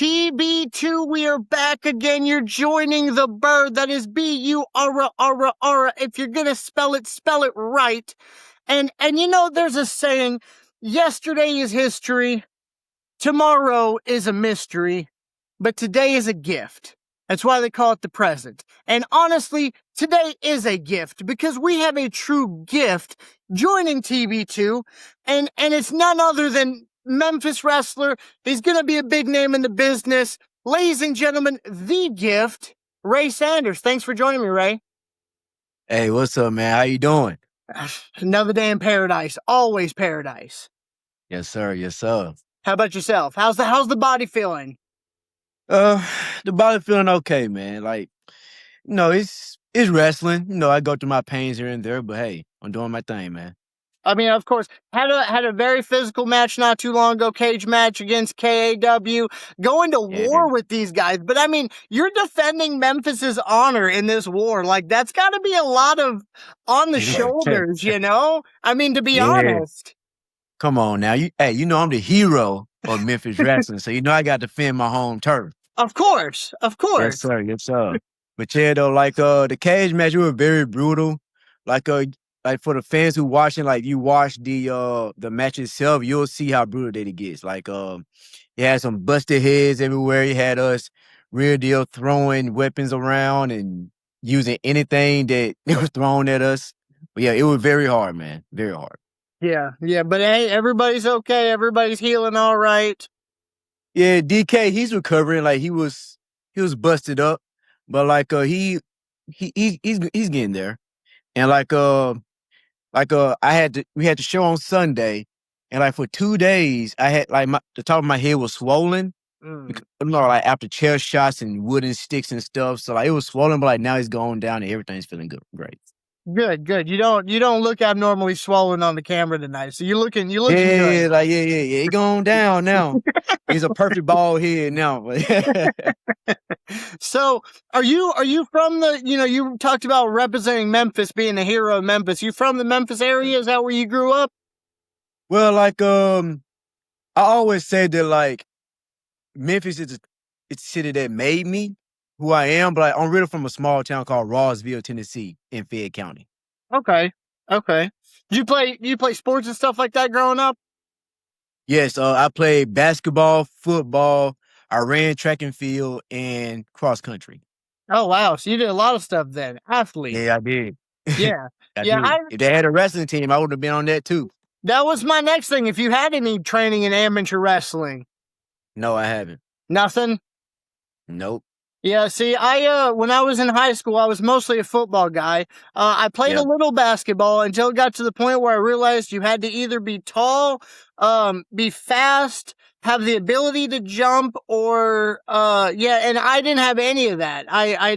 TB2, we are back again. You're joining the bird. That is B-U-R-R-R. If you're going to spell it right. And you know, there's a saying, yesterday is history, tomorrow is a mystery, but today is a gift. That's why they call it the present. And honestly, today is a gift because we have a true gift joining TB2, and it's none other than Memphis wrestler. He's going to be a big name in the business. Ladies and gentlemen, the gift, Ray Sanders. Thanks for joining me, Ray. Hey, what's up, man? How you doing? Another day in paradise. Always paradise. Yes, sir. Yes, sir. How about yourself? How's the body feeling? The body feeling okay, man. Like, it's wrestling. I go through my pains here and there, but hey, I'm doing my thing, man. I mean, of course, had a very physical match not too long ago, cage match against KAW, going to war with these guys. But I mean, you're defending Memphis's honor in this war. Like, that's got to be a lot of on the shoulders, you know? I mean, to be honest. Come on now. I'm the hero of Memphis Wrestling, so I got to defend my home turf. Of course. Yes, sir. Yes, sir. But yeah, though, like the cage match, it was very brutal. Like for the fans who watching, like you watch the match itself, you'll see how brutal that it gets. Like he had some busted heads everywhere. He had us real deal throwing weapons around and using anything that was thrown at us. But yeah, it was very hard, man. Very hard. Yeah. But hey, everybody's okay. Everybody's healing all right. Yeah, DK, he's recovering. Like he was busted up, but like he's getting there. And we had the show on Sunday, and like for 2 days I had like the top of my head was swollen. Like after chair shots and wooden sticks and stuff. So like it was swollen, but like now it's going down and everything's feeling good. Great. Good. You don't look abnormally swollen on the camera tonight. So you're looking good. Yeah. It going down now. He's a perfect bald head now. So are you from you talked about representing Memphis, being a hero of Memphis. You from the Memphis area? Is that where you grew up? Well, like I always said that like Memphis it's a city that made me who I am, but like, I'm really from a small town called Rossville, Tennessee, in Fayette County. Okay. You play sports and stuff like that growing up? Yes, I played basketball, football, I ran track and field, and cross country. Oh wow! So you did a lot of stuff then, athlete. Yeah, I did. Yeah, if they had a wrestling team, I would have been on that too. That was my next thing. If you had any training in amateur wrestling? No, I haven't. Nothing? Nope. Yeah, see, when I was in high school, I was mostly a football guy. I played a little basketball until it got to the point where I realized you had to either be tall, be fast, have the ability to jump, or and I didn't have any of that. I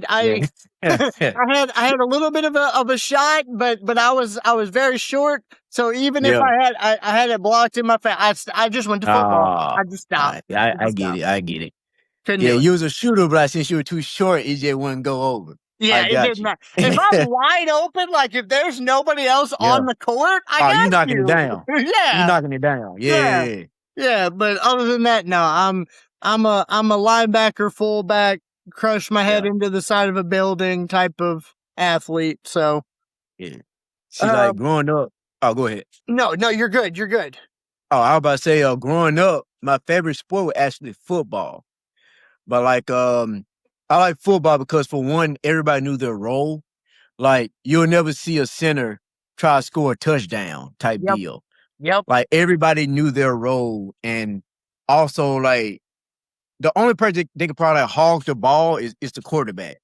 had a little bit of a shot, but I was very short. So even if I had it blocked in my face, I just went to football. I just stopped. I get it. You was a shooter, but since you were too short, it just wouldn't go over. Yeah, it did not. If I'm wide open, like if there's nobody else on the court, you're knocking it down. Yeah, you're knocking it down. Yeah. But other than that, no, I'm a linebacker, fullback, crush my head into the side of a building type of athlete. So yeah, she's like growing up. Oh, go ahead. No, you're good. Oh, I was about to say, growing up, my favorite sport was actually football. But like, I like football because for one, everybody knew their role. Like you'll never see a center try to score a touchdown type deal. Yep. Like everybody knew their role, and also like the only person they could probably hog the ball is the quarterback.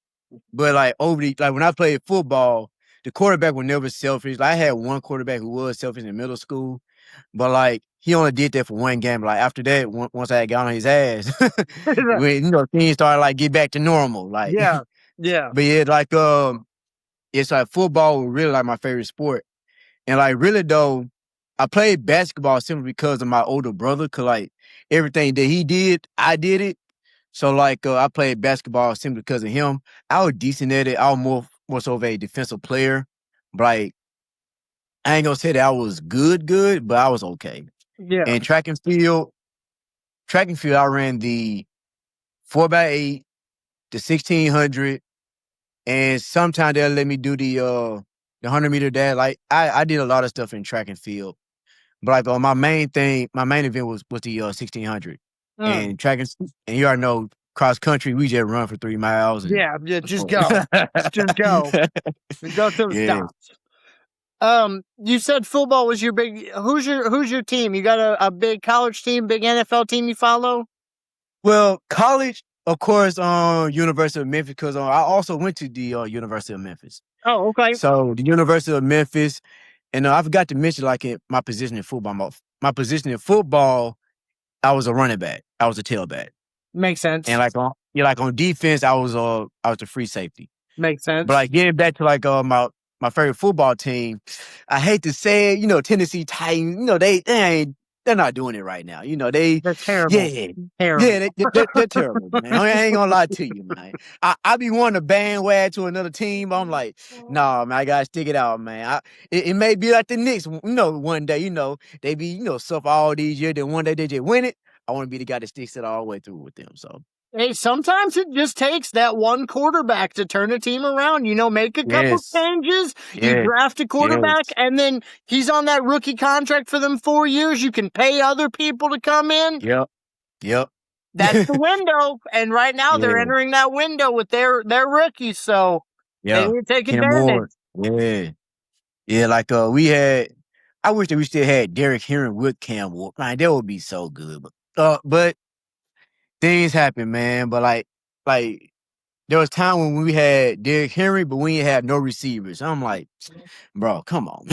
But like when I played football, the quarterback was never selfish. Like I had one quarterback who was selfish in middle school, but like he only did that for one game. Like after that, once I got on his ass, when things started like get back to normal. Like yeah. But yeah, like it's like football was really like my favorite sport, and like really though, I played basketball simply because of my older brother. Cause like everything that he did, I did it. So like I played basketball simply because of him. I was decent at it. I was more so of a defensive player, but like I ain't gonna say that I was good, but I was okay. Yeah. And track and field, I ran the 4x8, the 1600, and sometimes they'll let me do the 100-meter dash. Like I did a lot of stuff in track and field, but like my main event was the 1600 Mm. and track and you already know cross country. We just run for 3 miles and Yeah, just go. Just go. Go to the yeah. stops. You said football was your big. Who's your team? You got a big college team, big NFL team you follow? Well, college, of course, University of Memphis, because I also went to the University of Memphis. Oh, okay. So the University of Memphis, and I forgot to mention like my position in football. My position in football, I was a running back. I was a tailback, Makes sense. and on defense, I was the free safety. Makes sense. But like getting back to like my favorite football team, I hate to say it, Tennessee Titans, they're not doing it right now. They're terrible. Yeah, Terrible. yeah, they're terrible, man. I ain't gonna lie to you, man. I be wanting to bandwagon to another team, but I'm like, nah, man, I gotta stick it out, man. It may be like the Knicks, one day, they be, suffer all these years, then one day they just win it. I want to be the guy that sticks it all the way through with them. So Hey, sometimes it just takes that one quarterback to turn a team around. Make a couple changes. You draft a quarterback, and then he's on that rookie contract for them 4 years. You can pay other people to come in. Yep. That's the window. And right now they're entering that window with their rookies. So they need to take advantage. Yeah. Like I wish that we still had Derrick Henry with Cam Ward. Man, that would be so good. But things happen, man. But like there was time when we had Derrick Henry, but we ain't had no receivers. I'm like, bro, come on.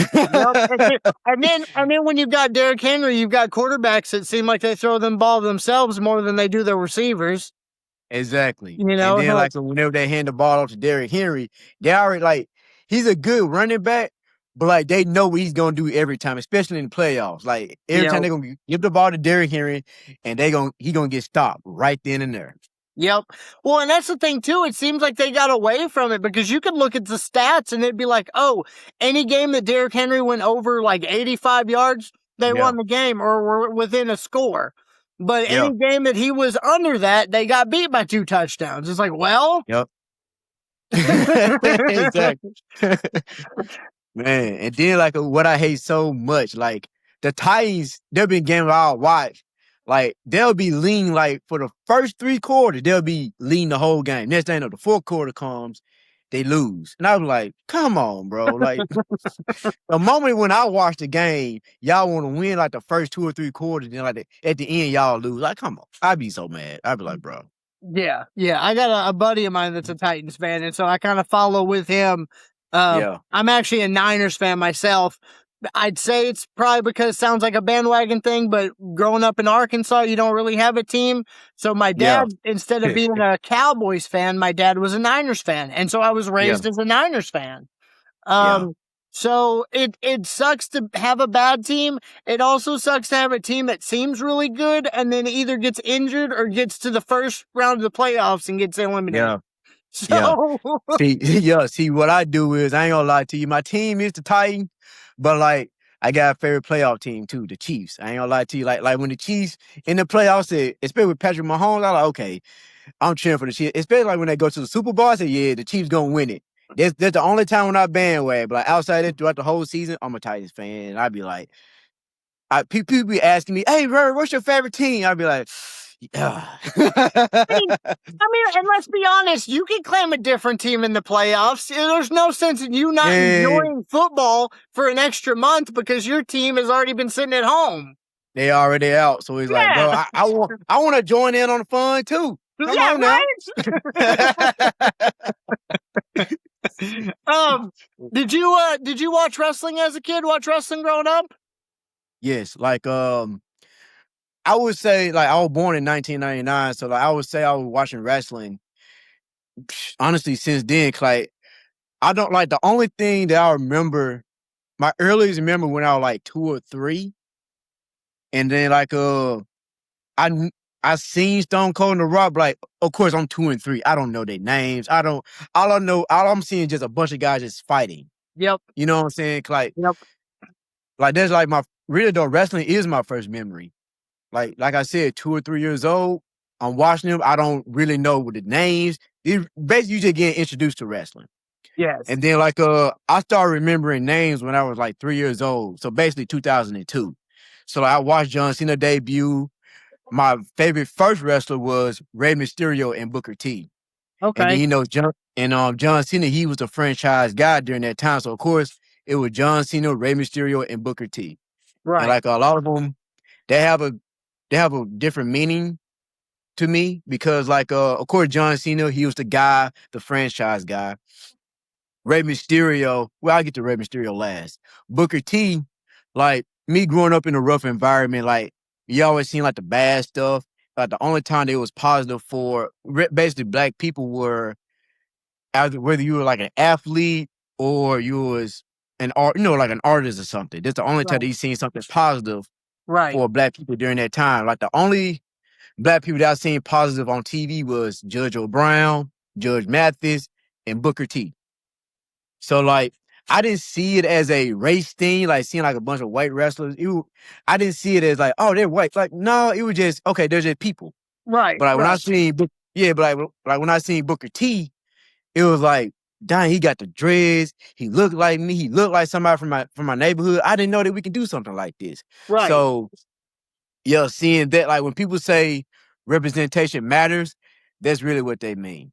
And then when you've got Derrick Henry, you've got quarterbacks that seem like they throw them ball themselves more than they do their receivers. Exactly. And then like whenever they hand the ball off to Derrick Henry, they already like he's a good running back, but like they know what he's gonna do every time, especially in the playoffs. Like every time they're gonna give the ball to Derrick Henry, and he gonna get stopped right then and there. Yep. Well, and that's the thing too. It seems like they got away from it because you could look at the stats and it'd be like, oh, any game that Derrick Henry went over like 85 yards, they won the game or were within a score. But any game that he was under that, they got beat by 2 touchdowns. It's like, well. Yep. Exactly. Man, and then like what I hate so much, like the Titans, they'll be games I'll watch. Like they'll be lean like for the first 3 quarters, they'll be lean the whole game. Next thing you know, the 4th quarter comes, they lose. And I was like, come on, bro. Like the moment when I watch the game, y'all want to win like the first 2 or 3 quarters, then like at the end, y'all lose. Like, come on. I'd be so mad. I'd be like, bro. Yeah. I got a buddy of mine that's a Titans fan, and so I kind of follow with him. I'm actually a Niners fan myself. I'd say it's probably because it sounds like a bandwagon thing, but growing up in Arkansas, you don't really have a team. So my dad, instead of being a Cowboys fan, my dad was a Niners fan. And so I was raised as a Niners fan. So it sucks to have a bad team. It also sucks to have a team that seems really good and then either gets injured or gets to the first round of the playoffs and gets eliminated. So See, what I do is I ain't gonna lie to you. My team is the Titans, but like I got a favorite playoff team too, the Chiefs. I ain't gonna lie to you. Like when the Chiefs in the playoffs, especially with Patrick Mahomes, I'm like, okay, I'm cheering for the Chiefs. Especially like when they go to the Super Bowl, I say, yeah, the Chiefs gonna win it. That's the only time when I bandwagon. But like outside it, throughout the whole season, I'm a Titans fan, and I'd be like, people be asking me, "Hey, Rory, what's your favorite team?" I'd be like, I mean, and let's be honest, you can claim a different team in the playoffs. There's no sense in you not enjoying football for an extra month because your team has already been sitting at home. They already out, so he's like, bro, I want to join in on the fun too. Come on now. Did you watch wrestling as a kid? Watch wrestling growing up? Yes, like I would say like I was born in 1999, so like I would say I was watching wrestling honestly since then. Like I don't like the only thing that I remember, my earliest memory when I was like 2 or 3, and then like I seen Stone Cold and The Rock, but like of course I'm 2 and 3. I don't know their names. All I'm seeing is just a bunch of guys just fighting. Yep. You know what I'm saying? Like that's like really though, wrestling is my first memory. Like I said, 2 or 3 years old. I'm watching them. I don't really know what the names. Basically, you just getting introduced to wrestling. Yes. And then I started remembering names when I was like 3 years old. So basically 2002. So I watched John Cena debut. My favorite first wrestler was Rey Mysterio and Booker T. And then Okay. John Cena, he was the franchise guy during that time. So of course it was John Cena, Rey Mysterio, and Booker T. And Right. like a lot of them, they have a different meaning to me because of course John Cena, he was the guy, the franchise guy. Rey Mysterio, well, I'll get to Rey Mysterio last. Booker T, like me growing up in a rough environment, like you always seen like the bad stuff. Like the only time they was positive for basically black people were either whether you were like an athlete or you was an art, like an artist or something. That's the only time that Right. you seen something positive Right. for black people during that time. Like the only black people that I seen positive on TV was Judge O'Brown, Judge Mathis, and Booker T. So like I didn't see it as a race thing, like seeing like a bunch of white wrestlers. I didn't see it as like, oh, they're white. Like, no, it was just okay, they're just people. Right. But like when I Right. seen but like when I seen Booker T, it was like, dang, he got the dreads, he looked like me, he looked like somebody from my neighborhood. I didn't know that we could do something like this. Right. So yeah, seeing that, like when people say representation matters, that's really what they mean.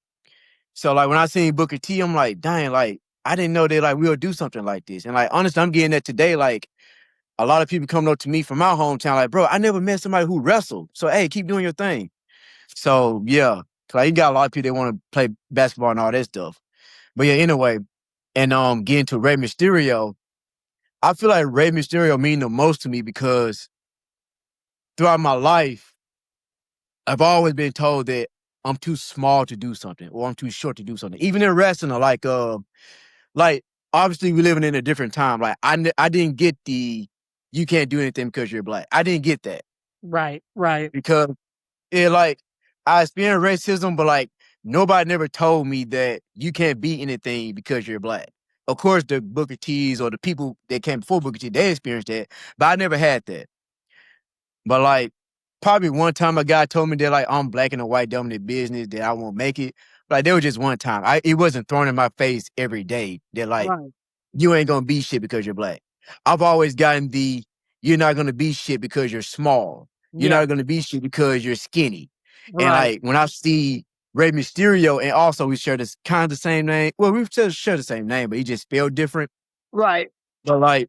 So like when I seen Booker T, I'm like, dang, like I didn't know that like we'll do something like this. And like honestly, I'm getting that today. Like a lot of people coming up to me from my hometown, like, bro, I never met somebody who wrestled. So hey, keep doing your thing. So yeah, like you got a lot of people that want to play basketball and all that stuff. But yeah, anyway, and getting to Rey Mysterio, I feel like Rey Mysterio mean the most to me because throughout my life, I've always been told that I'm too small to do something or I'm too short to do something. Even in wrestling, like obviously we living in a different time. Like I didn't get the you can't do anything because you're black. I didn't get that Right. Right. because like I experienced racism, but like nobody never told me that you can't be anything because you're black. Of course, the Booker T's or the people that came before Booker T, they experienced that, but I never had that. But like probably one time a guy told me that like I'm black in a white dominant business that I won't make it. But like there was just one time. It wasn't thrown in my face every day that like Right. you ain't gonna be shit because you're black. I've always gotten the you're not gonna be shit because you're small. You're Yeah. not gonna be shit because you're skinny. And Right. like when I see Rey Mysterio, and also we share this kind of the same name. Well, we share the same name, but he just spelled different. Right. But like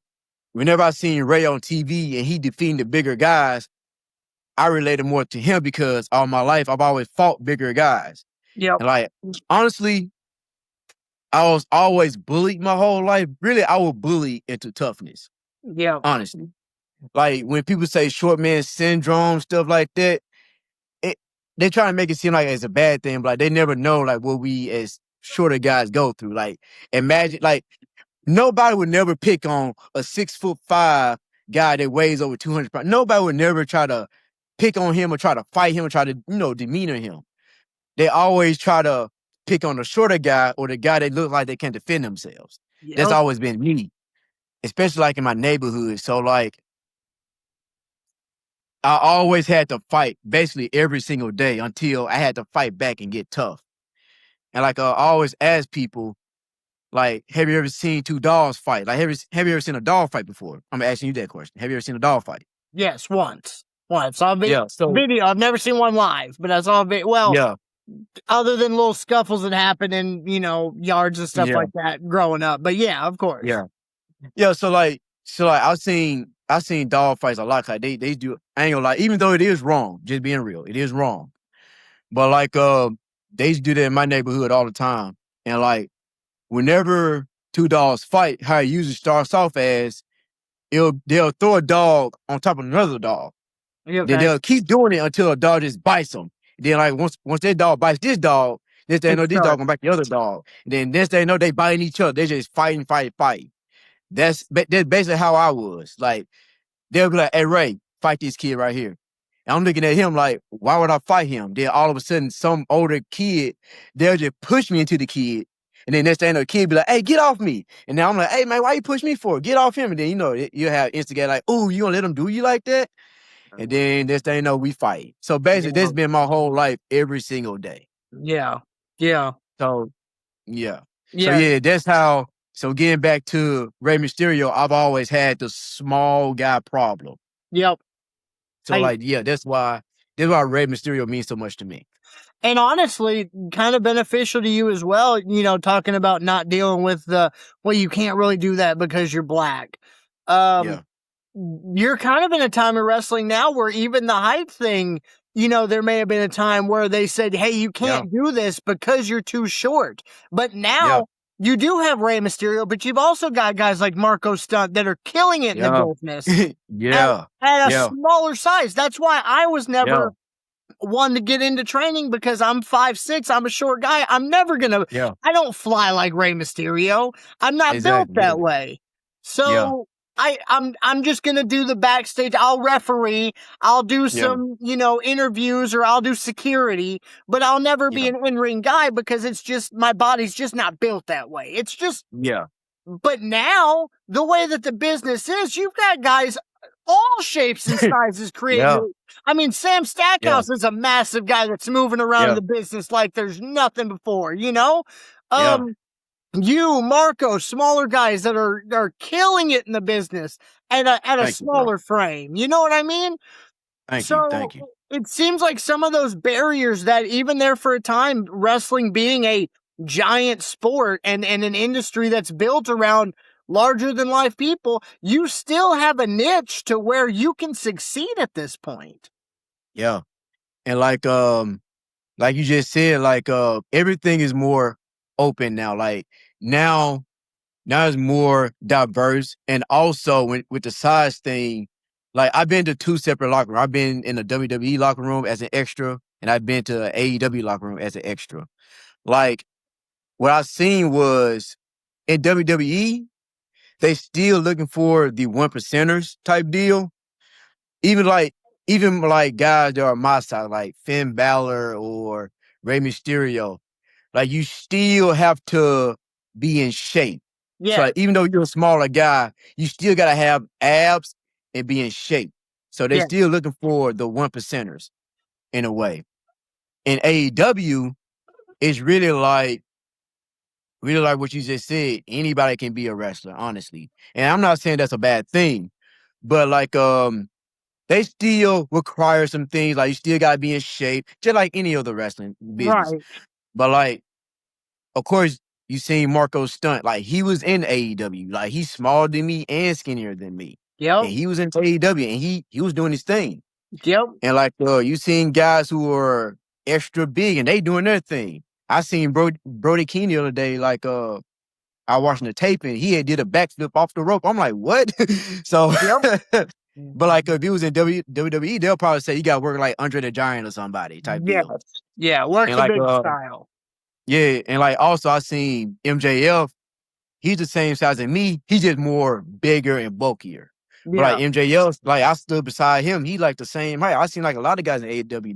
whenever I seen Ray on TV and he defeating the bigger guys, I related more to him because all my life I've always fought bigger guys. Yep. And like honestly, I was always bullied my whole life. Really, I was bullied into toughness. Yep. Honestly. Like when people say short man syndrome, stuff like that, it, they try to make it seem like it's a bad thing, but like they never know like what we as shorter guys go through. Like imagine like nobody would never pick on a 6'5" guy that weighs over 200 pounds. Nobody would never try to pick on him or try to fight him or try to, demeanor him. They always try to pick on the shorter guy or the guy that looks like they can defend themselves. That's Yep. always been me, especially like in my neighborhood. So like I always had to fight basically every single day until I had to fight back and get tough. And like I always ask people, like, have you ever seen two dogs fight? Like, have you ever seen a dog fight before? I'm asking you that question. Have you ever seen a dog fight? Yes. Once. Once. Saw a Yeah. So video. I've never seen one live, but I saw a video. Well, yeah, other than little scuffles that happen in, yards and stuff yeah, like that growing up. But yeah, of course. yeah, yeah. So like I seen dog fights a lot. Like they do. I ain't gonna lie. Even though it is wrong, just being real, it is wrong. But like they used to do that in my neighborhood all the time. And like whenever two dogs fight, how it usually starts off as they'll throw a dog on top of another dog. You Then okay? they'll keep doing it until a dog just bites them. Then like once that dog bites this dog, this they It's know this dog done. gonna bite the other dog. And then this they know they biting each other. They just fighting, fight, fight. That's basically how I was. Like they'll be like, "Hey Ray, fight this kid right here." And I'm looking at him like, "Why would I fight him?" Then all of a sudden, some older kid, they'll just push me into the kid. And then next thing the kid be like, "Hey, get off me!" And now I'm like, "Hey man, why you push me for? Get off him!" And then you have instigate like, "Oh, you gonna let him do you like that?" And then this thing, we fight. So basically, Yeah. this been my whole life every single day. Yeah. Yeah. So yeah. So Yeah. yeah, that's how. So getting back to Rey Mysterio, I've always had the small guy problem. Yep. So like, yeah, that's why Rey Mysterio means so much to me. And honestly, kind of beneficial to you as well, talking about not dealing with you can't really do that because you're black. Yeah. You're kind of in a time of wrestling now where even the height thing, there may have been a time where they said, hey, you can't do this because you're too short. But now you do have Rey Mysterio, but you've also got guys like Marco Stunt that are killing it in the business at a smaller size. That's why I was never one to get into training, because I'm 5'6", I'm a short guy. I'm never gonna I don't fly like Rey Mysterio. I'm not built that way. So I'm just gonna do the backstage. I'll referee, I'll do some, interviews, or I'll do security, but I'll never be an in-ring guy because it's just, my body's just not built that way. It's just But now, the way that the business is, you've got guys all shapes and sizes creating. I mean, Sam Stackhouse is a massive guy that's moving around in the business like there's nothing before, You, Marco, smaller guys that are killing it in the business at a smaller frame. You know what I mean? Thank you. It seems like some of those barriers that even there for a time, wrestling being a giant sport and an industry that's built around larger than life people, you still have a niche to where you can succeed at this point. Yeah. And like you just said, like everything is more open now. Like now it's more diverse. And also with the size thing, like I've been to 2 separate locker rooms. I've been in the WWE locker room as an extra, and I've been to the AEW locker room as an extra. Like what I seen was in WWE, they still looking for the 1%ers type deal. Even like guys that are my size, like Finn Balor or Rey Mysterio, like you still have to be in shape. So like, even though you're a smaller guy, you still gotta have abs and be in shape. So they're still looking for the 1%ers in a way. In AEW, it's really like what you just said. Anybody can be a wrestler, honestly. And I'm not saying that's a bad thing, but like they still require some things, like you still gotta be in shape, just like any other wrestling business. Right. But like, of course, you seen Marco Stunt, like he was in AEW, like he's smaller than me and skinnier than me. And he was in AEW and he was doing his thing. And like you seen guys who are extra big and they doing their thing. I seen Brody King the other day, like I watching the tape and he had did a backflip off the rope. I'm like, what? So but like if he was in WWE, they'll probably say you got to work like Andre the Giant or somebody type deal. Yeah, work and the like, big style. Yeah, and like also I seen MJF. He's the same size as me. He's just more bigger and bulkier. But like MJF, like I stood beside him. He like the same height. I seen like a lot of guys in AEW.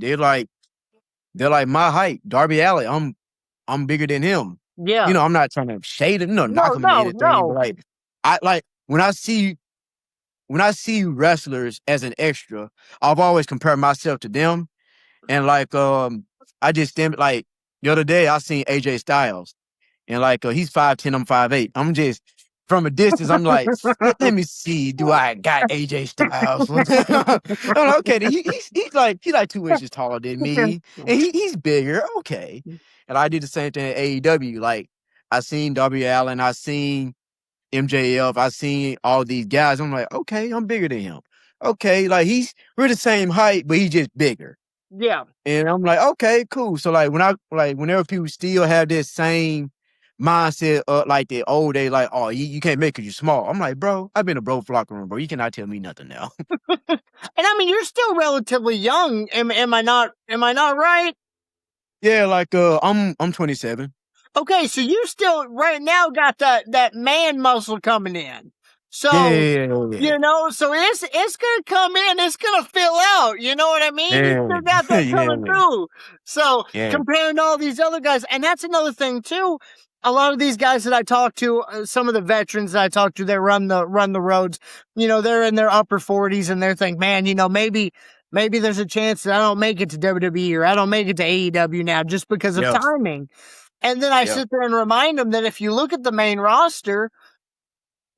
They're like my height. Darby Allin, I'm bigger than him. I'm not trying to shade him, knock him or anything. But like I like when I see wrestlers as an extra, I've always compared myself to them. And like I just stand like the other day I seen AJ Styles. And like he's 5'10", I'm 5'8". I'm just from a distance, I'm like, let me see, do I got AJ Styles? I'm like, okay, he's like 2 inches taller than me. And he's bigger. Okay. And I did the same thing at AEW. Like I seen Darby Allin, I seen MJF, I seen all these guys. I'm like, okay, I'm bigger than him. Okay, like we're the same height, but he's just bigger. And I'm like, okay, cool. So like whenever people still have this same mindset like the old day, like, oh, you can't make it, you're small. I'm like, bro, I've been a bro locker room, bro. You cannot tell me nothing now. And I mean, you're still relatively young. Am I not right? Yeah, like I'm 27. Okay, so you still right now got that man muscle coming in. So so it's gonna come in, it's gonna fill out. You know what I mean? You still got that coming through. So comparing to all these other guys, and that's another thing too. a lot of these guys that I talk to, some of the veterans that I talk to, they run the roads. They're in their upper 40s, and they're thinking, man, maybe there's a chance that I don't make it to WWE or I don't make it to AEW now just because of Yeah. timing. And then I Yeah. sit there and remind them that if you look at the main roster,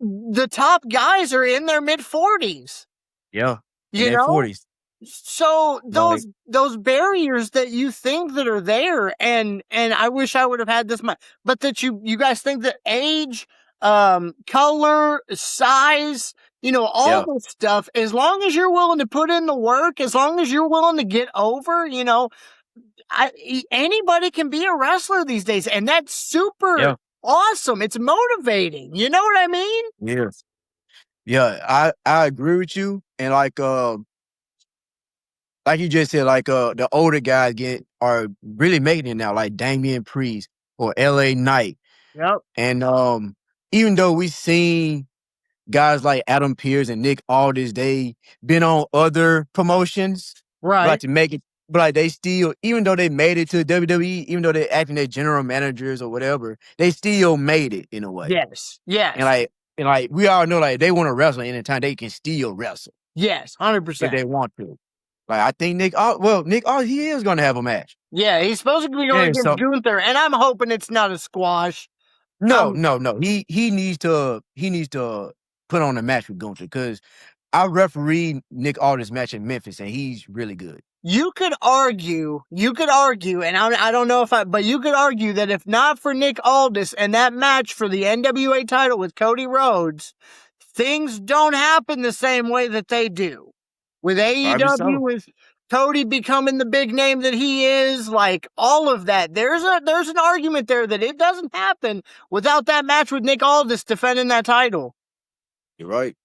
the top guys are in their mid 40s. Yeah. You In their know, 40s. so Like, those barriers that you think that are there, and I wish I would have had this much, but that you guys think that age, color, size, all yeah. this stuff, as long as you're willing to put in the work, as long as you're willing to get over, anybody can be a wrestler these days, and that's super Yeah. awesome. It's motivating. You know what I mean? Yes. Yeah. I agree with you. And like you just said, the older guys are really making it now, like Damian Priest or LA Knight. Yep. And even though we've seen guys like Adam Pearce and Nick Aldis, they been on other promotions, Right. like to make it, but like they still, even though they made it to WWE, even though they're acting their general managers or whatever, they still made it in a way. Yes. Yes. And like we all know, like they want to wrestle anytime, they can still wrestle Yes. if 100%. they want to. Like I think Nick, he is going to have a match. Yeah, he's supposed to be going against Gunther, and I'm hoping it's not a squash. No. He needs to put on a match with Gunther because I refereed Nick Aldis' match in Memphis, and he's really good. You could argue, and I don't know but you could argue that if not for Nick Aldis and that match for the NWA title with Cody Rhodes, things don't happen the same way that they do. With AEW, with Cody becoming the big name that he is, like all of that, there's an argument there that it doesn't happen without that match with Nick Aldis defending that title. You're right.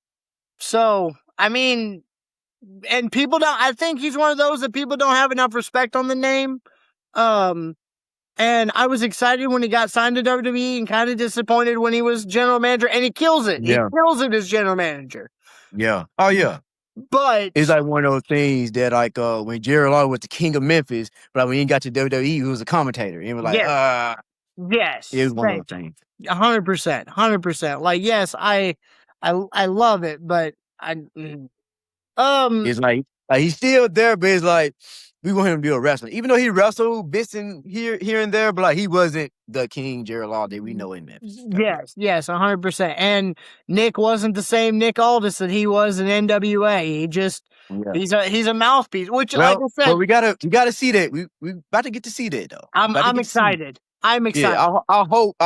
So, I mean, and I think he's one of those that people don't have enough respect on the name. And I was excited when he got signed to WWE and kind of disappointed when he was general manager, and he kills it. Yeah. He kills it as general manager. Yeah. Oh, yeah. But it's like one of those things that when Jerry Lawler was the king of Memphis, but when he got to WWE, he was a commentator. He was like, yes. It was one of those things. 100%. 100%. Like, yes, I love it, but it's like he's still there, but it's like we want him to be a wrestler. Even though he wrestled bits in here and there, but like he wasn't the King Jerry Lawler that we know in Memphis. Yes, 100%. And Nick wasn't the same Nick Aldis that he was in NWA. He just he's a mouthpiece. Which, like I said, but we gotta see that. We about to get to see that though. I'm excited. I'm excited. Yeah, I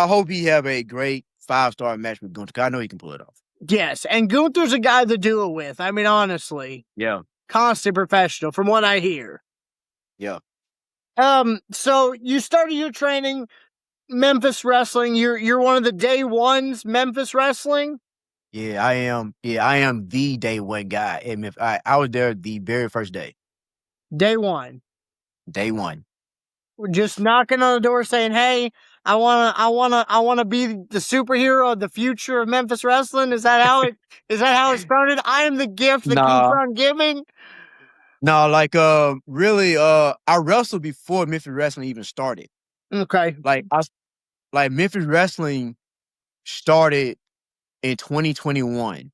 hope he have a great 5-star match with Gunther. I know he can pull it off. Yes, and Gunther's a guy to do it with. I mean, honestly. Yeah. Constant professional, from what I hear. Yeah. So you started your training, Memphis Wrestling. You're one of the day ones, Memphis Wrestling. Yeah, I am. Yeah, I am the day one guy. And I was there the very first day. Day one. Day one. Just knocking on the door saying, "Hey, I wanna be the superhero of the future of Memphis Wrestling." Is that how it started? I am the gift that keeps on giving. No, really, I wrestled before Memphis Wrestling even started. Okay. Like Memphis Wrestling started in 2021.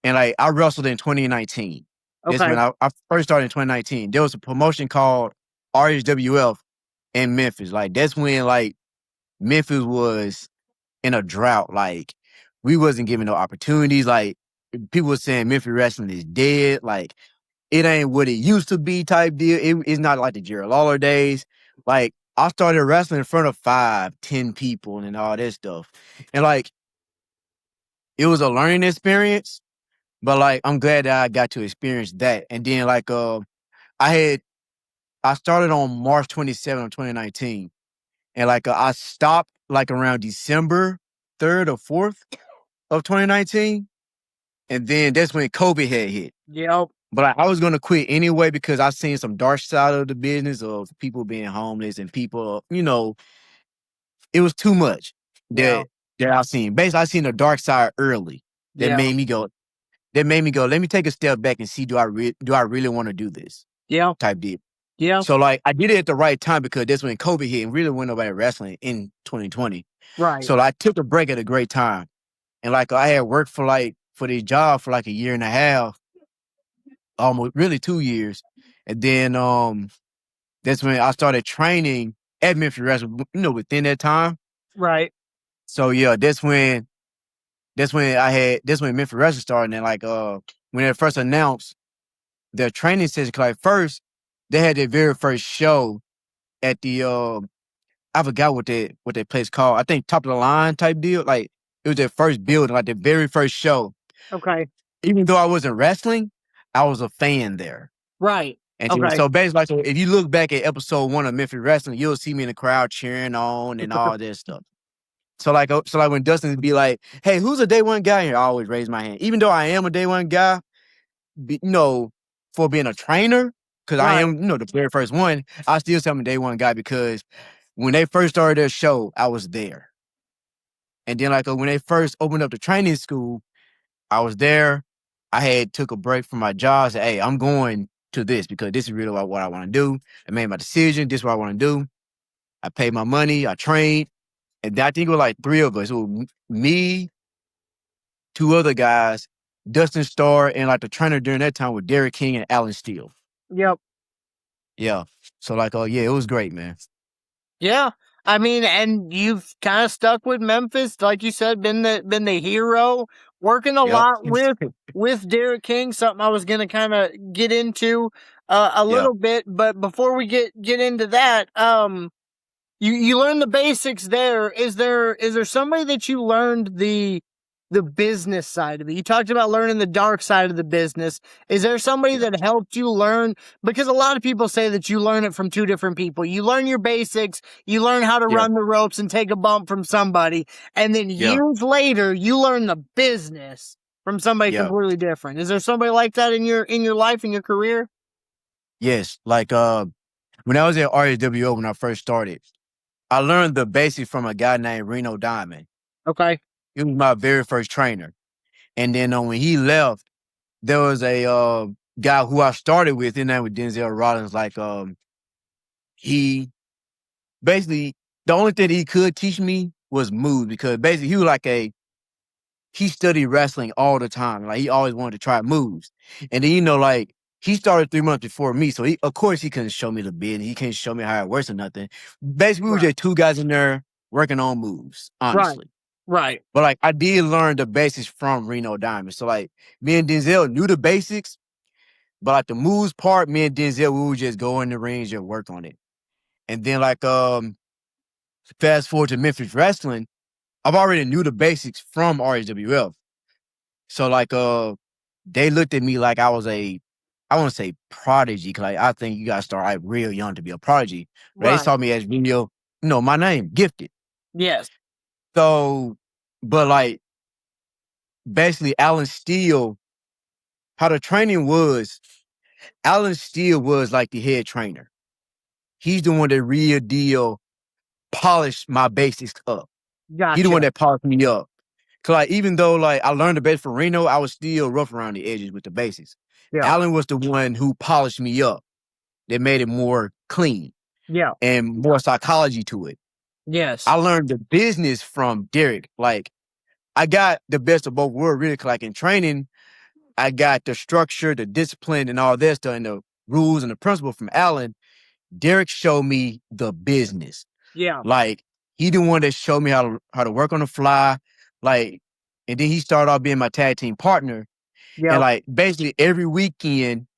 And I wrestled in 2019. Okay. That's when I first started in 2019. There was a promotion called RHWF in Memphis. Like that's when Memphis was in a drought. Like we wasn't given no opportunities. Like people were saying Memphis Wrestling is dead. Like it ain't what it used to be type deal. It's not like the Jerry Lawler days. Like I started wrestling in front of 5-10 people and all that stuff. And it was a learning experience, but I'm glad that I got to experience that. And then I started on March 27th of 2019. And I stopped around December 3rd or 4th of 2019. And then that's when COVID had hit. Yep. But I was going to quit anyway because I've seen some dark side of the business of people being homeless and people, it was too much that I've seen. Basically, I seen the dark side early that made me go, let me take a step back and see, do I really want to do this? Yeah. Type deal. Yeah. So I did it at the right time because that's when COVID hit and really went nobody wrestling in 2020. Right. So like, I took a break at a great time. And like I had worked for this job for like a year and a half, almost really 2 years. And then that's when I started training at Memphis Wrestling, within that time. Right. So yeah, that's when Memphis Wrestling started. And like when they first announced their training session, 'cause like first they had their very first show at the I forgot what that place called. I think Top of the Line type deal. Like it was their first building, like their very first show. Okay. Even though I wasn't wrestling, I was a fan there. Right. And then, Okay. so basically, like, so if you look back at episode 1 of Memphis Wrestling, you'll see me in the crowd cheering on and all this stuff. So like when Dustin would be like, "Hey, who's a day one guy here?" I always raise my hand, even though I am a day one guy. For being a trainer, because I Right. am, the very first one. I still say I'm a day one guy because when they first started their show, I was there. And then like when they first opened up the training school, I was there. I had took a break from my job. Said, "Hey, I'm going to this because this is really what I want to do." I made my decision. This is what I want to do. I paid my money. I trained, and I think it was like 3 of us. It was me, 2 other guys, Dustin Starr, and like the trainer during that time with Derek King and Alan Steele. Yep. Yeah. So like, yeah, it was great, man. Yeah. I mean, and you've kind of stuck with Memphis, like you said, been the hero, working a Yep. lot with Derek King, something I was gonna kind of get into a Yeah. little bit, but before we get into that, you learned the basics there. Is there somebody that you learned the business side of it? You talked about learning the dark side of the business. Is there somebody Yeah. that helped you learn? Because a lot of people say that you learn it from two different people. You learn your basics, you learn how to Yeah. run the ropes and take a bump from somebody, and then Yeah. years later you learn the business from somebody Yeah. completely different. Is there somebody like that in your life, in your career? Yes. Like when I was at RSWO when I first started, I learned the basics from a guy named Reno Diamond. Okay. He was my very first trainer. And then when he left, there was a guy who I started with, his name was Denzel Rollins. Like he basically the only thing he could teach me was moves because basically he studied wrestling all the time. Like he always wanted to try moves. And then like he started 3 months before me. So of course he couldn't show me the bid. He can't show me how it works or nothing. Basically, we were Right. just 2 guys in there working on moves, Right. honestly. Right. But like I did learn the basics from Reno Diamond. So like me and Denzel knew the basics, but like the moves part, me and Denzel, we would just go in the range and work on it. And then like fast forward to Memphis Wrestling, I've already knew the basics from RHWF. So like they looked at me like I was I want to say prodigy, because like, I think you gotta start out real young to be a prodigy. But they Right. saw me as real, my name, gifted. Yes. So, but like basically Alan Steele, how the training was, Alan Steele was like the head trainer. He's the one that real deal polished my basics up. He the Gotcha. one that polished me up. Cause like even though like I learned the basics from Reno, I was still rough around the edges with the basics. Yeah. Alan was the one who polished me up, that made it more clean Yeah. and more psychology to it. Yes. I learned the business from Derek. Like I got the best of both worlds, really. 'Cause like in training, I got the structure, the discipline, and all that stuff, and the rules and the principle from Alan. Derek showed me the business. Yeah. Like he the one that showed me how to work on the fly. Like, and then he started off being my tag team partner. And Yep. like basically every weekend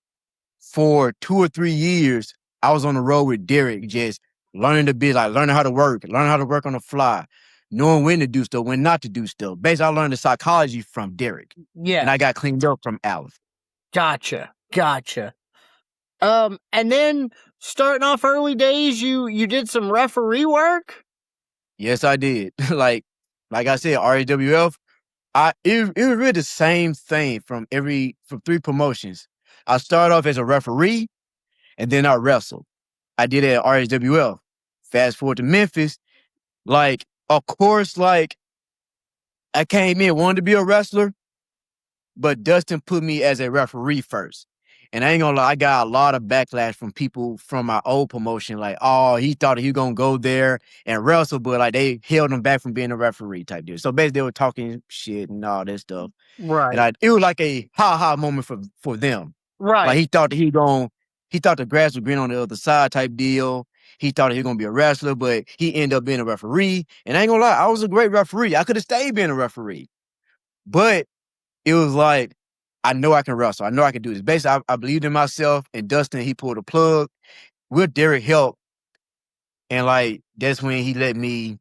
for 2 or 3 years, I was on the road with Derek, just learning to be like learning how to work on the fly, knowing when to do stuff, when not to do stuff. Basically, I learned the psychology from Derek. And I Yes. got cleaned up from Alan. Gotcha. Gotcha. And then starting off early days, you did some referee work? Yes, I did. like I said, RAWF, it was really the same thing from 3 promotions. I started off as a referee and then I wrestled. I did it at RHWF. Fast forward to Memphis, like, of course, like I came in, wanted to be a wrestler, but Dustin put me as a referee first. And I ain't gonna lie, I got a lot of backlash from people from my old promotion, like, oh, he thought he was gonna go there and wrestle, but like they held him back from being a referee type deal. So basically they were talking shit and all that stuff. And Right. it was like a ha moment for them. Like Right. he thought the grass was green on the other side type deal. He thought he was gonna be a wrestler, but he ended up being a referee. And I ain't gonna lie, I was a great referee. I could have stayed being a referee. But it was like, I know I can wrestle. I know I can do this. Basically, I believed in myself, and Dustin, he pulled a plug with Derek help. And like, that's when he let me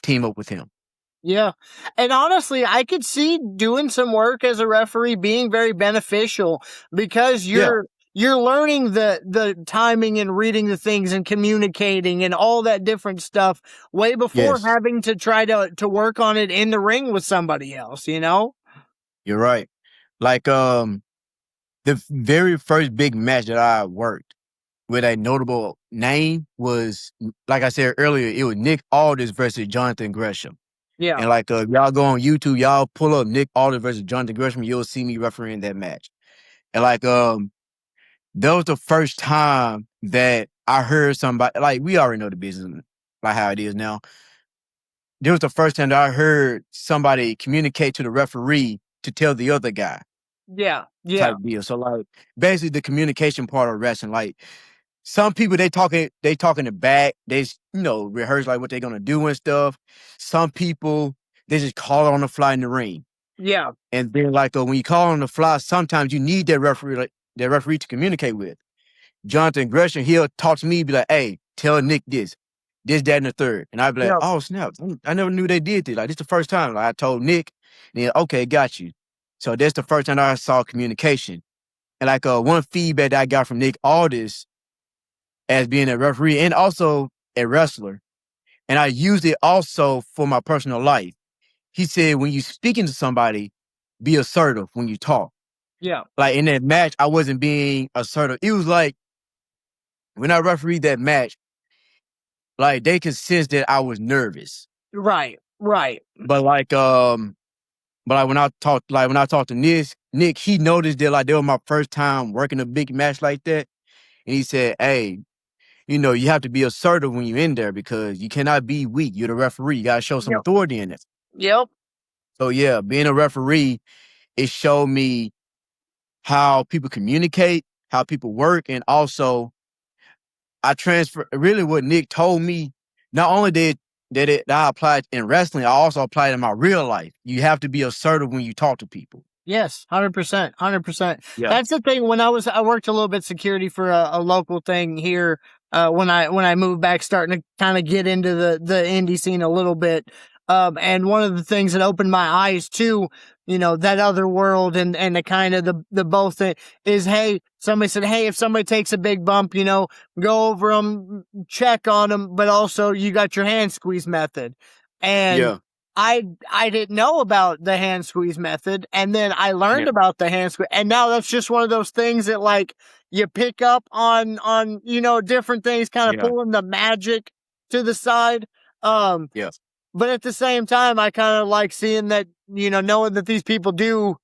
team up with him. Yeah. And honestly, I could see doing some work as a referee being very beneficial because Yeah. you're learning the timing and reading the things and communicating and all that different stuff way before Yes. having to try to work on it in the ring with somebody else, you know? You're right. Like, the very first big match that I worked with a notable name was, like I said earlier, it was Nick Aldis versus Jonathan Gresham. Yeah. And like, y'all go on YouTube, y'all pull up Nick Aldis versus Jonathan Gresham, you'll see me refereeing that match. And like, that was the first time that I heard somebody, like, we already know the business, like how it is now. This was the first time that I heard somebody communicate to the referee to tell the other guy Yeah. Yeah. type deal. So like, basically the communication part of wrestling, like, some people they talking the back, they rehearse like what they're gonna do and stuff. Some people they just call it on the fly in the ring. Yeah. And then like, when you call on the fly, sometimes you need that referee to communicate with. Jonathan Gresham, he'll talk to me, be like, hey, tell Nick this, that, and the third. And I'd be like, Yeah. oh, snap. I never knew they did this. Like, this the first time. Like, I told Nick, and then, okay, got you. So that's the first time I saw communication. And like, one feedback that I got from Nick Aldis as being a referee and also a wrestler, and I used it also for my personal life. He said, when you speaking to somebody, be assertive when you talk. Yeah. Like in that match, I wasn't being assertive. It was like, when I refereed that match, like they could sense that I was nervous. Right. Right. But like, when I talked to Nick, he noticed that like that was my first time working a big match like that. And he said, hey, you have to be assertive when you're in there because you cannot be weak. You're the referee. You gotta show some Yep. authority in it. Yep. So yeah, being a referee, it showed me how people communicate, how people work, and also I transfer really what Nick told me. Not only that I applied in wrestling, I also applied in my real life. You have to be assertive when you talk to people. Yes, 100%, 100%. Yeah. That's the thing. When I worked a little bit security for a local thing here. When I moved back, starting to kind of get into the indie scene a little bit. And one of the things that opened my eyes to, that other world and the kind of the both thing is, hey, somebody said, hey, if somebody takes a big bump, go over them, check on them, but also you got your hand squeeze method. And Yeah. I didn't know about the hand squeeze method, and then I learned Yeah. about the hand squeeze, and now that's just one of those things that like you pick up on different things, kind of Yeah. pulling the magic to the side. Yeah. But at the same time, I kind of like seeing that, knowing that these people do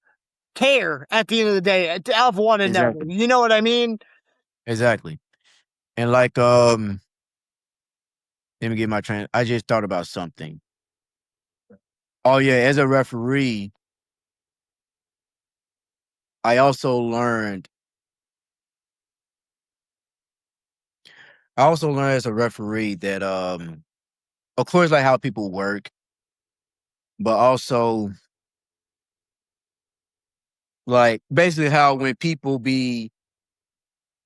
care at the end of the day of one another. Exactly. You know what I mean? Exactly. And like, let me get my train. I just thought about something. Oh yeah, as a referee, I also learned. I also learned as a referee that, of course, like how people work, but also like basically how when people be,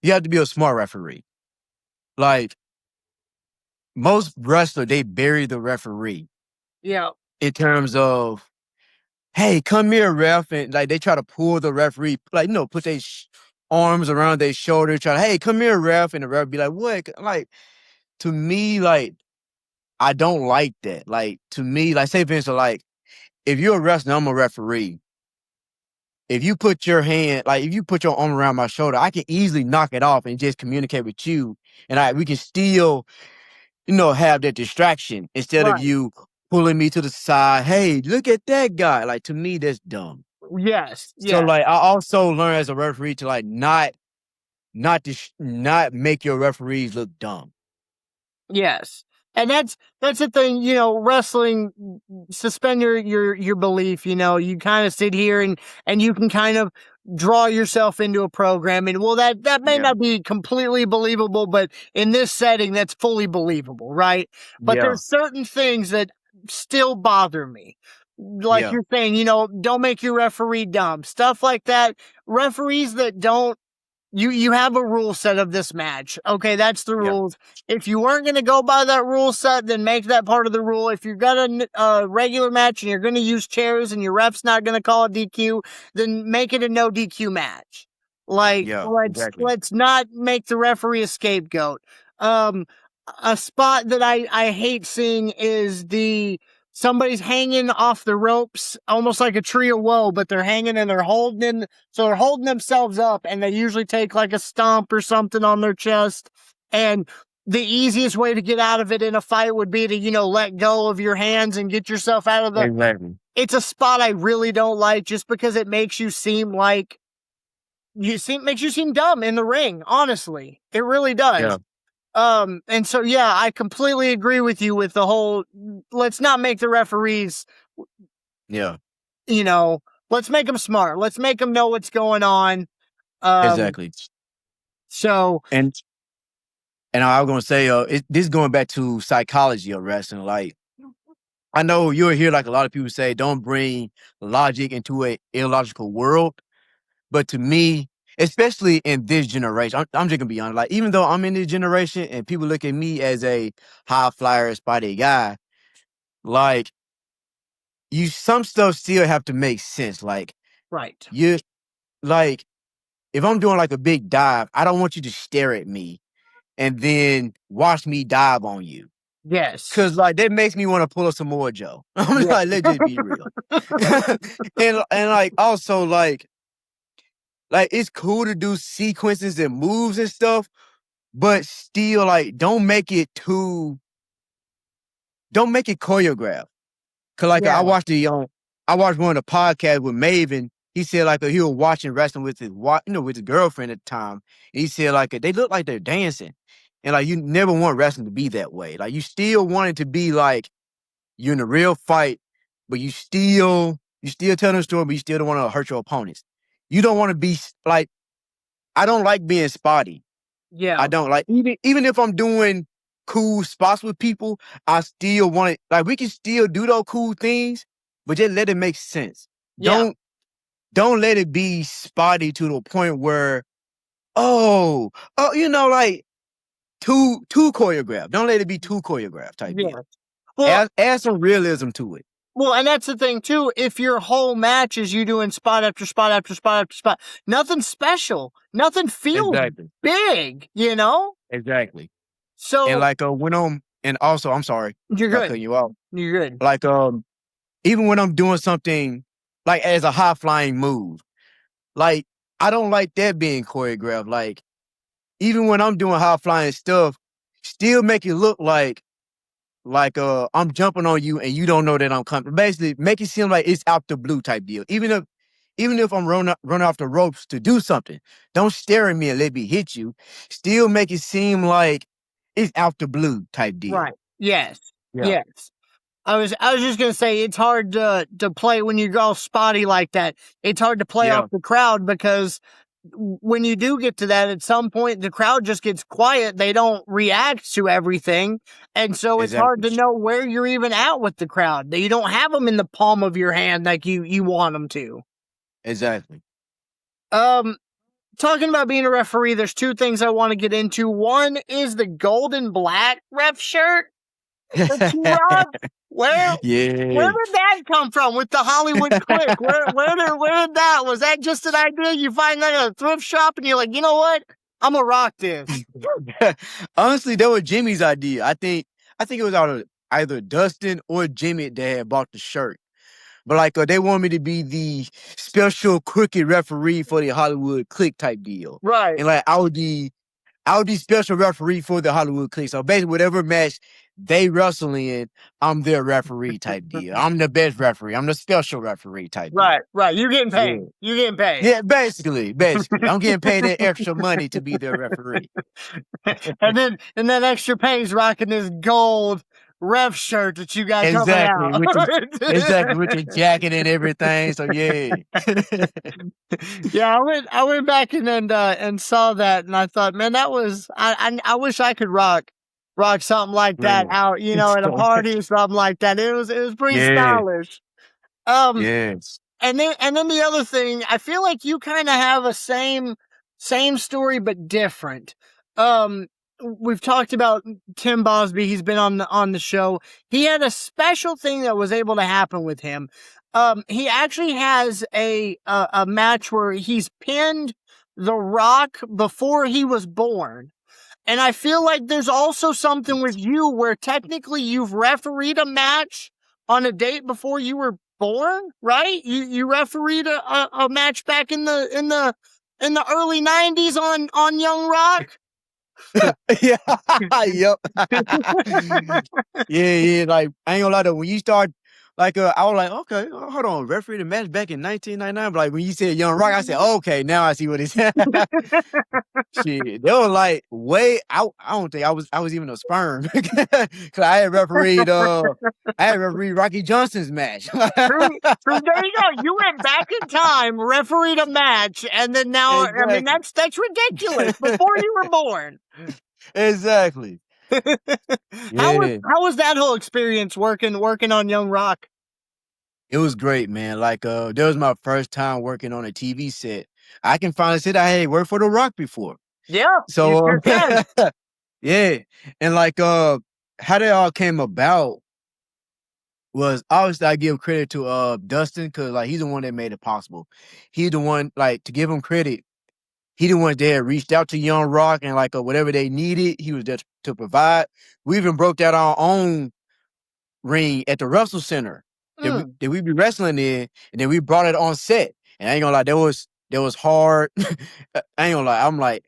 you have to be a smart referee. Like most wrestlers, they bury the referee Yeah. in terms of, hey, come here, ref, and like they try to pull the referee, like put their arms around their shoulder, try to, hey, come here, ref, and the ref be like, what? Like to me, like I don't like that. Like to me, like say for instance, like if you're a wrestler, I'm a referee. If you put your if you put your arm around my shoulder, I can easily knock it off and just communicate with you, and we can still, have that distraction instead of Right. you pulling me to the side. Hey, look at that guy. Like to me, that's dumb. Yes. So Yeah. like I also learned as a referee to like not not make your referees look dumb. Yes. And that's the thing, wrestling, suspend your belief, you kind of sit here and you can kind of draw yourself into a program, and well, that may Yeah. not be completely believable, but in this setting that's fully believable, right? But Yeah. there's certain things that still bother me. Like Yeah. you're saying, don't make your referee dumb. Stuff like that. Referees that don't you have a rule set of this match. Okay, that's the Yeah. rules. If you weren't going to go by that rule set, then make that part of the rule. If you've got a regular match and you're going to use chairs and your ref's not going to call a DQ, then make it a no DQ match. Like, Yeah. Exactly. let's not make the referee a scapegoat. A spot that I hate seeing is somebody's hanging off the ropes, almost like a tree of woe, but they're hanging and they're holding themselves up, and they usually take like a stomp or something on their chest. And the easiest way to get out of it in a fight would be to, let go of your hands and get yourself out of the. Exactly. It's a spot I really don't like, just because it makes you seem like makes you seem dumb in the ring. Honestly, it really does. Yeah. And so, yeah, I completely agree with you with the whole, let's not make the referees, Yeah. Let's make them smart. Let's make them know what's going on. Exactly. So, And I was gonna say, this is going back to psychology of wrestling. Like, I know you'll hear like a lot of people say, don't bring logic into a illogical world. But to me, especially in this generation, I'm just gonna be honest. Like, even though I'm in this generation and people look at me as a high flyer, spotty guy, like, some stuff still have to make sense. Like, right. like, if I'm doing like a big dive, I don't want you to stare at me and then watch me dive on you. Yes. Cause like that makes me want to pull up some more Joe. I'm Yeah. like, let's just be real. and like also like it's cool to do sequences and moves and stuff, but still like don't make it choreographed. Cause like Yeah. I watched one of the podcasts with Maven. He said like he was watching wrestling with his girlfriend at the time. And he said like they look like they're dancing. And like you never want wrestling to be that way. Like you still want it to be like you're in a real fight, but you still telling a story, but you still don't want to hurt your opponents. You don't want to be like, I don't like being spotty. Yeah. I don't like, even if I'm doing cool spots with people, I still want it. Like we can still do those cool things, but just let it make sense. Yeah. Don't let it be spotty to the point where, like too choreographed. Don't let it be too choreographed type Yeah. deal. Well, add some realism to it. Well, and that's the thing too. If your whole match is you doing spot after spot after spot after spot, nothing special, nothing feels big, Exactly. So, and like when and also I'm sorry, you're good. Cutting you off. You're good. Like even when I'm doing something like as a high flying move, like I don't like that being choreographed. Like even when I'm doing high flying stuff, still make it look like I'm jumping on you and you don't know that I'm coming. Basically, make it seem like it's out the blue type deal. Even if I'm running off the ropes to do something, don't stare at me and let me hit you. Still make it seem like it's out the blue type deal. Right. Yes. Yeah. Yes. I was just gonna say it's hard to play when you go spotty like that. It's hard to play off the crowd because when you do get to that, at some point the crowd just gets quiet. They don't react to everything, and so it's hard to know where you're even at with the crowd. You don't have them in the palm of your hand like you want them to. Exactly. Talking about being a referee, there's two things I want to get into. One is the gold and black ref shirt. Where did that come from with the Hollywood Click? Where did that? Was that just an idea? You find that at a thrift shop and you're like, you know what? I'm gonna rock this. Honestly, that was Jimmy's idea. I think it was out of either Dustin or Jimmy that had bought the shirt. But like they want me to be the special crooked referee for the Hollywood Click type deal. Right. And like I would be I would be special referee for the Hollywood Clique. So basically, whatever match they wrestle in, I'm their referee type deal. I'm the best referee. I'm the special referee type deal. Right. You getting paid. Yeah. You getting paid. Yeah, basically. I'm getting paid that extra money to be their referee. and then extra pays rocking this gold ref shirt that you got coming Exactly. out. Exactly, with your jacket and everything. So yeah. Yeah, I went back and saw that, and I thought, man, that was I wish I could rock something like that Man. out, at a party or something like that. It was pretty Yeah. stylish. Um, Yes. and then the other thing, I feel like you kind of have a same story but different. We've talked about Tim Bosby. He's been on the show. He had a special thing that was able to happen with him. He actually has a match where he's pinned The Rock before he was born. And I feel like there's also something with you where technically you've refereed a match on a date before you were born, right? You refereed a match back in the early 90s on Young Rock. Yeah. Yep. Yeah. Like, I ain't gonna lie though, when you start, like, I was like, okay, hold on, referee the match back in 1999. But like, when you said Young Rock, I said, okay, now I see what it's. Shit, they were like way. I don't think I was even a sperm because I had refereed Rocky Johnson's match. True. There you go. You went back in time, refereed a match, and then now, I mean, Exactly. that's ridiculous. Before you were born. Exactly. How Yeah. was that whole experience working on Young Rock? It was great, man. Like, that was my first time working on a TV set. I can finally say that I had worked for The Rock before. Yeah, you So, sure can. yeah. And like, how they all came about was obviously I give credit to Dustin because like he's the one that made it possible. He's the one, like, to give him credit, he the one that had reached out to Young Rock and like whatever they needed, he was there to provide. We even broke out our own ring at the Russell Center that we be wrestling in, and then we brought it on set. And I ain't gonna lie, that was hard. I ain't gonna lie. I'm like,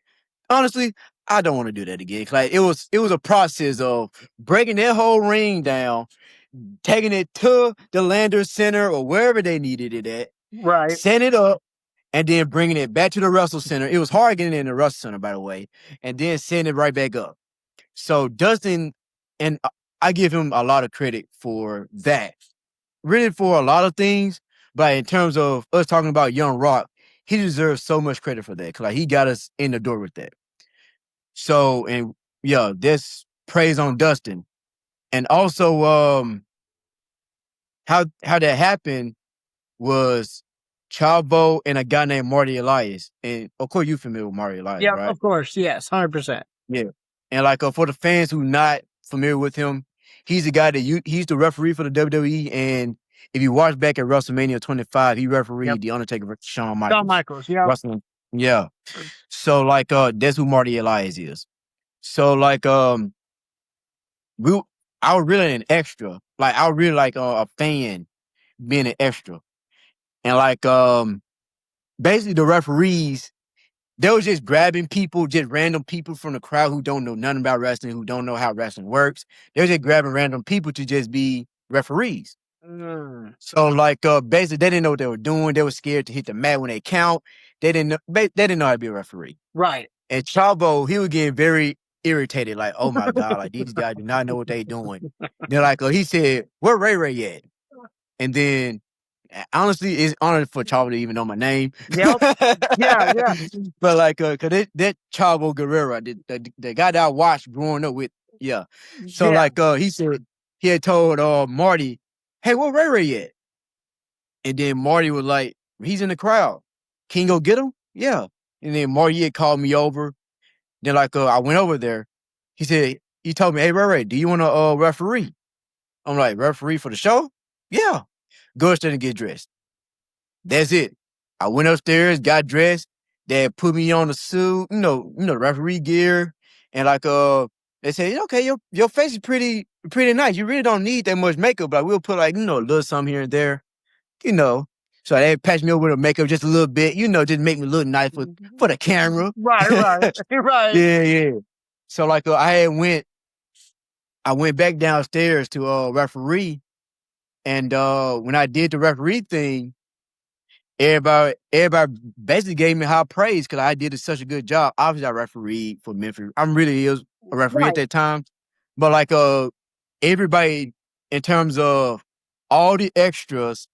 honestly, I don't want to do that again. Like it was a process of breaking that whole ring down, taking it to the Landers Center or wherever they needed it at, Right. setting it up, and then bringing it back to the Russell Center. It was hard getting it in the Russell Center, by the way, and then setting it right back up. So Dustin, and I give him a lot of credit for that. Really for a lot of things, but in terms of us talking about Young Rock, he deserves so much credit for that because like, he got us in the door with that. So, and yeah, this praise on Dustin. And also, how that happened was Chavo and a guy named Marty Elias. And of course, you familiar with Marty Elias, Yeah, right? of course. Yes, 100%. Yeah. And like for the fans who not familiar with him, he's the guy that he's the referee for the WWE. And if you watch back at WrestleMania 25, he refereed The Undertaker versus Shawn Michaels. Shawn Michaels, yeah. Wrestling. Yeah. So like that's who Marty Elias is. So like I was really an extra. Like I was really like a fan being an extra. And like basically the referees, they was just grabbing people, just random people from the crowd who don't know nothing about wrestling, who don't know how wrestling works. They was just grabbing random people to just be referees. So like basically they didn't know what they were doing. They were scared to hit the mat when they count. They didn't know how to be a referee. Right. And Chavo, he was getting very irritated, like, oh my God, like these guys do not know what they doing. They're like, he said, where Ray at? And then honestly, it's honored for Chavo to even know my name. Yep. Yeah. But like, cause that Chavo Guerrero, the guy that I watched growing up with, yeah. So like, he said he had told Marty, hey, where Ray at? And then Marty was like, he's in the crowd. Can you go get him? Yeah. And then Marty had called me over. Then like, I went over there. He told me, hey, Ray, do you want to referee? I'm like, referee for the show? Yeah. Go upstairs and get dressed. That's it. I went upstairs, got dressed. They put me on the suit, referee gear. And like, they said, okay, your face is pretty nice. You really don't need that much makeup, but we'll put like, a little something here and there, So they patched me up with a makeup just a little bit, just make me look nice for the camera. Right. Yeah. So like I went back downstairs to referee, and when I did the referee thing, everybody basically gave me high praise because I did such a good job. Obviously, I refereed for Memphis. I'm really is a referee at that time, but like everybody in terms of all the extras,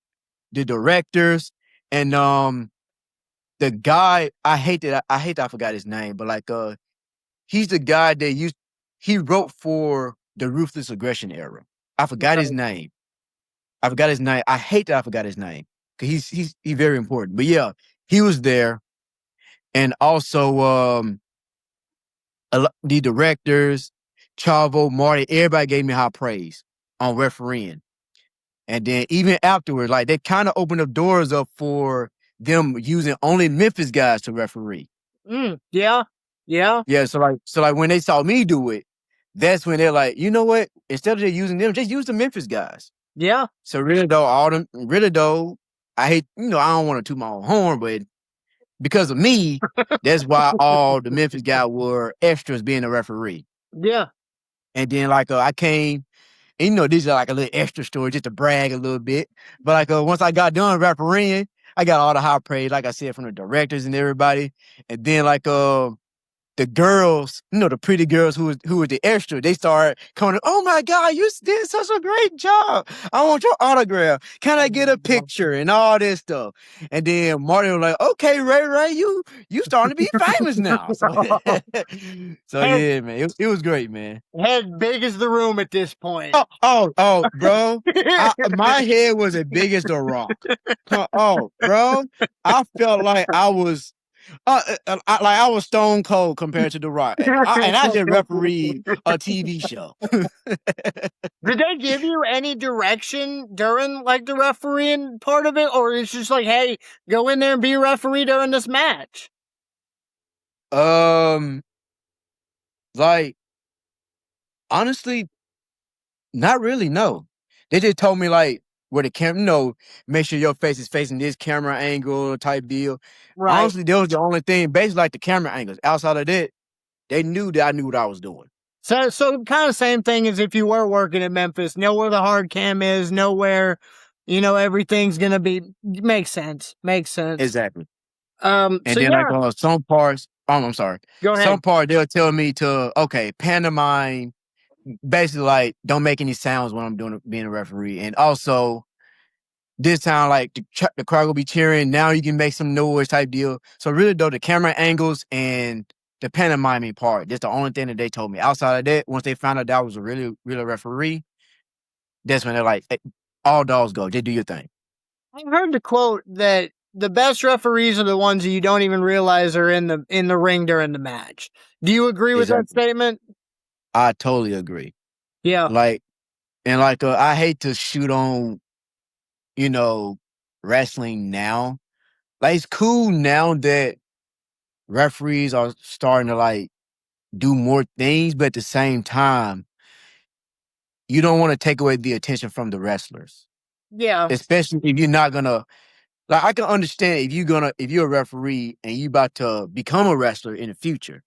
the directors, and the guy I forgot his name, but like he's the guy that he wrote for the Ruthless Aggression era. I forgot his name. I hate that I forgot his name because he's very important. But yeah, he was there, and also the directors, Chavo, Marty, everybody gave me high praise on refereeing. And then even afterwards, like they kind of opened up doors up for them using only Memphis guys to referee. Yeah. Yeah. So like when they saw me do it, that's when they're like, you know what? Instead of just using them, just use the Memphis guys. Yeah. So really though, I hate, I don't want to toot my own horn, but because of me, that's why all the Memphis guys were extras being a referee. Yeah. And then like I came, and these are like a little extra story just to brag a little bit. But like once I got done refereeing, I got all the high praise, like I said, from the directors and everybody. And then like the girls, the pretty girls who were the extra, they started coming, oh my God, you did such a great job. I want your autograph. Can I get a picture and all this stuff? And then Marty was like, okay, Ray, you starting to be famous now. So, yeah, man, it was great, man. Head big as the room at this point. Oh, bro. My head was as big as the rock. Oh, bro. I felt like I was I was stone cold compared to The Rock. And I just refereed a TV show. Did they give you any direction during like the refereeing part of it? Or it's just like, hey, go in there and be a referee during this match? Like, honestly, not really, no. They just told me like where the camera, make sure your face is facing this camera angle type deal. Right. Honestly, that was the only thing, basically like the camera angles. Outside of that, they knew that I knew what I was doing. So kind of same thing as if you were working in Memphis. Know where the hard cam is, know where, everything's gonna be. Makes sense. Exactly. And so then like some parts, I'm sorry. Go ahead. Some part they'll tell me to pantomime, basically like don't make any sounds when I'm being a referee, and also this time like the crowd will be cheering. Now you can make some noise type deal. So really though, the camera angles and the pantomiming part, that's the only thing that they told me. Outside of that, once they found out that I was a real referee, that's when they're like, hey, all dogs go. Just do your thing. I've heard the quote that the best referees are the ones that you don't even realize are in the ring during the match. Do you agree with that statement? I totally agree. Yeah. I hate to shoot on, wrestling now. Like it's cool now that referees are starting to like do more things, but at the same time, you don't want to take away the attention from the wrestlers. Yeah. Especially if you're not gonna, like, I can understand if you're a referee and you about to become a wrestler in the future.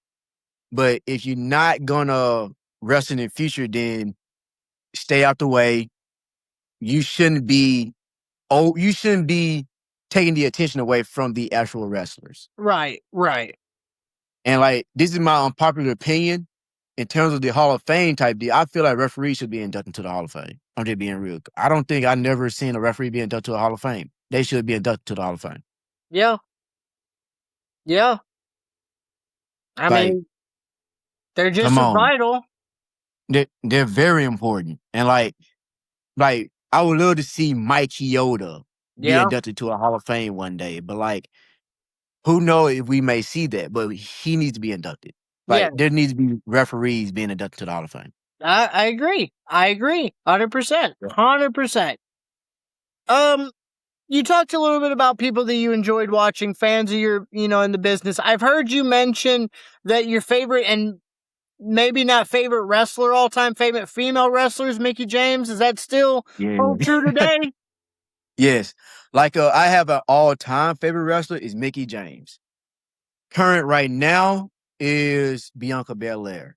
But if you're not gonna wrestle in the future, then stay out the way. You shouldn't be taking the attention away from the actual wrestlers. Right. And like, this is my unpopular opinion. In terms of the Hall of Fame type deal, I feel like referees should be inducted to the Hall of Fame. I'm just being real. I don't think I've never seen a referee be inducted to the Hall of Fame. They should be inducted to the Hall of Fame. Yeah. I mean, they're just as vital. They're very important. And like I would love to see Mickie be inducted to a Hall of Fame one day. But like, who knows if we may see that? But he needs to be inducted. Like, there needs to be referees being inducted to the Hall of Fame. I agree. 100%. 100%. You talked a little bit about people that you enjoyed watching, fans of your, in the business. I've heard you mention that your favorite, and maybe not favorite wrestler, all-time favorite female wrestler is Mickie James. Is that still hold true today? Yes. Like I have an all-time favorite wrestler is Mickie James. Current right now is Bianca Belair.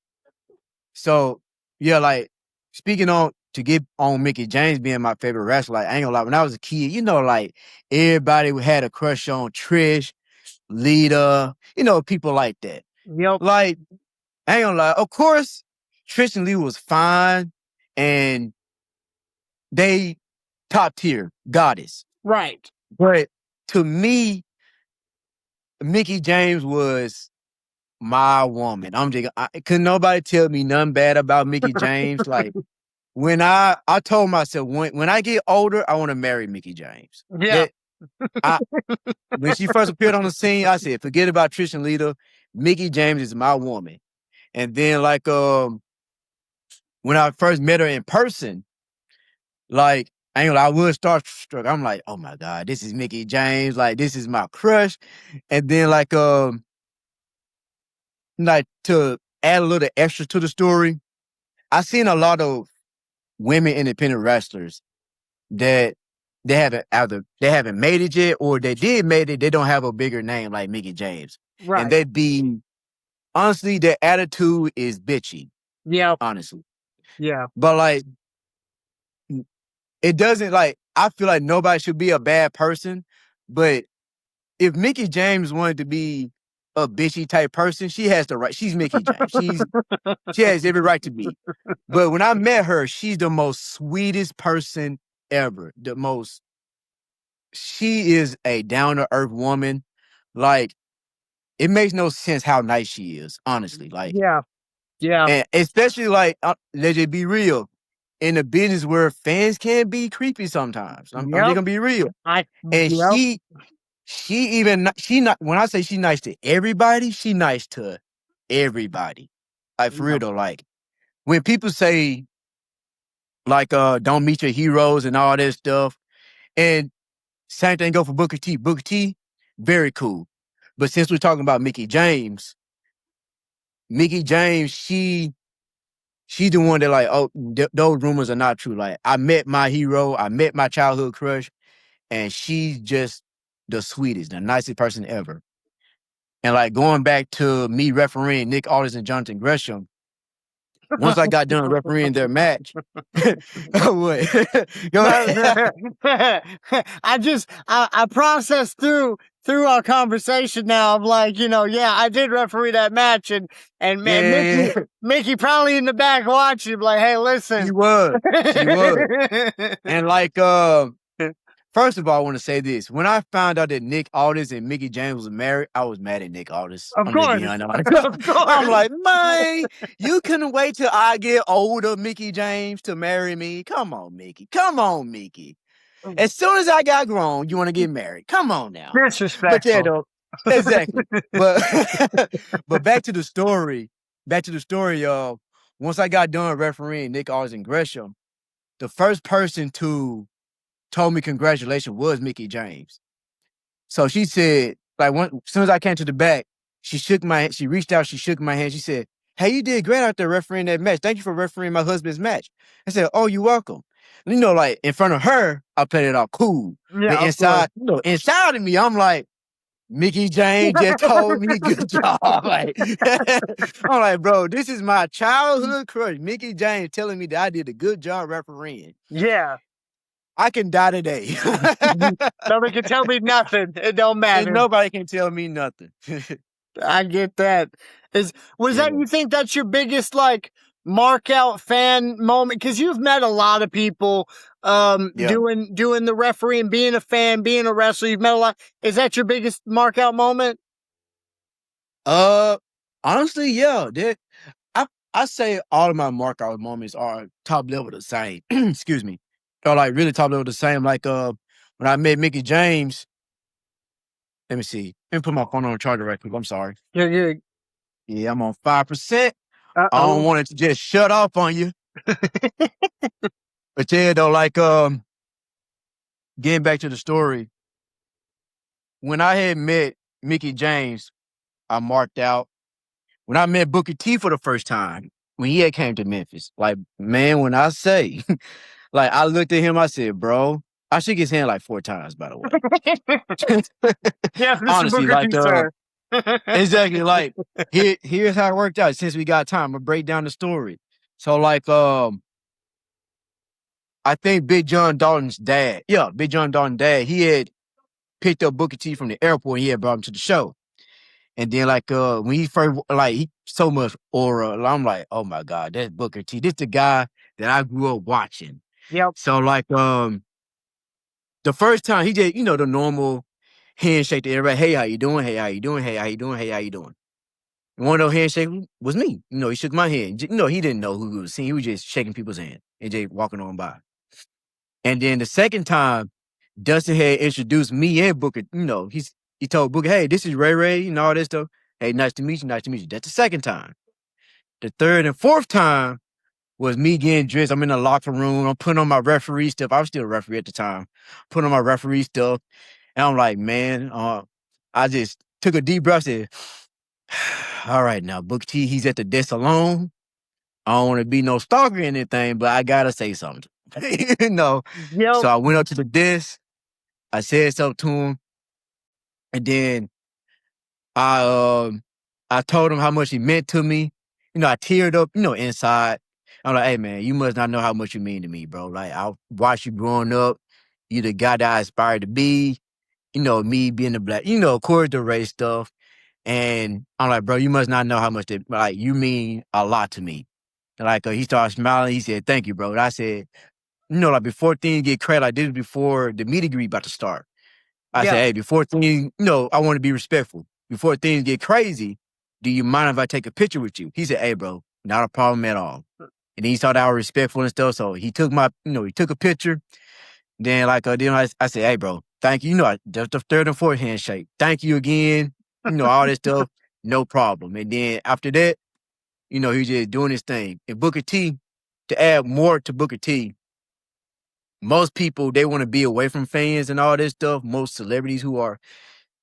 So yeah, like speaking on to get on Mickie James being my favorite wrestler, like I ain't gonna lie, when I was a kid, like everybody had a crush on Trish, Lita, people like that. Yep. Like, I ain't gonna lie, of course, Trish and Lita was fine and they top tier goddess. Right. But to me, Mickie James was my woman. Couldn't nobody tell me nothing bad about Mickie James. Like when I told myself when I get older, I want to marry Mickie James. Yeah. That I when she first appeared on the scene, I said, forget about Trish and Lita. Mickie James is my woman. And then like when I first met her in person, like I was starstruck. I'm like, oh my God, this is Mickie James. Like this is my crush. And then like to add a little extra to the story, I seen a lot of women independent wrestlers that they haven't made it yet, or they did made it, they don't have a bigger name like Mickie James. And Right. they'd be honestly, their attitude is bitchy, Yep. honestly. Yeah. But like it doesn't like I feel like nobody should be a bad person, but if Mickie James wanted to be a bitchy type person, she has the right. She's Mickie James. She has every right to be. But when I met her, she's the most sweetest person ever. She is a down to earth woman. Like, it makes no sense how nice she is, honestly. Like, Yeah. Yeah. and especially like, let's just be real. In the business where fans can be creepy sometimes. I'm just Yep. gonna be real. I. And Yep. she not when I say she nice to everybody, she nice to everybody. Like for real Yep. though, like when people say like don't meet your heroes and all that stuff, and same thing go for Booker T. Booker T, very cool. But since we're talking about Mickie James, she's the one that like, oh, those rumors are not true. Like I met my hero, I met my childhood crush, and she's just the sweetest, the nicest person ever. And like going back to me refereeing Nick Aldis and Jonathan Gresham, once I got done refereeing their match, what? Go No, ahead. I processed through our conversation now. I'm like, yeah, I did referee that match, and man, Yeah, Mickey probably in the back watching, like, hey, she listen. was. She was. And like, first of all, I want to say this. When I found out that Nick Aldis and Mickie James was married, I was mad at Nick Aldis. Of I'm just course, being honest. of I'm course. like, man, you couldn't wait till I get older, Mickie James, to marry me. Come on, Mickey. Come on, Mickey. As soon as I got grown, you want to get married. Come on now. But yeah, Disrespectful. though. Exactly. But but back to the story. Back to the story, y'all. Once I got done refereeing Nick Aldis and Gresham, the first person to told me congratulations was Mickie James. So she said, like, as soon as I came to the back, she shook my hand. She reached out, she shook my hand. She said, hey, you did great out there refereeing that match. Thank you for refereeing my husband's match. I said, oh, you're welcome. Like in front of her, I played it all cool. But Yeah, of course. inside of me, I'm like, Mickie James just told me good job. Like, I'm like, bro, this is my childhood crush. Mickie James telling me that I did a good job refereeing. Yeah. I can die today. Nobody can tell me nothing. It don't And matter. nobody can tell me nothing. I get that. Was that Yeah. you think that's your biggest like mark out fan moment? Because you've met a lot of people Yeah. doing the referee, being a fan, being a wrestler. You've met a lot. Is that your biggest mark out moment? Uh, honestly, yeah. I say all of my mark out moments are top level the same. Excuse me. Or like really top level the same. Like when I met Mickie James, let me see. Let me put my phone on charger right quick. I'm sorry. Yeah. Yeah, I'm on 5%. I don't Uh-oh. want it to just shut off on you. But yeah, though, like getting back to the story, when I had met Mickie James, I marked out. When I met Booker T for the first time, when he had came to Memphis, like, man, when I say, like, I looked at him, I said, bro, I shook his hand like 4 times, by the way. Yeah, Mr. Honestly, Booker like T, sir. exactly, like here's how it worked out. Since we got time, I'm gonna break down the story. So like I think Big John Dalton's dad, Big John Dalton's dad, he had picked up Booker T from the airport and he had brought him to the show. And then like when he first like he so much aura, I'm like, oh my God, that's Booker T. This the guy that I grew up watching. Yep. So like the first time he did, the normal handshake to everybody. Hey, how you doing? Hey, how you doing? Hey, how you doing? Hey, how you doing? And one of those handshakes was me. He shook my hand. He didn't know who he was seeing. He was just shaking people's hand and just walking on by. And then the second time, Dustin had introduced me and Booker. He told Booker, hey, this is Ray, and all this stuff. Hey, nice to meet you. Nice to meet you. That's the second time. The third and fourth time was me getting dressed. I'm in the locker room. I'm putting on my referee stuff. I was still a referee at the time. Putting on my referee stuff. And I'm like, man, I just took a deep breath and said, all right, now, Booker T, he's at the desk alone. I don't want to be no stalker or anything, but I got to say something. Yep. So I went up to the desk. I said something to him. And then I told him how much he meant to me. I teared up, inside. I'm like, hey, man, you must not know how much you mean to me, bro. Like, I watched you growing up. You the guy that I aspired to be. Me being the black, of course, the race stuff. And I'm like, bro, you must not know how much that, like, you mean a lot to me. And like, he started smiling. He said, thank you, bro. And I said, like, before things get crazy, like, this is before the meet and greet about to start. I said, hey, before things, I want to be respectful. Before things get crazy, do you mind if I take a picture with you? He said, hey, bro, not a problem at all. And then he saw that I was respectful and stuff. So he took he took a picture. Then like, then I said, hey, bro, thank you. Just the third and fourth handshake. Thank you again. All this stuff, no problem. And then after that, he was just doing his thing. And Booker T, to add more to Booker T, most people, they want to be away from fans and all this stuff. Most celebrities who are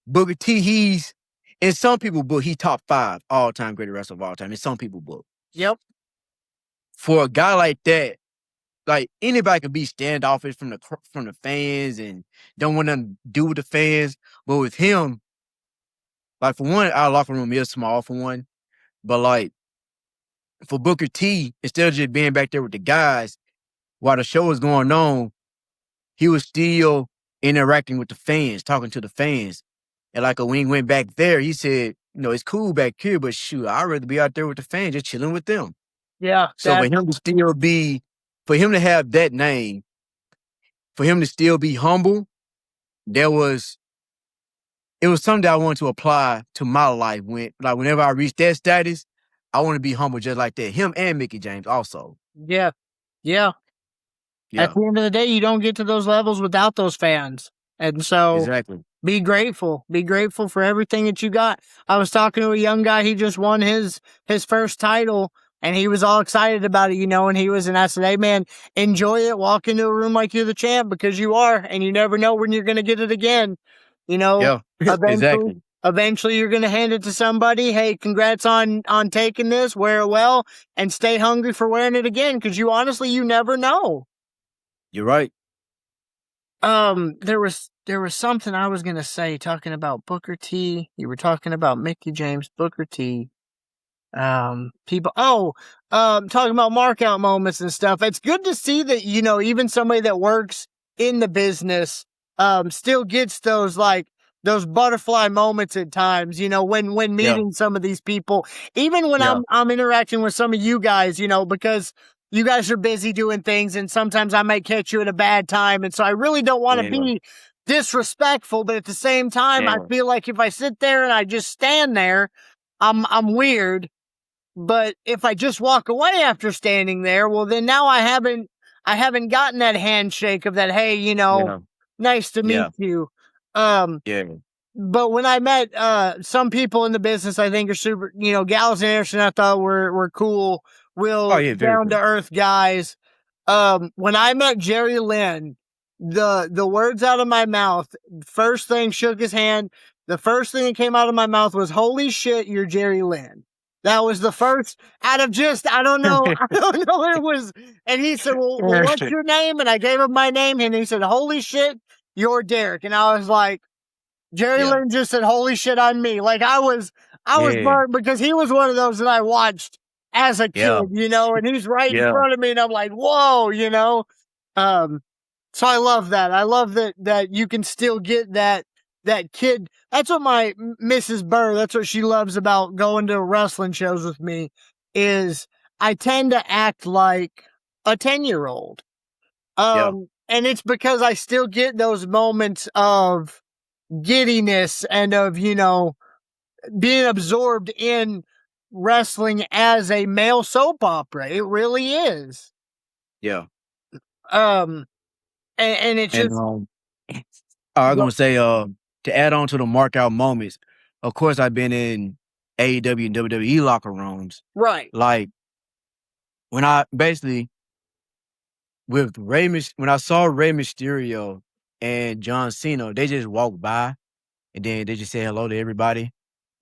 Booker T, he's in some people's book, he top 5 all-time greatest wrestler of all time. In some people's book. Yep. For a guy like that, like anybody can be standoffish from the fans and don't want nothing to do with the fans. But with him, like for one, our locker room is small for one. But like for Booker T, instead of just being back there with the guys while the show was going on, he was still interacting with the fans, talking to the fans. And like when he went back there, he said, it's cool back here, but shoot, I'd rather be out there with the fans, just chilling with them. Yeah. So for him to still for him to have that name, for him to still be humble, it was something that I wanted to apply to my life. Whenever I reach that status, I want to be humble just like that. Him and Mickie James also. Yeah. Yeah. At the end of the day, you don't get to those levels without those fans. And so exactly. Be grateful. Be grateful for everything that you got. I was talking to a young guy. He just won his first title, and he was all excited about it, and I said, hey, man, enjoy it. Walk into a room like you're the champ because you are, and you never know when you're going to get it again. Yeah, exactly. Eventually you're going to hand it to somebody. Hey, congrats on taking this. Wear it well and stay hungry for wearing it again because you never know. You're right. There was something I was gonna say talking about Booker T. You were talking about Mickie James, Booker T. People. Talking about markout moments and stuff. It's good to see that even somebody that works in the business still gets those butterfly moments at times. When meeting some of these people, even when I'm interacting with some of you guys. Because you guys are busy doing things, and sometimes I might catch you at a bad time. And so I really don't want to be disrespectful, but at the same time, I feel like if I sit there and I just stand there, I'm weird. But if I just walk away after standing there, well, then now I haven't gotten that handshake of that, hey, nice to meet you. But when I met some people in the business, I think are super, Gallows and Anderson, I thought were cool, down to earth guys. When I met Jerry Lynn, the words out of my mouth, first thing, shook his hand. The first thing that came out of my mouth was, holy shit, you're Jerry Lynn. That was the first out of just, I don't know, it was. And he said, well, what's your name? And I gave him my name, and he said, holy shit, you're Derek. And I was like, Jerry Yeah. Lynn just said, holy shit, I'm me. Like, I was Yeah. burned because he was one of those that I watched as a Yeah. kid, you know, and he's right in Yeah. front of me, and I'm like, whoa, you know. So I love that. I love that you can still get that kid. That's what my Mrs. Burr, that's what she loves about going to wrestling shows with me, is I tend to act like a 10-year-old. Yeah. And it's because I still get those moments of giddiness and of, you know, being absorbed in wrestling as a male soap opera. It really is. Yeah. And it's And just, I was gonna say, to add on to the mark out moments, of course I've been in AEW and WWE locker rooms. right. Like when I basically with when I saw Rey Mysterio and John Cena, they just walked by and then they just said hello to everybody.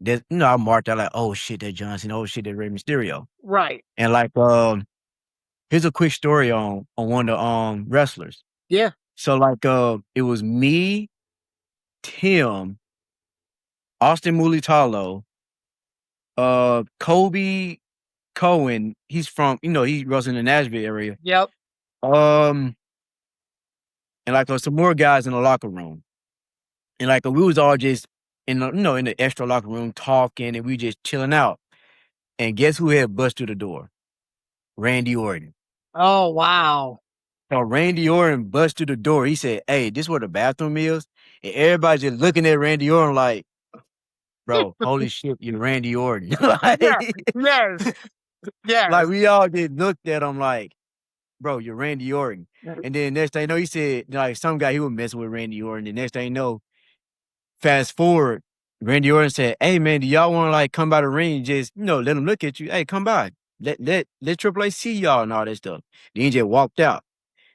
I marked out like, oh shit, that John Cena, oh shit, that Rey Mysterio. Right. And like here's a quick story on one of the wrestlers. Yeah. So like it was me, Tim, Austin Mulitalo, Kobe Cohen. He's from, he was in the Nashville area. Yep. And like some more guys in the locker room. And like we was all just in the, in the extra locker room talking and we just chilling out. And guess who had bust through the door? Randy Orton. Oh, wow. So Randy Orton bust through the door. He said, hey, this where the bathroom is? And everybody just looking at Randy Orton like, bro, holy shit, you're Randy Orton. Like, Yeah. Yes. Yes. like we all just looked at him like, bro, you're Randy Orton. And then next thing you know, he said, like some guy, he was messing with Randy Orton. The next thing you know, fast forward, Randy Orton said, hey man, do y'all want to like come by the ring? Just, let him look at you. Hey, come by. Let Triple H see y'all and all that stuff. Then he just walked out.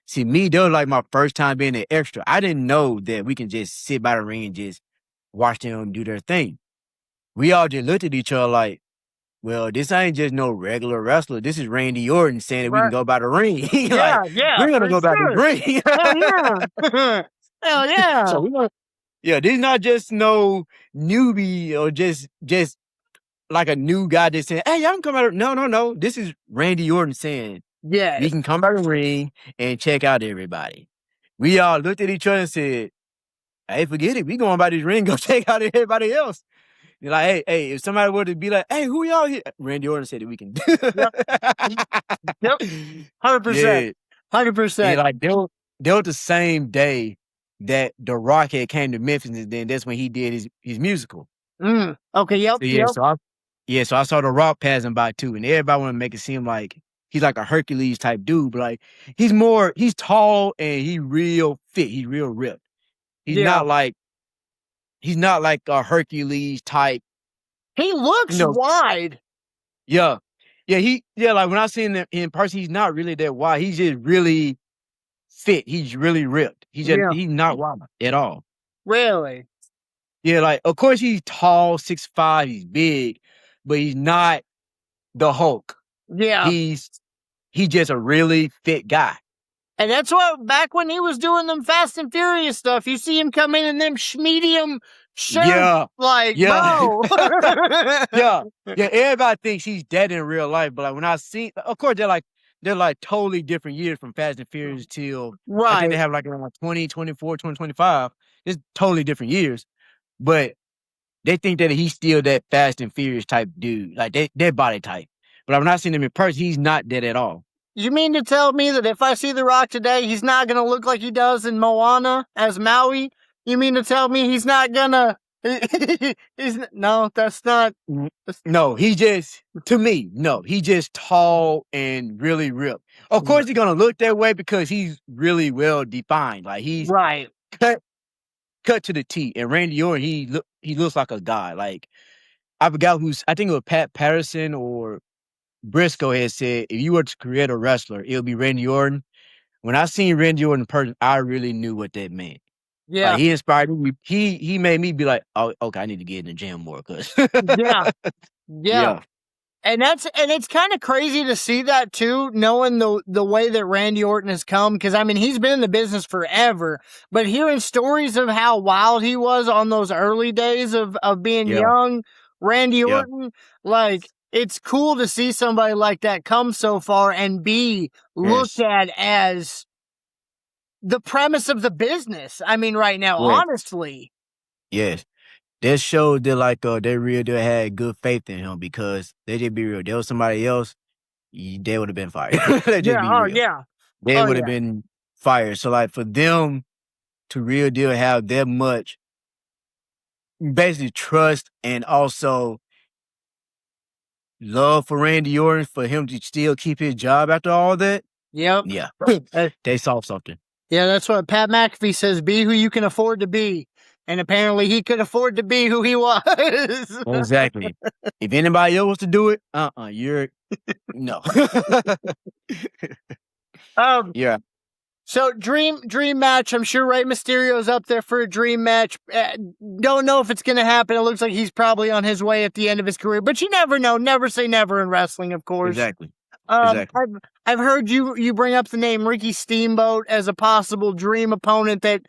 See, me, that was like my first time being an extra. I didn't know that we can just sit by the ring and just watch them do their thing. We all just looked at each other like, well, this ain't just no regular wrestler. This is Randy Orton saying that we can go by the ring. Yeah, Like, yeah. we're gonna for go by the sure. ring. Hell yeah. Hell yeah. So yeah, this is not just no newbie or just like a new guy just saying, hey, y'all can come out. No. This is Randy Orton saying, Yeah. we can come by the ring and check out everybody. We all looked at each other and said, hey, forget it. We going by this ring, go check out everybody else. You're like, hey, if somebody were to be like, hey, who y'all here? Randy Orton said that we can do. Yep. 100%. 100%. And like they were the same day that The Rock had came to Memphis, and then that's when he did his musical. Okay, yep, So yeah, yep. so I saw The Rock passing by too, and everybody want to make it seem like he's like a Hercules type dude, but like he's tall and he real fit, he's real ripped. He's Yeah. not like a Hercules type. He looks wide. Yeah. Yeah, like when I seen him in person, he's not really that wide. He's just really fit. He's really ripped. He's not wide at all. Really? Yeah, like of course he's tall, 6'5", he's big, but he's not the Hulk. Yeah. He's just a really fit guy. And that's what, back when he was doing them Fast and Furious stuff, you see him come in them medium shirts. Yeah. Like, bro. Yeah. Everybody thinks he's dead in real life, but like when I see, of course they're like totally different years from Fast and Furious till I think they have like around 2024, 2025. It's totally different years, but they think that he's still that Fast and Furious type dude, like that body type. But like, when I seen him in person, he's not dead at all. You mean to tell me that if I see The Rock today, he's not going to look like he does in Moana as Maui? You mean to tell me he's not going to... No, that's not... No, he just, to me, no, he just tall and really ripped. Of course he's going to look that way because he's really well defined. Like he's cut to the T. And Randy Orton, he looks like a guy. Like I forgot I think it was Pat Patterson or Briscoe had said, if you were to create a wrestler, it would be Randy Orton. When I seen Randy Orton in person, I really knew what that meant. Yeah. Like, he inspired me. He made me be like, oh, okay, I need to get in the gym more. Cause Yeah. And it's kind of crazy to see that too, knowing the way that Randy Orton has come. Because I mean, he's been in the business forever, but hearing stories of how wild he was on those early days of being young, Randy Orton, like it's cool to see somebody like that come so far and be looked at as the premise of the business. I mean, right now, honestly. Yes. That showed that like they really had good faith in him, because they just be real. There was somebody else, they would have been fired. They just be real. They would have been fired. So like for them to real deal have that much basically trust and also love for Randy Orton, for him to still keep his job after all that. Yep. Yeah. They saw something. Yeah, that's what Pat McAfee says. Be who you can afford to be. And apparently he could afford to be who he was. Exactly. If anybody else was to do it, you're no. Yeah. So dream match. I'm sure Rey Mysterio's up there for a dream match. Don't know if it's going to happen. It looks like he's probably on his way at the end of his career, but you never know. Never say never in wrestling, of course. Exactly. I've heard you bring up the name Ricky Steamboat as a possible dream opponent that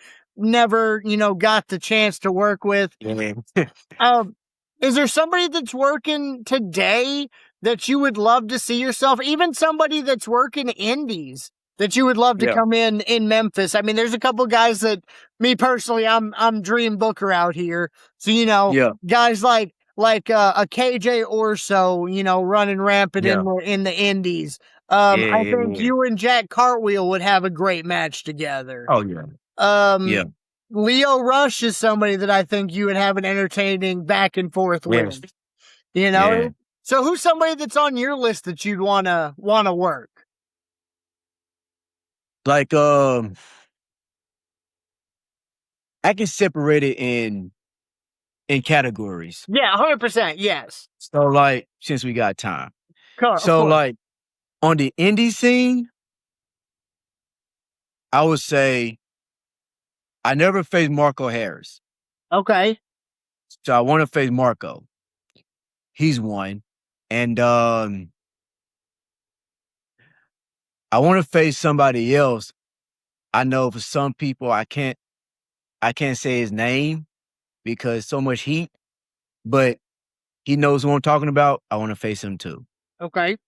never, got the chance to work with. Is there somebody that's working today that you would love to see yourself? Even somebody that's working indies that you would love to come in Memphis? I mean, there's a couple guys that, me personally, I'm dream booker out here. So, guys like a KJ Orso, running rampant in the indies. I think you and Jack Cartwheel would have a great match together. Oh, yeah. Leo Rush is somebody that I think you would have an entertaining back and forth with. So who's somebody that's on your list that you'd wanna work? Like I can separate it in categories. Yeah, 100%. Yes. So like, since we got time, So like on the indie scene, I would say I never faced Marco Harris. Okay. So I want to face Marco. He's one. And I want to face somebody else. I know for some people I can't say his name because so much heat, but he knows who I'm talking about. I want to face him too. Okay.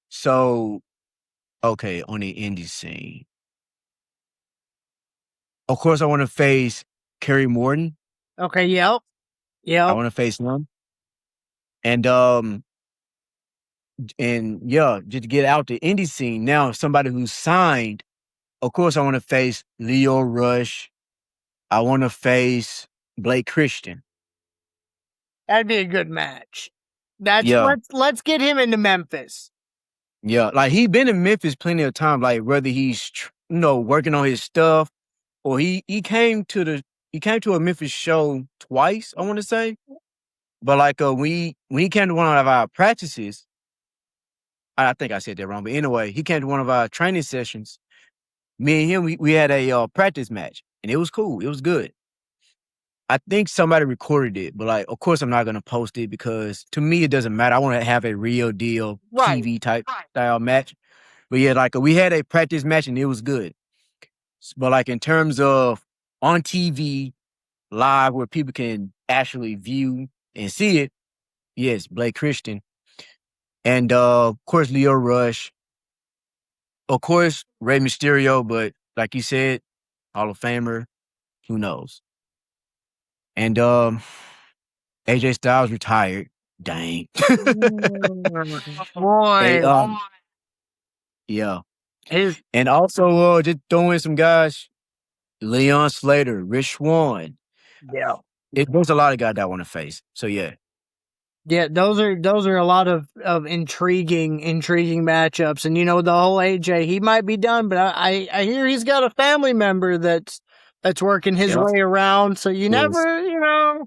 So okay, on the indie scene. Of course, I want to face Kerry Morton. Okay, yep. I want to face him. And just to get out the indie scene. Now, somebody who's signed, of course, I want to face Leo Rush. I want to face Blake Christian. That'd be a good match. Let's get him into Memphis. Yeah, like he's been in Memphis plenty of times. Like whether he's working on his stuff, or he came to a Memphis show twice, I want to say. But like when he came to one of our practices, I think I said that wrong. But anyway, he came to one of our training sessions. Me and him, we had a practice match, and it was cool. It was good. I think somebody recorded it, but like, of course, I'm not gonna post it because to me it doesn't matter. I want to have a real deal TV type style match. But yeah, like we had a practice match and it was good. But like in terms of on TV, live where people can actually view and see it, yes, Blake Christian, and of course Leo Rush, of course Rey Mysterio. But like you said, Hall of Famer, who knows? And AJ Styles retired. Dang. Boy. Yeah. And also just throw in some guys, Leon Slater, Rich Swann. Yeah. There's a lot of guys that I want to face. So yeah. Yeah, those are a lot of intriguing matchups. And the whole AJ, he might be done, but I hear he's got a family member that's working his way around. So you never,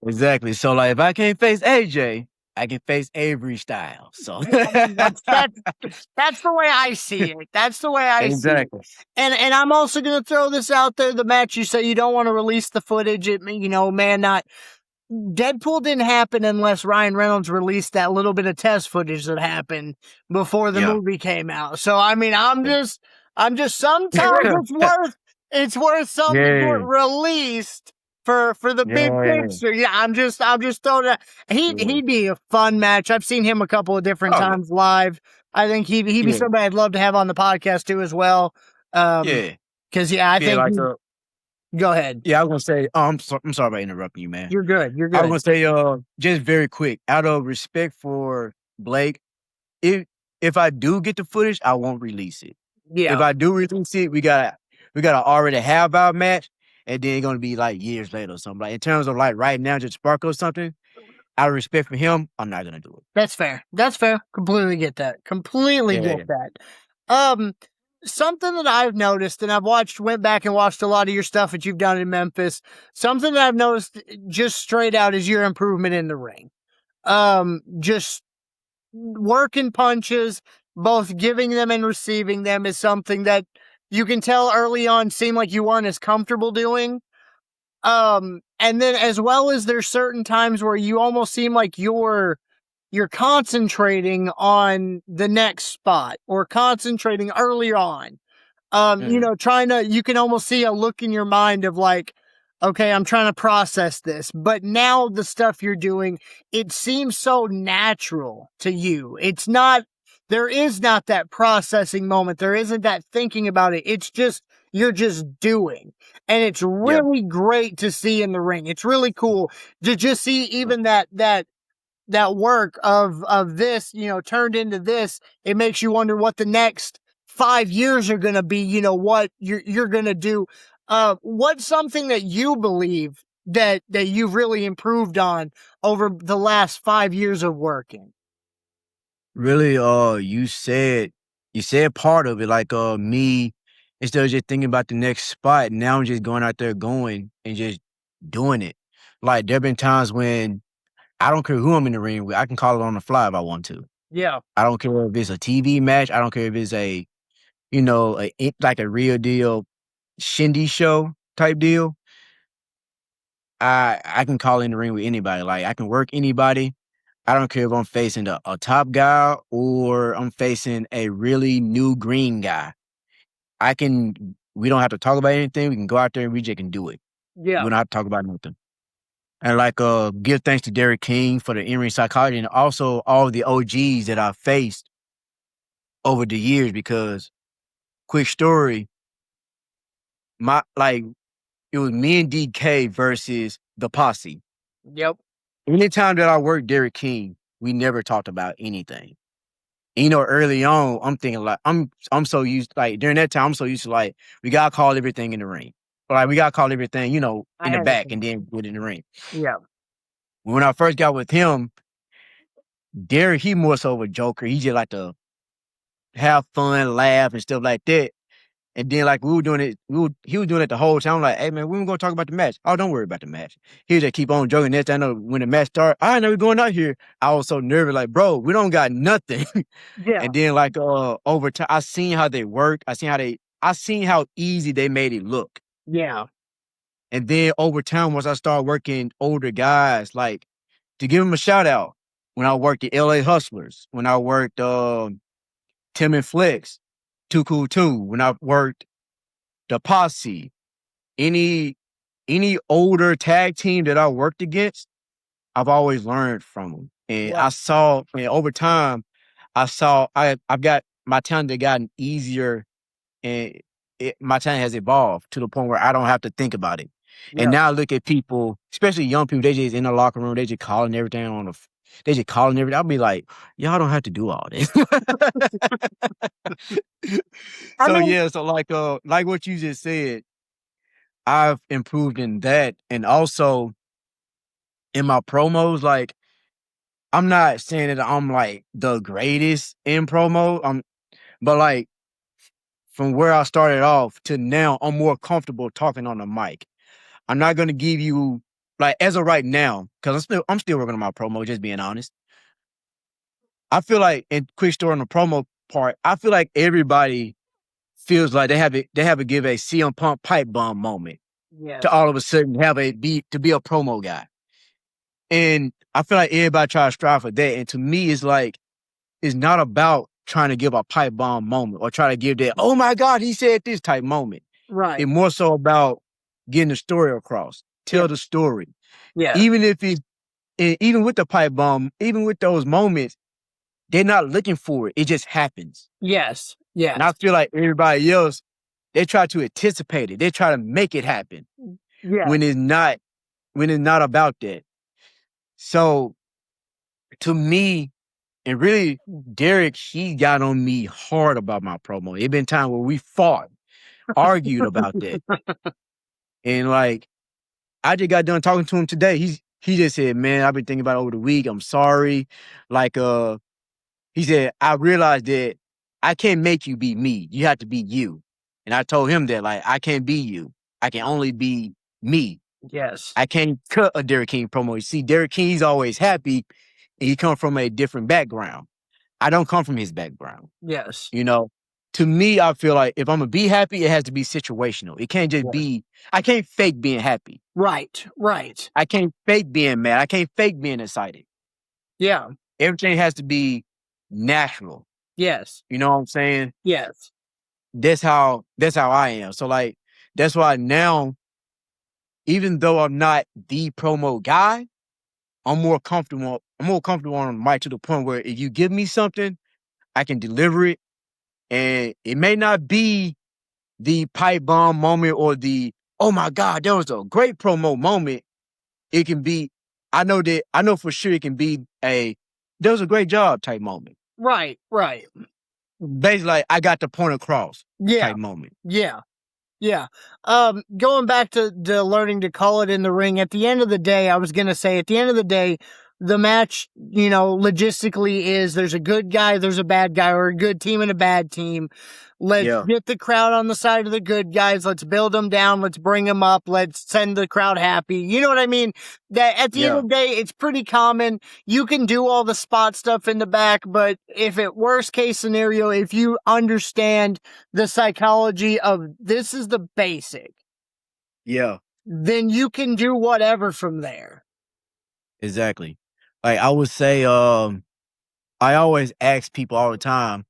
Exactly. So like if I can't face AJ, I can face Avery Styles. So that's the way I see it. That's the way I see it. And I'm also gonna throw this out there. The match you say you don't want to release the footage. It may not Deadpool didn't happen unless Ryan Reynolds released that little bit of test footage that happened before the movie came out. So I mean, I'm just sometimes it's worth something to get released for the big picture. Yeah, I'm just throwing it. He'd be a fun match. I've seen him a couple of different times live. I think he'd be somebody I'd love to have on the podcast too as well. Because I think go ahead. Yeah, I was gonna say. I'm sorry about interrupting you, man. You're good. You're good. I was gonna say, just very quick, out of respect for Blake, if I do get the footage, I won't release it. Yeah. If I do release it, we gotta already have our match, and then it's gonna be like years later or something. Like in terms of like right now, just sparkle something. Out of respect for him, I'm not gonna do it. That's fair. That's fair. Completely get that. Completely get that. Something that I've noticed, and went back and watched a lot of your stuff that you've done in Memphis. Something that I've noticed just straight out is your improvement in the ring. Just working punches, both giving them and receiving them is something that you can tell early on seemed like you weren't as comfortable doing. And then as well as there's certain times where you almost seem like you're concentrating on the next spot or concentrating earlier on. You know, you can almost see a look in your mind of like, okay, I'm trying to process this, but now the stuff you're doing, it seems so natural to you. There is not that processing moment. There isn't that thinking about it. It's just, you're just doing. And it's really great to see in the ring. It's really cool to just see even that work of this, turned into this. It makes you wonder what the next 5 years are going to be, what you're going to do. What's something that you believe that you've really improved on over the last 5 years of working? Really, you said part of it, like me, instead of just thinking about the next spot, now I'm just going out there going and just doing it. Like there have been times when I don't care who I'm in the ring with, I can call it on the fly if I want to. Yeah. I don't care if it's a TV match, I don't care if it's a like a real deal shindy show type deal. I can call in the ring with anybody. Like I can work anybody. I don't care if I'm facing a top guy or I'm facing a really new green guy. We don't have to talk about anything. We can go out there and we just can do it. Yeah. We don't have to talk about nothing. And like, give thanks to Derek King for the in-ring psychology and also all of the OGs that I've faced over the years because, quick story, it was me and DK versus the Posse. Yep. Anytime that I worked Derek King, we never talked about anything. And, early on, I'm thinking like, I'm so used, like during that time, I'm so used to like, we got to call everything in the ring. Or like, we got to call everything, in the back and then put it in the ring. Yeah. When I first got with him, Derek, he more so of a joker. He just like to have fun, laugh, and stuff like that. And then like we were doing it, he was doing it the whole time. I'm like, hey man, we were gonna talk about the match. Oh, don't worry about the match. He just keep on joking. Next thing I know, when the match started, I know we're going out here. I was so nervous, like, bro, we don't got nothing. Yeah. And then like over time, I seen how they worked. I seen how easy they made it look. Yeah. And then over time, once I started working older guys, like to give them a shout out, when I worked the LA Hustlers, when I worked Tim and Flex, Too Cool 2, when I worked the Posse, any older tag team that I worked against, I've always learned from them. And I saw, and over time, I've got my talent that gotten easier, and my talent has evolved to the point where I don't have to think about it. Yeah. And now I look at people, especially young people, they just in the locker room, they just calling everything I'll be like, y'all don't have to do all this. So like what you just said, I've improved in that. And also in my promos, like I'm not saying that I'm like the greatest in promo. But like from where I started off to now, I'm more comfortable talking on the mic. I'm not gonna give you like as of right now, because I'm still working on my promo, just being honest. I feel like in quick story on the promo part, I feel like everybody feels like they have to give a CM Punk pipe bomb moment to all of a sudden to be a promo guy. And I feel like everybody try to strive for that. And to me, it's like, it's not about trying to give a pipe bomb moment or try to give that, oh my God, he said this type moment. Right. It's more so about getting the story across. Tell the story. Yeah. Even if it's, even with the pipe bomb, even with those moments, they're not looking for it. It just happens. Yes. Yes. And I feel like everybody else, they try to anticipate it. They try to make it happen. Yeah. When it's not about that. So to me, and really, Derek, he got on me hard about my promo. It been time where we fought, argued about that. And like, I just got done talking to him today. He just said, man, I've been thinking about it over the week. I'm sorry. Like, he said, I realized that I can't make you be me. You have to be you. And I told him that, like, I can't be you. I can only be me. Yes. I can't cut a Derek King promo. You see, Derek King, he's always happy. And he come from a different background. I don't come from his background. Yes. You know, to me, I feel like if I'm gonna be happy, it has to be situational. It can't just be, I can't fake being happy. Right. Right. I can't fake being mad. I can't fake being excited. Yeah. Everything has to be natural. Yes. You know what I'm saying? Yes. That's how I am. So like, that's why now, even though I'm not the promo guy, I'm more comfortable on the mic to the point where if you give me something, I can deliver it. And it may not be the pipe bomb moment or the, oh my God, that was a great promo moment. It can be, I know for sure it can be that was a great job type moment. Right. Right. Basically, like, I got the point across type moment. Yeah. Yeah. Going back to learning to call it in the ring, at the end of the day, I was going to say, at the end of the day, the match, logistically is there's a good guy, there's a bad guy, or a good team and a bad team. Let's get the crowd on the side of the good guys. Let's build them down. Let's bring them up. Let's send the crowd happy. You know what I mean? That at the end of the day, it's pretty common. You can do all the spot stuff in the back, but if it worst case scenario, if you understand the psychology of this is the basic, then you can do whatever from there. Exactly. Like I would say, I always ask people all the time,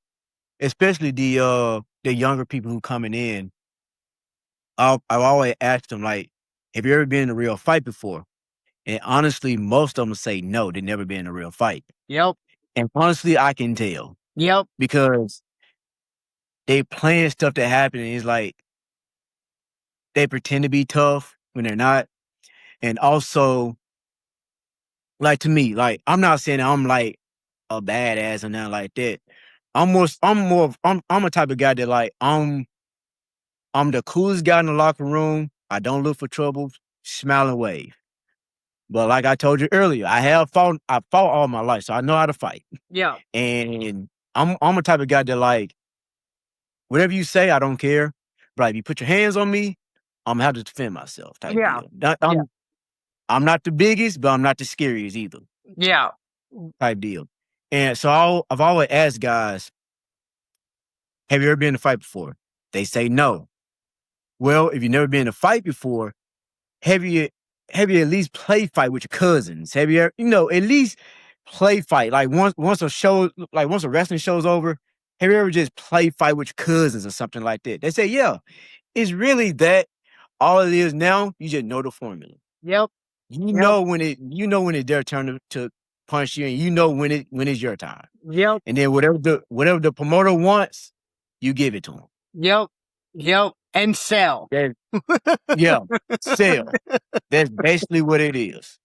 especially the younger people who coming in. I always ask them, like, have you ever been in a real fight before? And honestly, most of them say no, they've never been in a real fight. Yep. And honestly, I can tell. Yep. Because they playing stuff that happened, and it's like they pretend to be tough when they're not. And also, like, to me, like, I'm not saying I'm like a badass or nothing like that. I'm a type of guy that, like, I'm the coolest guy in the locker room. I don't look for trouble, smile and wave. But like I told you earlier, I fought all my life, so I know how to fight. Yeah. And I'm a type of guy that, like, whatever you say, I don't care. But if you put your hands on me, I'm gonna have to defend myself type deal. I'm not the biggest, but I'm not the scariest either. Yeah. Type deal. And so I've always asked guys, have you ever been in a fight before? They say no. Well, if you've never been in a fight before, have you at least play fight with your cousins? Have you ever, at least play fight? Like once a wrestling show's over, have you ever just play fight with your cousins or something like that? They say, yeah. It's really that. All it is now, you just know the formula. Yep. You know when it's their turn to punch you, and you know when it's your time. Yep. And then whatever the promoter wants, you give it to him. Yep. Yep. And sell. Sell. That's basically what it is.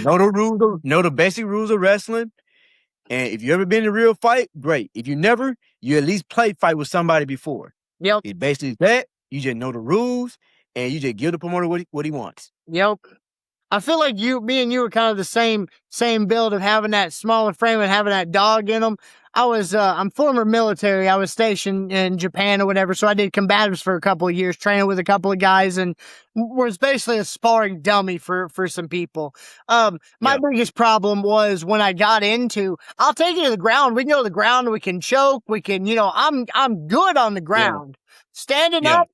Know the basic rules of wrestling. And if you ever been in a real fight, great. If you never, you at least play fight with somebody before. Yep. It's basically that. You just know the rules, and you just give the promoter what he wants. Yep. I feel like me and you were kind of the same build of having that smaller frame and having that dog in them. I'm former military. I was stationed in Japan or whatever, so I did combatives for a couple of years, training with a couple of guys, and was basically a sparring dummy for some people. My biggest problem was when I got into, I'll take you to the ground. We can go to the ground. We can choke. We can, I'm good on the ground. Standing up,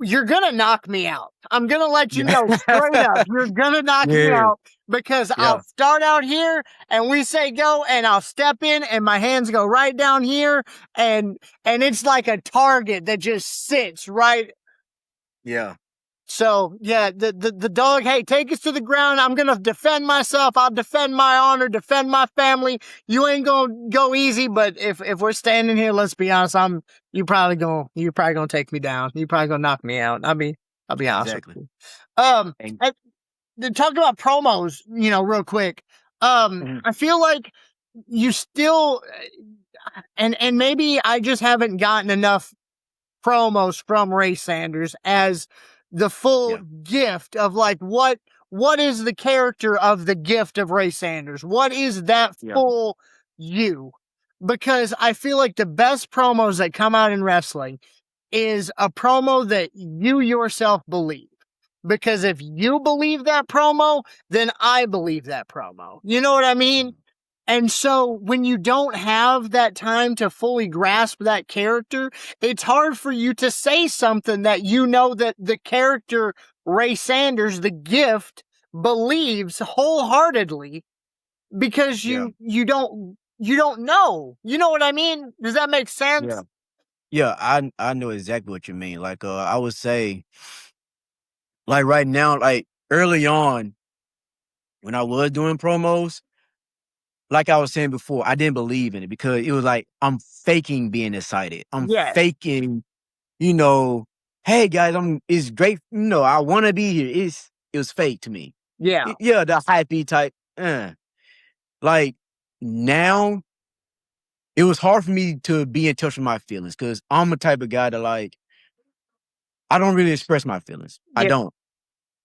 you're gonna knock me out. I'm gonna let you know straight up. You're gonna knock me out because I'll start out here and we say go and I'll step in and my hands go right down here and it's like a target that just sits right. Yeah. So yeah, the dog, hey, take us to the ground. I'm gonna defend myself. I'll defend my honor, defend my family. You ain't gonna go easy, but if we're standing here, let's be honest, you probably gonna take me down. You probably gonna knock me out. I'll be honest with you. Talk about promos, real quick. I feel like you still, and maybe I just haven't gotten enough promos from Ray Sanders as the full gift of like what is the character of the gift of Ray Sanders? What is that full you? Because I feel like the best promos that come out in wrestling is a promo that you yourself believe. Because if you believe that promo, then I believe that promo. You know what I mean? And so when you don't have that time to fully grasp that character, it's hard for you to say something that you know that the character Ray Sanders, the gift, believes wholeheartedly because you don't know. You know what I mean? Does that make sense? Yeah, I know exactly what you mean. Like I would say, like right now, like early on when I was doing promos, like I was saying before, I didn't believe in it because it was like I'm faking being excited. I'm faking, hey guys, it's great, I want to be here. It was fake to me. Yeah. The hypey type. Like now, it was hard for me to be in touch with my feelings because I'm the type of guy that like I don't really express my feelings. Yeah. I don't.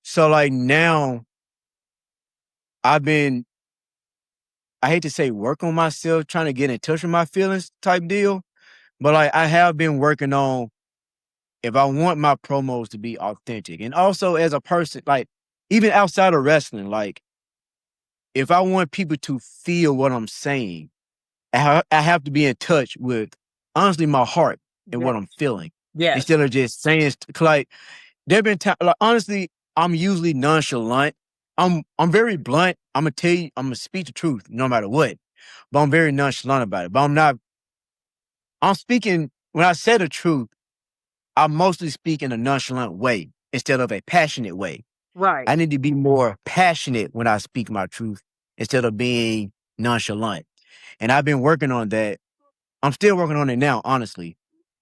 So like now, I hate to say work on myself, trying to get in touch with my feelings type deal. But like I have been working on if I want my promos to be authentic. And also as a person, like even outside of wrestling, like if I want people to feel what I'm saying, I have to be in touch with honestly my heart and what I'm feeling. Instead of just saying like there've been times like honestly, I'm usually nonchalant. I'm very blunt. I'm gonna speak the truth no matter what. But I'm very nonchalant about it. But I'm speaking when I say the truth, I mostly speak in a nonchalant way instead of a passionate way. Right. I need to be more passionate when I speak my truth instead of being nonchalant. And I've been working on that. I'm still working on it now, honestly.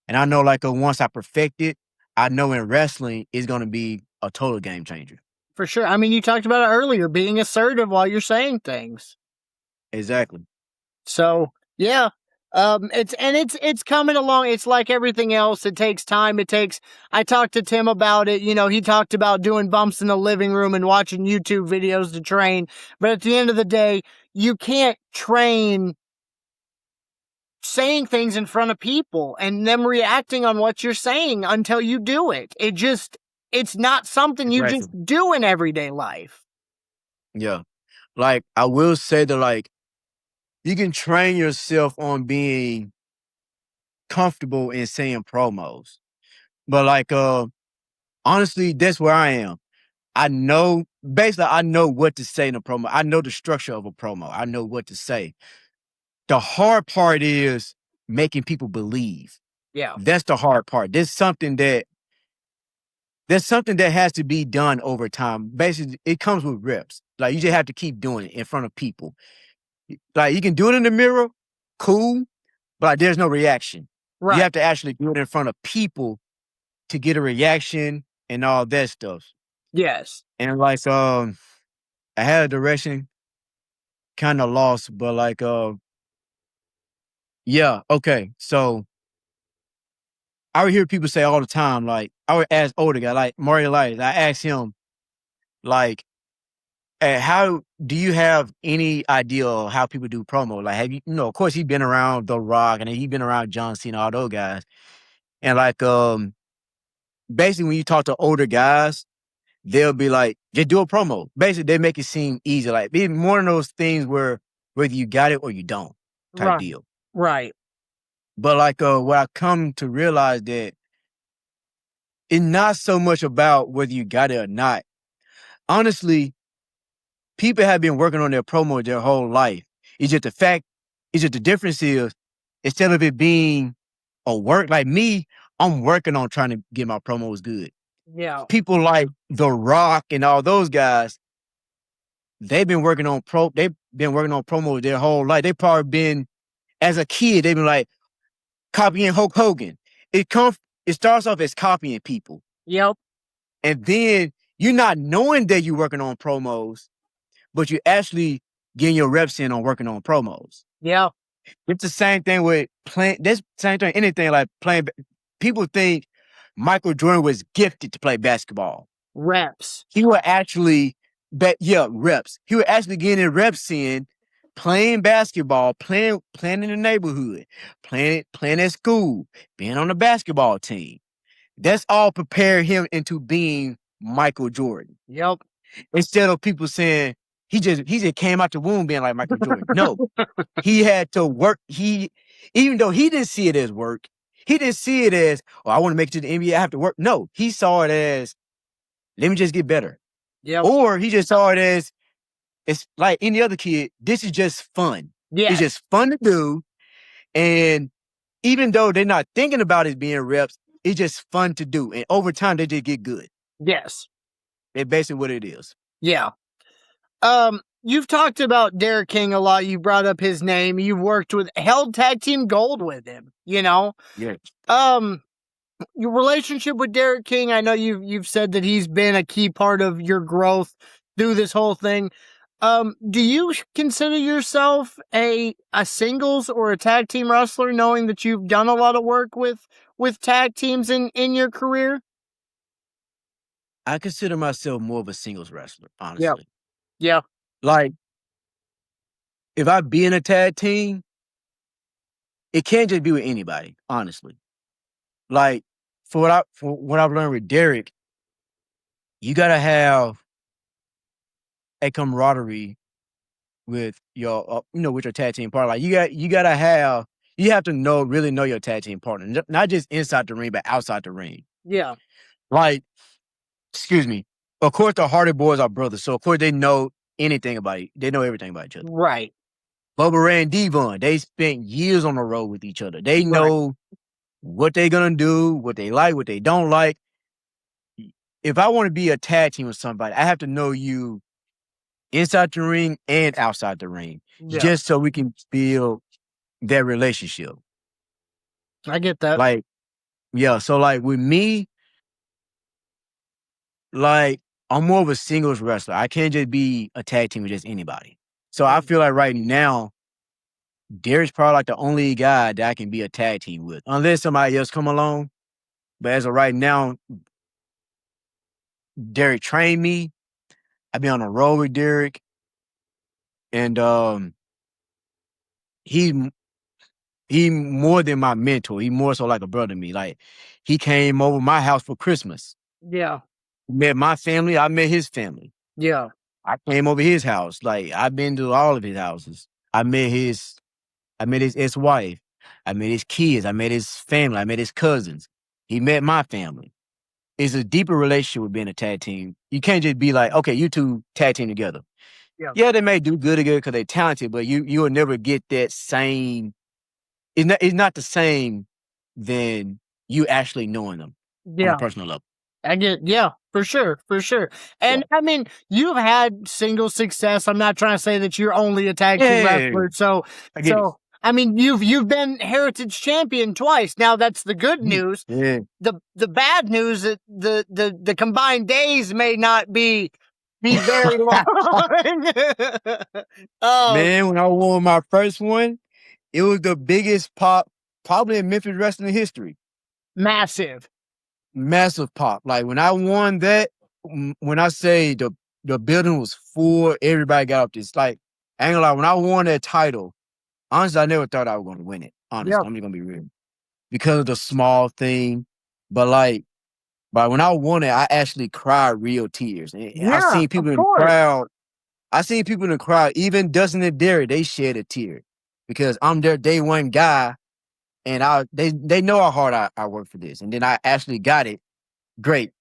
And I know like once I perfect it, I know in wrestling it's going to be a total game changer. For sure. I mean, you talked about it earlier, being assertive while you're saying things. Exactly. So, yeah. It's coming along. It's like everything else. It takes time. I talked to Tim about it. He talked about doing bumps in the living room and watching YouTube videos to train. But at the end of the day, you can't train saying things in front of people and them reacting on what you're saying until you do it. It's not something you just do in everyday life. Yeah. Like I will say that like you can train yourself on being comfortable in saying promos. But like honestly, that's where I am. I know what to say in a promo. I know the structure of a promo. I know what to say. The hard part is making people believe. Yeah. That's the hard part. There's something that has to be done over time. Basically, it comes with reps. Like you just have to keep doing it in front of people. Like you can do it in the mirror, cool, but like, there's no reaction. Right. You have to actually do it in front of people to get a reaction and all that stuff. Yes. And like I had a direction kind of lost, but like yeah, okay. So I would hear people say all the time, like I would ask older guy, like Mario Lights, I asked him, like, hey, how do you have any idea of how people do promo? Like, have you, of course he's been around The Rock and he's been around John Cena, all those guys. And like basically when you talk to older guys, they'll be like, just do a promo. Basically, they make it seem easy. Like it's one of those things where whether you got it or you don't type deal. Right. But like what I come to realize that it's not so much about whether you got it or not. Honestly, people have been working on their promo their whole life. It's just the fact, it's just the difference is instead of it being a work like me, I'm working on trying to get my promos good. Yeah. People like The Rock and all those guys, they've been working on promos their whole life. They probably been as a kid, they've been like copying Hulk Hogan. It starts off as copying people. Yep. And then you're not knowing that you're working on promos, but you're actually getting your reps in on working on promos. Yeah. It's the same thing with playing. That's the same thing, anything like playing. People think Michael Jordan was gifted to play basketball. Reps. He would actually, reps. He would actually get in reps in playing basketball, playing in the neighborhood, playing at school, being on the basketball team. That's all prepare him into being Michael Jordan. Yep. Instead of people saying he just came out the womb being like Michael Jordan. No, he had to work. Even though he didn't see it as work, he didn't see it as, oh, I want to make it to the NBA, I have to work. No, he saw it as, let me just get better. Yep. Or he just saw it as, it's like any other kid, this is just fun. Yeah. It's just fun to do. And even though they're not thinking about it being reps, it's just fun to do. And over time, they just get good. Yes. That's basically what it is. Yeah. You've talked about Derek King a lot. You brought up his name. You've held tag team gold with him, you know? Yeah. Your relationship with Derek King, I know you've said that he's been a key part of your growth through this whole thing. Do you consider yourself a singles or a tag team wrestler, knowing that you've done a lot of work with tag teams in your career? I consider myself more of a singles wrestler, honestly. Yeah. Like, if I be in a tag team, it can't just be with anybody, honestly. Like, for what I've learned with Derek, you gotta have a camaraderie with your, with your tag team partner. Like, you have to really know your tag team partner, not just inside the ring, but outside the ring. Yeah. Like, excuse me. Of course, the Hardy Boys are brothers, so of course they know anything about it. They know everything about each other. Right. Bubba Ray and Devon, they spent years on the road with each other. They know what they're gonna do, what they like, what they don't like. If I want to be a tag team with somebody, I have to know you inside the ring and outside the ring, just so we can build that relationship. I get that. Like, yeah. So, like with me, like I'm more of a singles wrestler. I can't just be a tag team with just anybody. So I feel like right now, Derek's probably like the only guy that I can be a tag team with, unless somebody else come along. But as of right now, Derek trained me. I've been on the road with Derek, and he more than my mentor. He more so like a brother to me. Like, he came over my house for Christmas. Yeah. Met my family. I met his family. Yeah. I came over his house. Like, I've been to all of his houses. I met his ex-wife. I met his kids. I met his family. I met his cousins. He met my family. It's a deeper relationship with being a tag team. You can't just be like, okay, you two tag team together. Yeah, they may do good together because they're talented, but you will never get that same. It's not the same than you actually knowing them on a personal level. For sure. And I mean, you've had single success. I'm not trying to say that you're only a tag team wrestler. So I mean, you've been Heritage Champion twice. Now that's the good news. Yeah. The bad news that the combined days may not be very long. Man, when I won my first one, it was the biggest pop probably in Memphis Wrestling history. Massive pop. Like, when I won that, when I say the building was full, everybody got up. This, like, I ain't gonna lie, when I won that title, honestly, I never thought I was gonna win it. Honestly, I'm just gonna be real. Because of the small thing. But when I won it, I actually cried real tears. And I seen people in the crowd. I seen people in the crowd, even Dustin and Derek, they shed a tear. Because I'm their day one guy, and they know how hard I work for this. And then I actually got it. Great.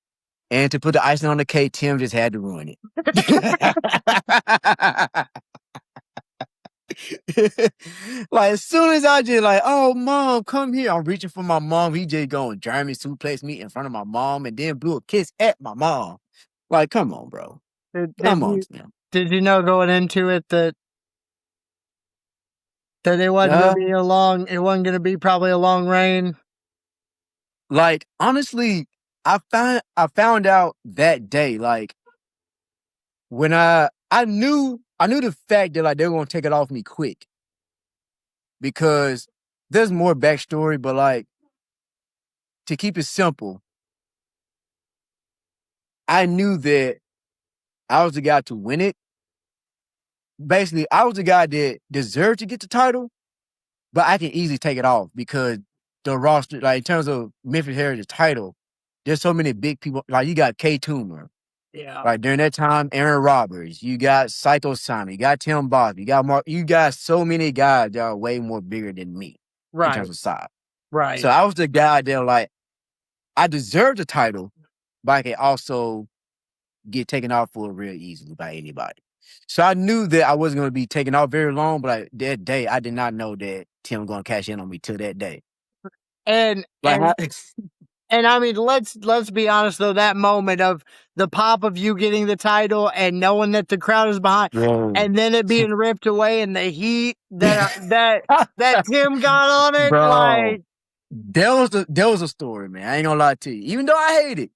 And to put the icing on the cake, Tim just had to ruin it. Like as soon as I just like, oh mom, come here. I'm reaching for my mom. He just going German suplex me in front of my mom and then blew a kiss at my mom. Like, come on, bro. Come on, Tim. Did you know going into it that it wasn't gonna be it wasn't gonna be probably a long reign? Like, honestly, I found out that day, like when I knew the fact that like they were gonna take it off me quick. Because there's more backstory, but like to keep it simple, I knew that I was the guy to win it. Basically, I was the guy that deserved to get the title, but I can easily take it off because the roster, like in terms of Memphis Heritage title, there's so many big people. Like you got K Toomer. Yeah. Like during that time, Aaron Roberts, you got Psycho Simon, you got Tim Bob, you got Mark, you got so many guys that are way more bigger than me in terms of size. Right. So I was the guy that like I deserved the title, but I can also get taken off for it real easily by anybody. So I knew that I wasn't going to be taken off very long, but like, that day I did not know that Tim was going to cash in on me till that day. And Like, and I mean, let's be honest though, that moment of the pop of you getting the title and knowing that the crowd is behind, and then it being ripped away and the heat that Tim got on it, bro, like there was a story, man. I ain't gonna lie to you. Even though I hate it,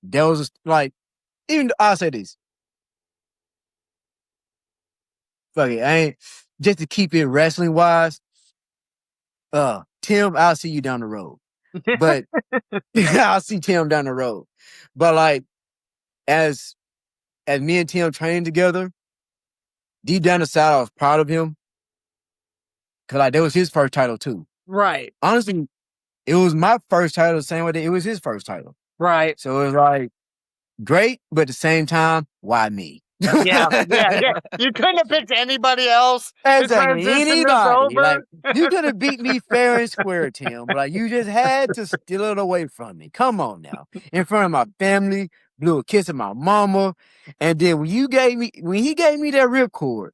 there was I'll say this. Fuck it, I ain't just to keep it wrestling wise. Tim, I'll see you down the road. But I'll see Tim down the road. But like as me and Tim trained together, deep down inside I was proud of him. Cause like that was his first title too. Right. Honestly, it was my first title the same way that it was his first title. Right. So it was like great, but at the same time, why me? Yeah. You couldn't have picked anybody else. Exactly. Anybody. Like, you could have beat me fair and square, Tim, but like you just had to steal it away from me. Come on now. In front of my family, blew a kiss at my mama. And then when he gave me that ripcord,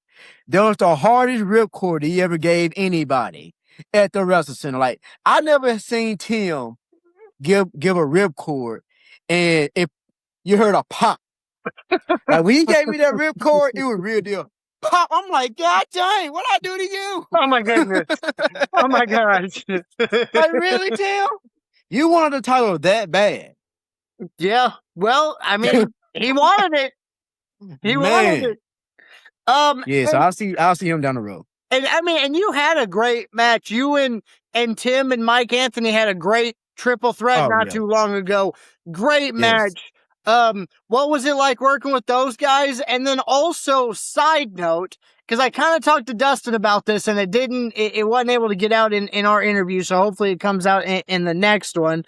that was the hardest ripcord he ever gave anybody at the Wrestle Center. Like, I never seen Tim give a ripcord and if you heard a pop. Like when he gave me that ripcord, it was real deal. Pop, I'm like, God dang, what I do to you? Oh my goodness. Oh my gosh. Like, really, Tim? You wanted the title that bad? Yeah. Well, I mean, he wanted it. He wanted it. Yeah, so I'll see him down the road. And I mean, and you had a great match. You and Tim and Mike Anthony had a great triple threat not too long ago. Great match. What was it like working with those guys? And then also, side note, because I kind of talked to Dustin about this and it wasn't able to get out in our interview, so hopefully it comes out in the next one.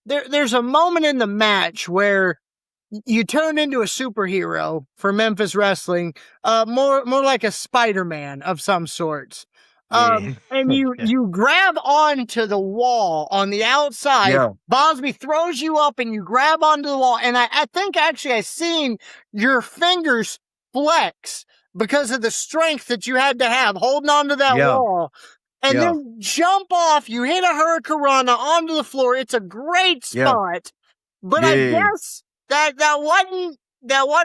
There's a moment in the match where you turn into a superhero for Memphis Wrestling, more like a Spider-Man of some sorts. And you grab onto the wall on the outside. Yeah. Bosby throws you up and you grab onto the wall. And I think actually I seen your fingers flex because of the strength that you had to have holding onto that wall. And then jump off. You hit a hurricanrana onto the floor. It's a great spot. But I guess that wasn't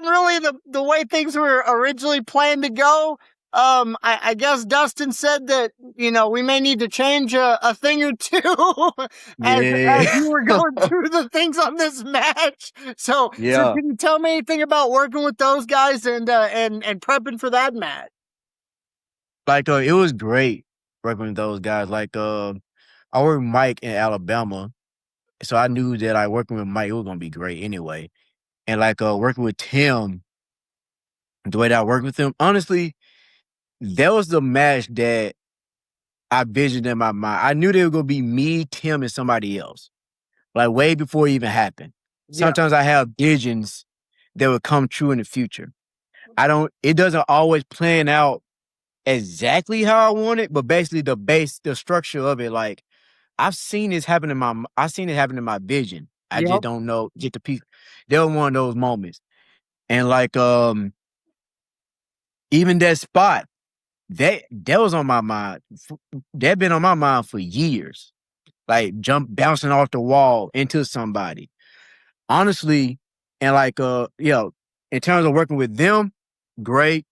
really the way things were originally planned to go. I guess Dustin said that, we may need to change a thing or two as you were going through the things on this match. So can you tell me anything about working with those guys and prepping for that match? Like, it was great working with those guys. Like, I worked with Mike in Alabama, so I knew that like working with Mike, it was gonna be great anyway. And like working with Tim, the way that I worked with him, honestly, that was the match that I visioned in my mind. I knew there was gonna be me, Tim, and somebody else. Like way before it even happened. Sometimes I have visions that would come true in the future. It doesn't always plan out exactly how I want it, but basically the structure of it, like I've seen it happen in my vision. I just Yep. don't know. Get the piece. They were one of those moments. And like even that spot, that was on my mind. That been on my mind for years. Like bouncing off the wall into somebody. Honestly, and like in terms of working with them, great.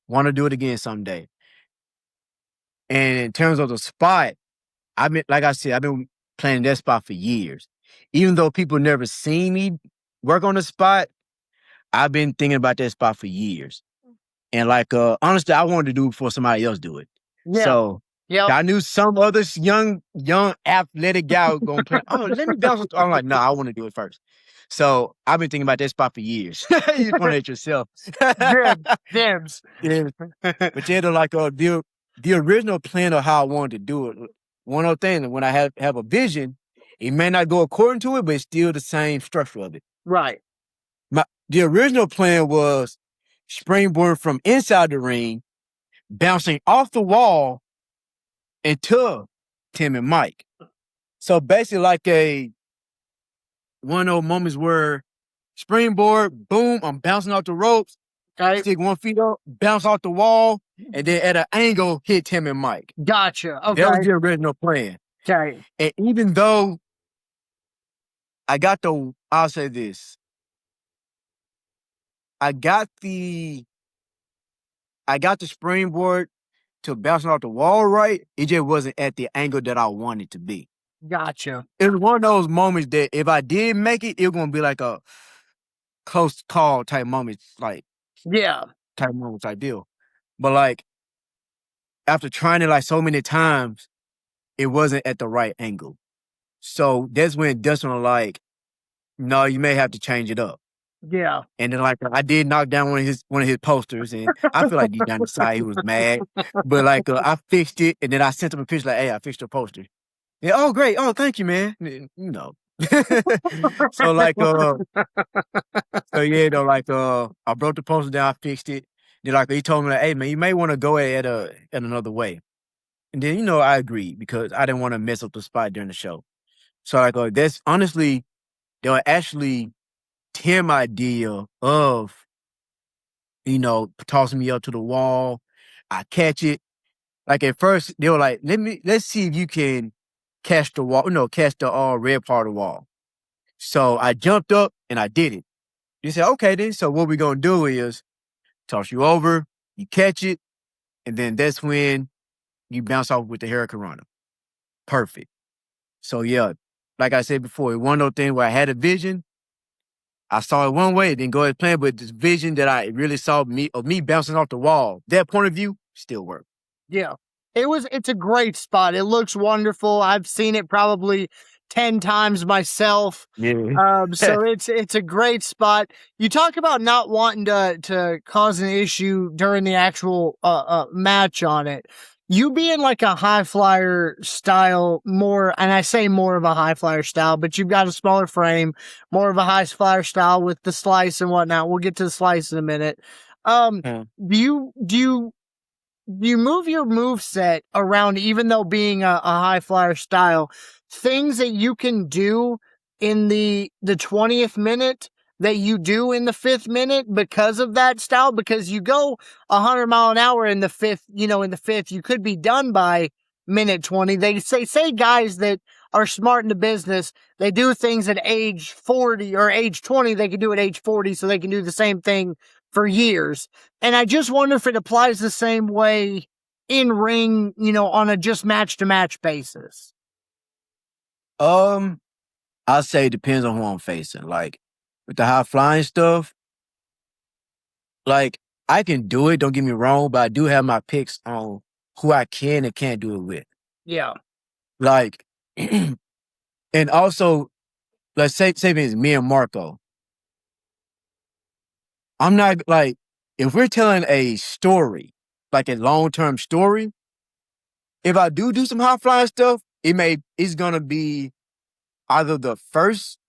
Want to do it again someday. And in terms of the spot, I've been, like I said, I've been playing that spot for years. Even though people never seen me work on the spot, I've been thinking about that spot for years. And like honestly, I wanted to do it before somebody else do it. Yeah. So Yep. I knew some other young athletic guy was gonna play. Oh, let me bounce. I'm like, no, I want to do it first. So I've been thinking about that spot for years. You point at yourself. Dibs. Yeah. But yeah, like the original plan of how I wanted to do it. One other thing, when I have a vision, it may not go according to it, but it's still the same structure of it. Right. The original plan was springboard from inside the ring, bouncing off the wall into Tim and Mike. So basically like one of those moments where springboard, boom, I'm bouncing off the ropes, Okay. stick 1 foot up, bounce off the wall, and then at an angle, hit Tim and Mike. Gotcha. Okay. That was the original plan. Okay. And even though I'll say this, I got the springboard to bouncing off the wall right, it just wasn't at the angle that I wanted to be. Gotcha. It was one of those moments that if I did make it, it was gonna be like a close call type moment, like type moment type deal. But like after trying it like so many times, it wasn't at the right angle. So that's when Dustin was like, no, you may have to change it up. Yeah. And then like I did knock down one of his posters, and I feel like deep down inside he was mad. But like I fixed it, and then I sent him a picture like, hey, I fixed your poster. Yeah, oh great. Oh, thank you, man. You know. So like so yeah, though, like I broke the poster down, I fixed it. Then like he told me like, hey man, you may want to go at another way. And then I agreed because I didn't want to mess up the spot during the show. So like that's honestly they were actually Tim idea of tossing me up to the wall. I catch it. Like at first they were like, let's see if you can catch the wall, catch the red part of the wall. So I jumped up and I did it. They said, okay then. So what we're gonna do is toss you over, you catch it, and then that's when you bounce off with the Hurricane Runner. Perfect. So yeah, like I said before, it one of those things where I had a vision. I saw it one way, then go ahead and plan, but this vision that I really saw of me bouncing off the wall, that point of view still worked. Yeah. It's a great spot. It looks wonderful. I've seen it probably 10 times myself. Yeah. So it's a great spot. You talk about not wanting to cause an issue during the actual match on it. You being like a high flyer style more, and I say more of a high flyer style, but you've got a smaller frame, more of a high flyer style with the slice and whatnot. We'll get to the slice in a minute. Do you move your move set around, even though being a high flyer style, things that you can do in the 20th minute that you do in the 5th minute because of that style? Because you go 100 mile an hour in the 5th, you could be done by minute 20. They say guys that are smart in the business, they do things at age 40 or age 20, they can do at age 40, so they can do the same thing for years. And I just wonder if it applies the same way in ring, on a just match to match basis. I'll say it depends on who I'm facing. Like with the high flying stuff, like I can do it, don't get me wrong, but I do have my picks on who I can and can't do it with. Yeah. Like and also, let's say it's me and Marco. I'm not like, if we're telling a story, like a long-term story, if I do some high flying stuff, it's gonna be either the first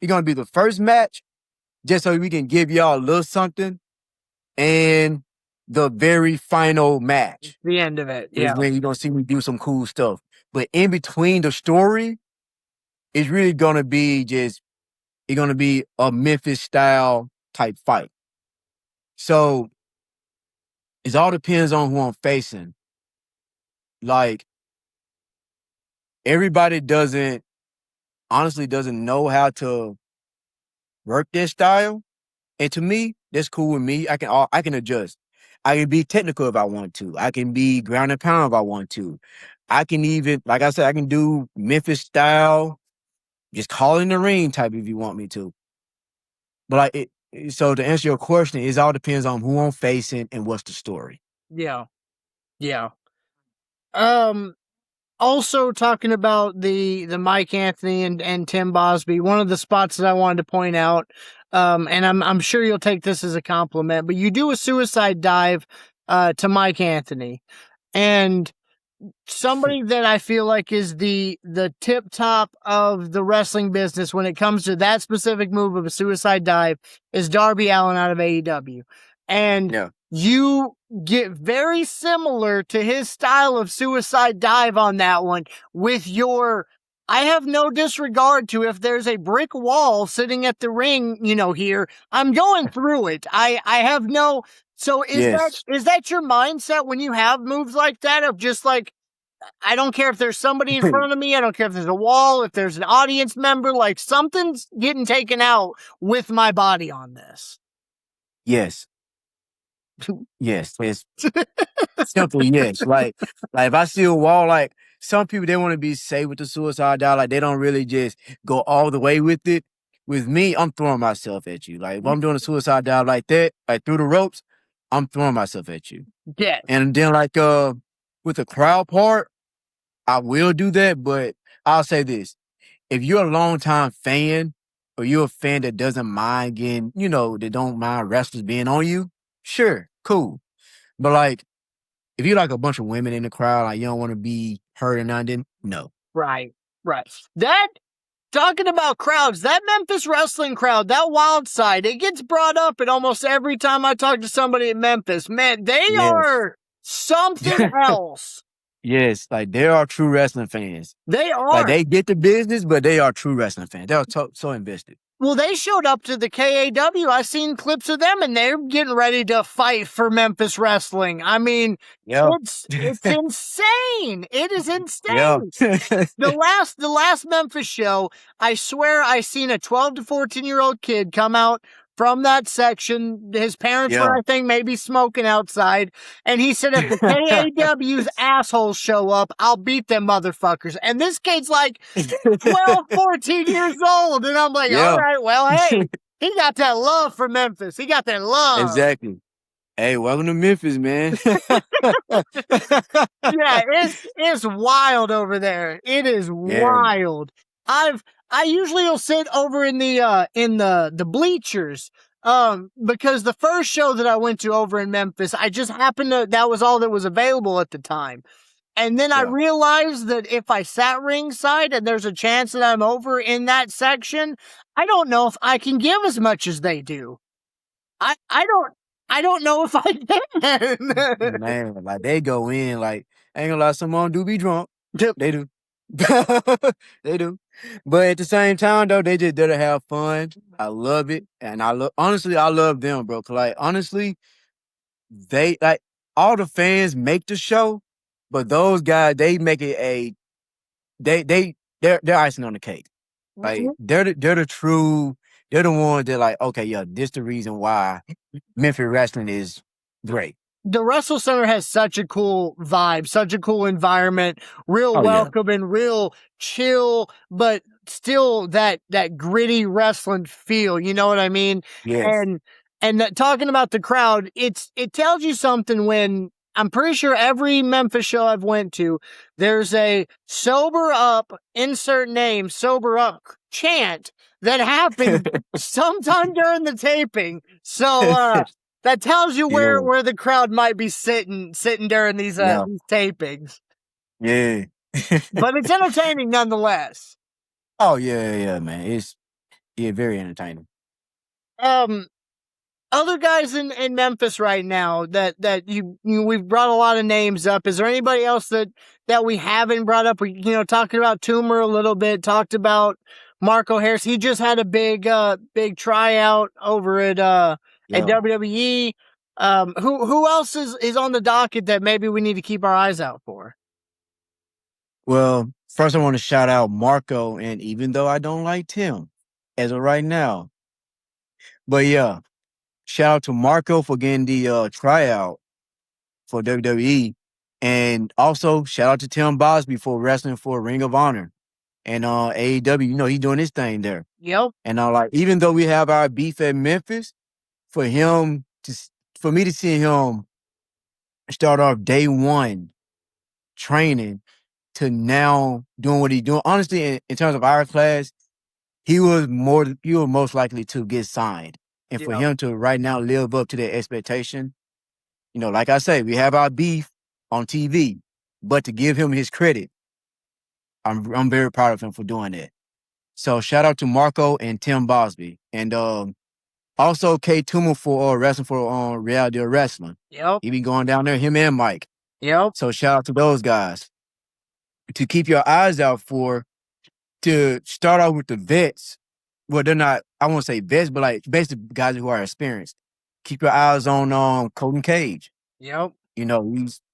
match, just so we can give y'all a little something, and the very final match. The end of it. Is Yeah. when you're gonna see me do some cool stuff. But in between the story, it's really gonna be just it's gonna be a Memphis style type fight. So it all depends on who I'm facing. Like everybody honestly doesn't know how to work their style. And to me, that's cool with me. I can adjust. I can be technical if I want to. I can be ground and pound if I want to. I can even, like I said, I can do Memphis style, just call in the ring type if you want me to. But so to answer your question, it all depends on who I'm facing and what's the story. Yeah. Yeah. Also talking about the Mike Anthony and Tim Bosby, one of the spots that I wanted to point out, and I'm sure you'll take this as a compliment, but you do a suicide dive to Mike Anthony, and somebody that I feel like is the tip top of the wrestling business when it comes to that specific move of a suicide dive is Darby Allin out of AEW. And Yeah. you get very similar to his style of suicide dive on that one with your, I have no disregard to if there's a brick wall sitting at the ring, here, I'm going through it. I have no, so is that your mindset when you have moves like that of just like, I don't care if there's somebody in front of me, I don't care if there's a wall, if there's an audience member, like something's getting taken out with my body on this. Yes. Yes. Simple yes. Like if I see a wall, like some people they want to be safe with the suicide dive, like they don't really just go all the way with it. With me, I'm throwing myself at you. Like if I'm doing a suicide dive like that, like through the ropes, I'm throwing myself at you. Yeah. And then like with the crowd part, I will do that, but I'll say this. If you're a longtime fan or you're a fan that doesn't mind getting, that don't mind wrestlers being on you, sure, cool. But like if you're like a bunch of women in the crowd, like you don't want to be hurt or nothing, no. Right. That, talking about crowds, that Memphis wrestling crowd, that wild side, it gets brought up at almost every time I talk to somebody in Memphis. Man, they are something else. Yes, like they are true wrestling fans. They are. Like they get the business, but they are true wrestling fans. They're so invested. Well, they showed up to the KAW. I seen clips of them, and they're getting ready to fight for Memphis Wrestling. I mean, it's insane. It is insane. The last Memphis show, I swear I seen a 12 to 14-year-old kid come out from that section. His parents were, I think, maybe smoking outside. And he said, if the KAW's assholes show up, I'll beat them motherfuckers. And this kid's like 12, 14 years old. And I'm like, all right, well, hey, he got that love for Memphis. He got that love. Exactly. Hey, welcome to Memphis, man. Yeah, it's wild over there. It is wild. I usually will sit over in the bleachers. Because the first show that I went to over in Memphis, I just happened to, that was all that was available at the time. And then I realized that if I sat ringside and there's a chance that I'm over in that section, I don't know if I can give as much as they do. I don't know if I can. Man, like they go in, like, I ain't gonna lie, some of them do be drunk. They do. They do. But at the same time, though, they just there to have fun. I love it. And honestly, I love them, bro. 'Cause like, honestly, they, like, all the fans make the show, but those guys, they make it they're icing on the cake. Like, they're the ones that like, okay, yeah, this the reason why Memphis Wrestling is great. The Wrestle Center has such a cool vibe, such a cool environment, real welcoming, real chill, but still that gritty wrestling feel. You know what I mean? Yes. And talking about the crowd, it tells you something when I'm pretty sure every Memphis show I've went to, there's a sober up, insert name, sober up chant that happened sometime during the taping. So, that tells you where the crowd might be sitting during these tapings. Yeah. But it's entertaining nonetheless. Oh yeah, man. It's very entertaining. Other guys in Memphis right now that we've brought a lot of names up. Is there anybody else that we haven't brought up? We talking about Toomer a little bit, talked about Marco Harris. He just had a big tryout over at WWE. Who else is on the docket that maybe we need to keep our eyes out for? Well, first I want to shout out Marco, and even though I don't like Tim as of right now, but yeah, shout out to Marco for getting the tryout for WWE, and also shout out to Tim Bosby for wrestling for Ring of Honor and AEW. You know, he's doing his thing there. Yep. And like, even though we have our beef at Memphis, for me to see him start off day one training to now doing what he's doing. Honestly, in terms of our class, he was most likely to get signed. And for Yep. him to right now live up to that expectation, you know, like I say, we have our beef on TV, but to give him his credit, I'm very proud of him for doing that. So shout out to Marco and Tim Bosby. And also K Tuma for wrestling for Reality of Wrestling. Yep. He be going down there, him and Mike. Yep. So shout out to those guys. To keep your eyes out for, to start out with the vets. Well, they're not, I won't say vets, but like basically guys who are experienced. Keep your eyes on Colton Cage. Yep. You know,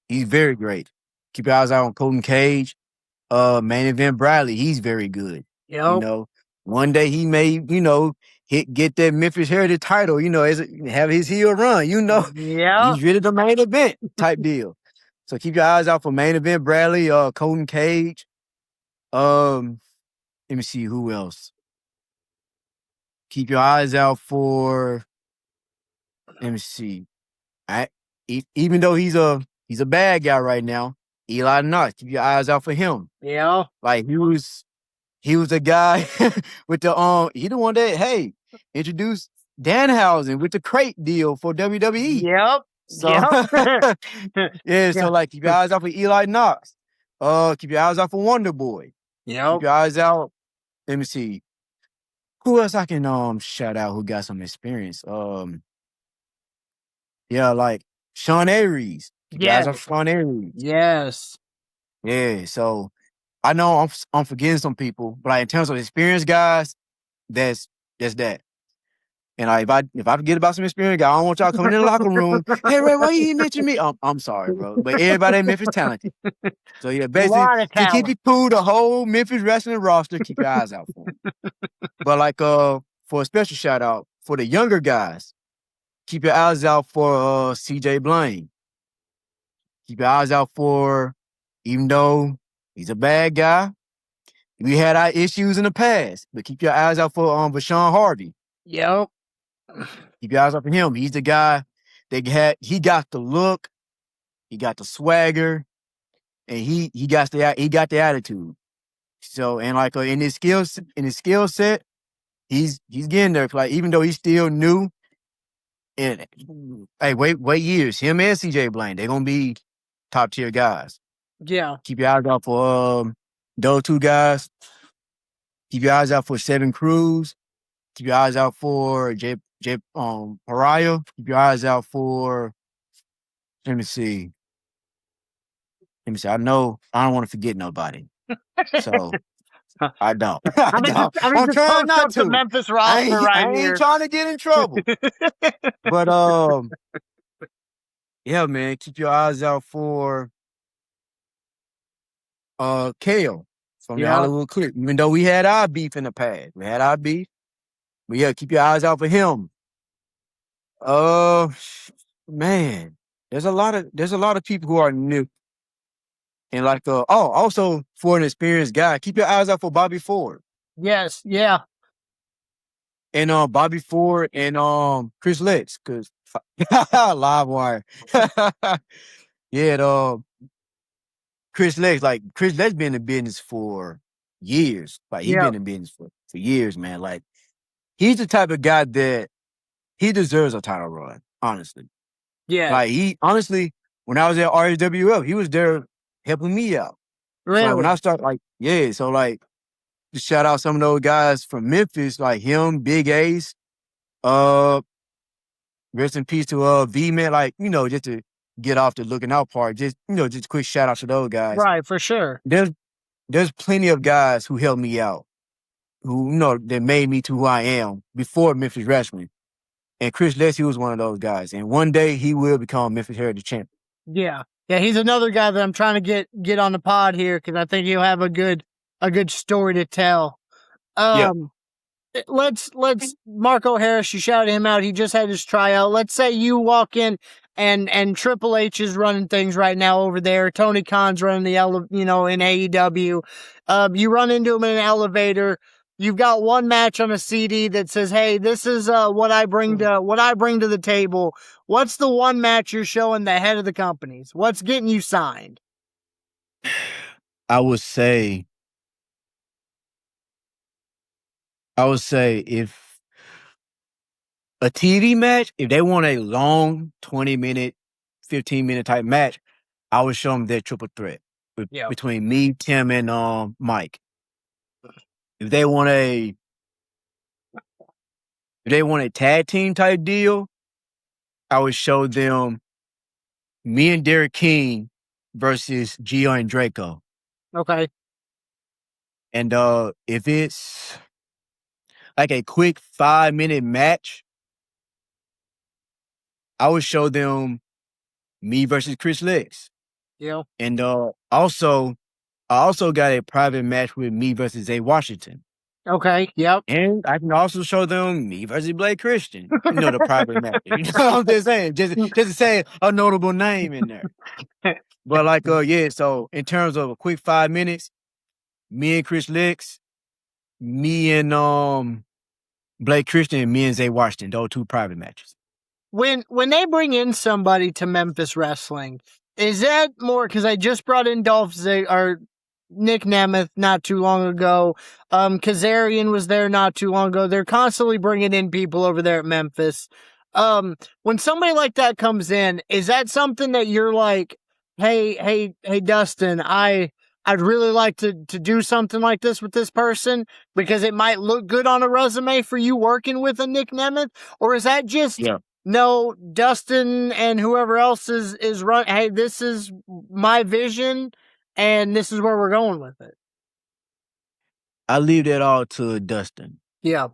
he's very great. Keep your eyes out on Colton Cage. Main Event Bradley, he's very good. Yep. You know, one day he may, you know, get that Memphis Heritage title, you know, have his heel run, you know. Yeah. He's really the main event type deal. So keep your eyes out for Main Event Bradley, Colton Cage. Let me see who else. Keep your eyes out for, let me see. Even though he's a bad guy right now, Eli Knox, keep your eyes out for him. Yeah. Like he was a guy with the he the one that introduced Danhausen with the crate deal for WWE. Yep. So Yep. yeah, so like keep your eyes out for Eli Knox. Keep your eyes out for Wonder Boy. Yep. Keep your eyes out. Let me see. Who else I can shout out who got some experience? Yeah, like Sean Aries. Keep your eyes out for Sean Aries. Yes. Yeah, so I know I'm forgetting some people, but like in terms of experienced guys, that's that. And if I forget about some experienced guys, I don't want y'all coming in the locker room. Hey Ray, why you didn't mention me? I'm sorry, bro. But everybody in Memphis talented. So yeah, basically to keep it cool, the whole Memphis wrestling roster, keep your eyes out for them. But like for a special shout out for the younger guys, keep your eyes out for CJ Blaine. Keep your eyes out for, even though he's a bad guy, we had our issues in the past, but keep your eyes out for Vashawn Harvey. Yep. Keep your eyes out for him. He's the guy he got the look, he got the swagger, and he got the attitude. So and like in his skill set, he's getting there. Like even though he's still new, and hey, wait years. Him and CJ Blaine, they're gonna be top tier guys. Yeah. Keep your eyes out for those two guys. Keep your eyes out for Seven Cruz. Keep your eyes out for J Pariah. Keep your eyes out for, let me see. I know I don't want to forget nobody. So I don't. I'm trying not to. Memphis roster I ain't trying to get in trouble. But yeah, man, keep your eyes out for Kale from the Hollywood Clip. Even though we had our beef in the past. But yeah, keep your eyes out for him. Man, there's a lot of people who are new. And like also for an experienced guy, keep your eyes out for Bobby Ford. Yes, yeah. And Bobby Ford and Chris Letts, cause live wire. Yeah, Chris Letts been in the business for years. Like he's been in business for years, man. Like he's the type of guy that he deserves a title run, honestly. Yeah. Like he honestly, when I was at RSWF, he was there helping me out. Really? So like, when I start so like to shout out some of those guys from Memphis, like him, Big Ace, rest in peace to V Man, like, you know, just to get off the looking out part, just a quick shout out to those guys. Right, for sure. There's plenty of guys who helped me out that made me to who I am before Memphis Wrestling. And Chris Lex, he was one of those guys. And one day he will become Memphis Heritage Champion. Yeah. Yeah, he's another guy that I'm trying to get on the pod here because I think he'll have a good story to tell. Yeah. Let's Marco Harris, you shouted him out. He just had his tryout. Let's say you walk in and Triple H is running things right now over there. Tony Khan's running the in AEW. You run into him in an elevator. You've got one match on a CD that says, "Hey, this is what I bring to the table." What's the one match you're showing the head of the companies? What's getting you signed? I would say if a TV match, if they want a long 20-minute, 15-minute type match, I would show them their triple threat between me, Tim, and Mike. If they want a tag team type deal, I would show them me and Derek King versus Gio and Draco. Okay. And if it's like a quick 5-minute match, I would show them me versus Chris Lex. Yeah. And I also got a private match with me versus Zay Washington. Okay. Yep. And I can also show them me versus Blake Christian. The private match. You know what I'm just saying? Just to say a notable name in there. But so in terms of a quick 5 minutes, me and Chris Lex, me and Blake Christian, and me and Zay Washington, those 2 private matches. When they bring in somebody to Memphis Wrestling, is that more because I just brought in Nick Nemeth not too long ago. Kazarian was there not too long ago. They're constantly bringing in people over there at Memphis. When somebody like that comes in, is that something that you're like, hey, Dustin, I'd really like to do something like this with this person because it might look good on a resume for you working with a Nick Nemeth? Or is that just, no, Dustin and whoever else is run? Hey, this is my vision and this is where we're going with it. I leave that all to Dustin. Yeah.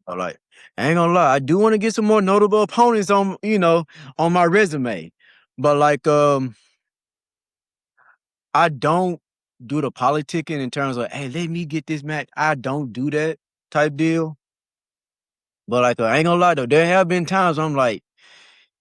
I ain't gonna lie, I do want to get some more notable opponents on my resume. But I don't do the politicking in terms of, hey, let me get this match. I don't do that type deal. But I ain't gonna lie though, there have been times I'm like,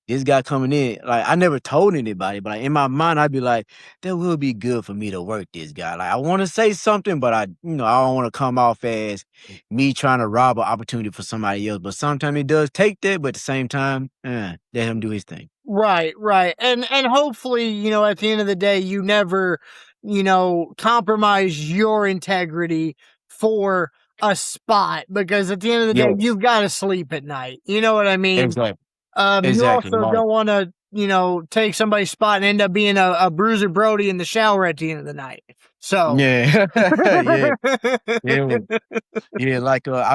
this guy coming in, I never told anybody, but in my mind, I'd be like, that will be good for me to work this guy. I want to say something, but I don't want to come off as me trying to rob an opportunity for somebody else. But sometimes it does take that, but at the same time, let him do his thing. Right. And hopefully, at the end of the day, you never, compromise your integrity for a spot because at the end of the day, you've got to sleep at night. You know what I mean? Exactly. You also don't want to, take somebody's spot and end up being a Bruiser Brody in the shower at the end of the night. So yeah, I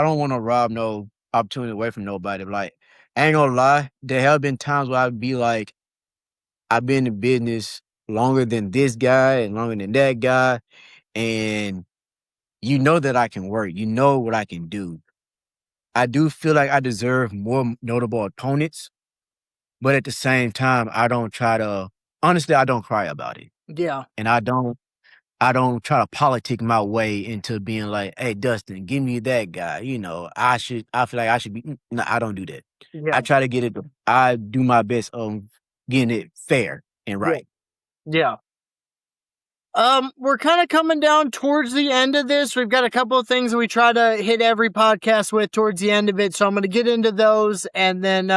don't want to rob no opportunity away from nobody. I ain't gonna lie, there have been times where I'd be like, I've been in business longer than this guy and longer than that guy, and that I can work. You know what I can do. I do feel like I deserve more notable opponents, but at the same time, I don't try to. Honestly, I don't cry about it. Yeah, and I don't try to politic my way into being like, hey, Dustin, give me that guy. I feel like I should be. No, I don't do that. yeah. I try to get it. I do my best on getting it fair and right. Yeah. We're kind of coming down towards the end of this. We've got a couple of things that we try to hit every podcast with towards the end of it. So I'm going to get into those and then,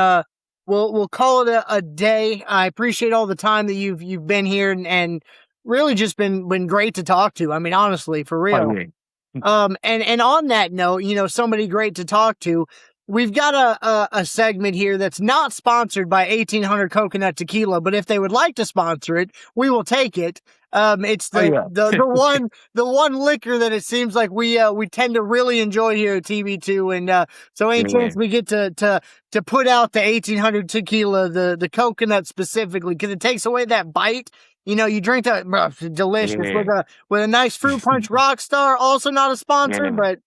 we'll call it a day. I appreciate all the time that you've been here and really just been great to talk to. I mean, honestly, for real. And on that note, somebody great to talk to. We've got a segment here that's not sponsored by 1800 Coconut Tequila, but if they would like to sponsor it, we will take it. It's the one liquor that it seems like we tend to really enjoy here at TB2, and so any chance we get to put out the 1800 Tequila, the coconut specifically, because it takes away that bite. You drink that delicious with a nice fruit punch Rockstar. Also not a sponsor, but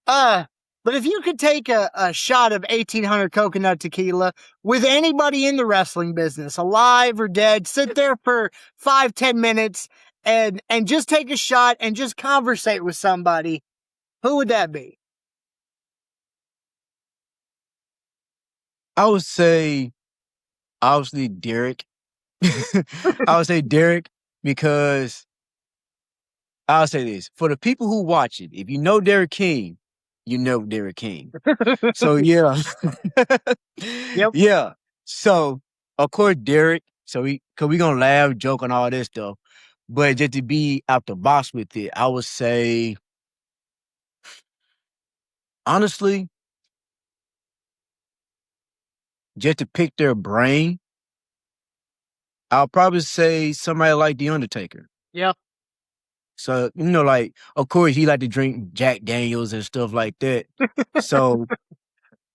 But if you could take a shot of 1800 coconut tequila with anybody in the wrestling business, alive or dead, sit there for 5-10 minutes and just take a shot and just conversate with somebody, who would that be? I would say obviously Derek. I would say Derek because I'll say this for the people who watch it. If you know Derek King, you know Derek King. So yeah, Yep. yeah. So of course Derek. So cause we gonna laugh, joke, and all this stuff. But just to be out the box with it, I would say honestly, just to pick their brain, I'll probably say somebody like The Undertaker. Yep. So, like, of course, he like to drink Jack Daniels and stuff like that. So,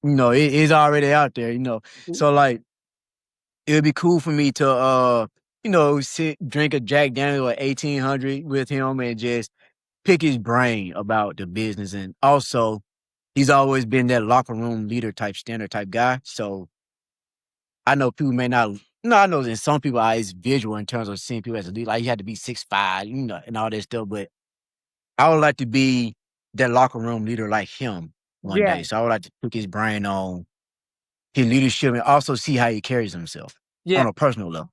it's already out there. So, like, it would be cool for me to, sit, drink a Jack Daniel at 1800 with him and just pick his brain about the business. And also, he's always been that locker room leader type, standard type guy. So, I know people may not, I know that some people are visual in terms of seeing people as a leader. Like, you had to be 6'5", and all that stuff. But I would like to be that locker room leader like him one Yeah. day. So I would like to pick his brain on his leadership and also see how he carries himself Yeah. on a personal level.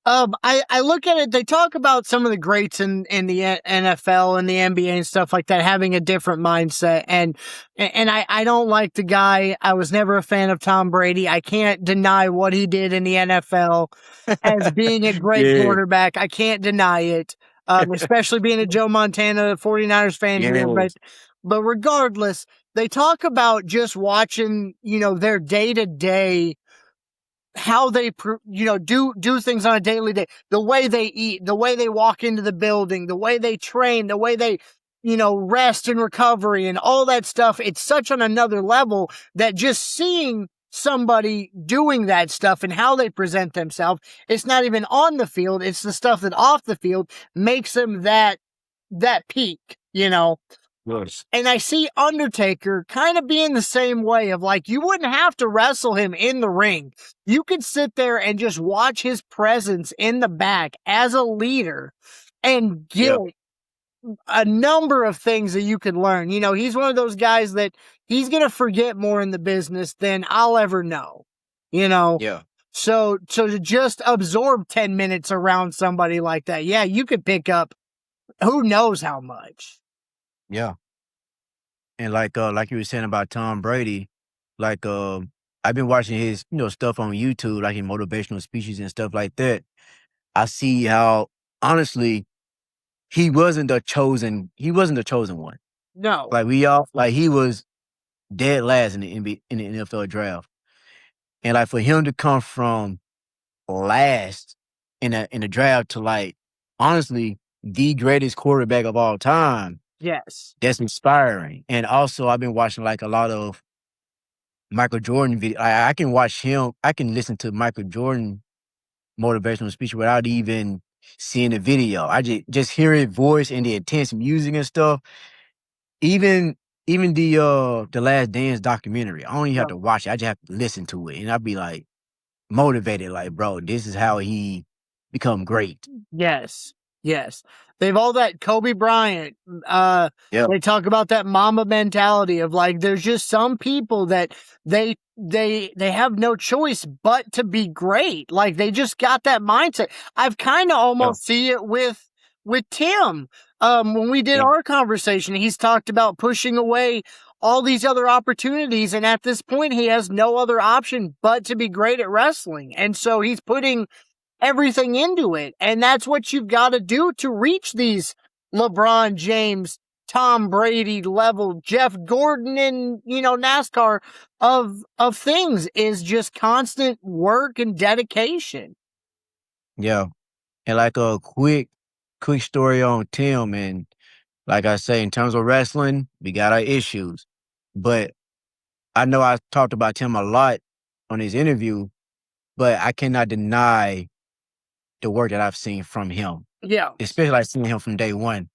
I look at it, they talk about some of the greats in the NFL and the NBA and stuff like that having a different mindset. And I don't like the guy. I was never a fan of Tom Brady. I can't deny what he did in the NFL as being a great Yeah. quarterback. I can't deny it. Especially being a Joe Montana 49ers fan here. Yes. But regardless, they talk about just watching, their day to day, how they do things on a daily day, the way they eat, the way they walk into the building, the way they train, the way they rest and recovery and all that stuff. It's such on another level that just seeing somebody doing that stuff and how they present themselves, it's not even on the field, it's the stuff that off the field makes them that peak. Yes. And I see Undertaker kind of being the same way of like, you wouldn't have to wrestle him in the ring. You could sit there and just watch his presence in the back as a leader and get a number of things that you could learn. He's one of those guys that he's going to forget more in the business than I'll ever know, Yeah. So to just absorb 10 minutes around somebody like that, yeah, you could pick up who knows how much. Yeah. And like you were saying about Tom Brady, like I've been watching his, stuff on YouTube, like in motivational speeches and stuff like that. I see how honestly he wasn't the chosen one. No. Like he was dead last in the NFL draft. And like for him to come from last in the draft to like honestly the greatest quarterback of all time, Yes. that's inspiring. And also I've been watching like a lot of Michael Jordan video. I can watch him, I can listen to Michael Jordan motivational speech without even seeing the video. I just hear his voice and the intense music and stuff. Even the Last Dance documentary, I don't even have to watch it. I just have to listen to it, and I'd be like motivated. Like, bro, this is how he become great. Yes. Yes. They've all that Kobe Bryant. Yeah, They talk about that mama mentality of like, there's just some people that they have no choice but to be great. Like they just got that mindset. I've kind of yeah, almost see it with Tim. When we did yeah, our conversation, he's talked about pushing away all these other opportunities. And at this point, he has no other option but to be great at wrestling. And so he's putting everything into it. And that's what you've got to do to reach these LeBron James, Tom Brady level, Jeff Gordon in, NASCAR of things is just constant work and dedication. yeah. And like a quick story on Tim, and like I say, in terms of wrestling, we got our issues, but I know I talked about Tim a lot on his interview, but I cannot deny the work that I've seen from him, Yeah. especially like seeing him from day one.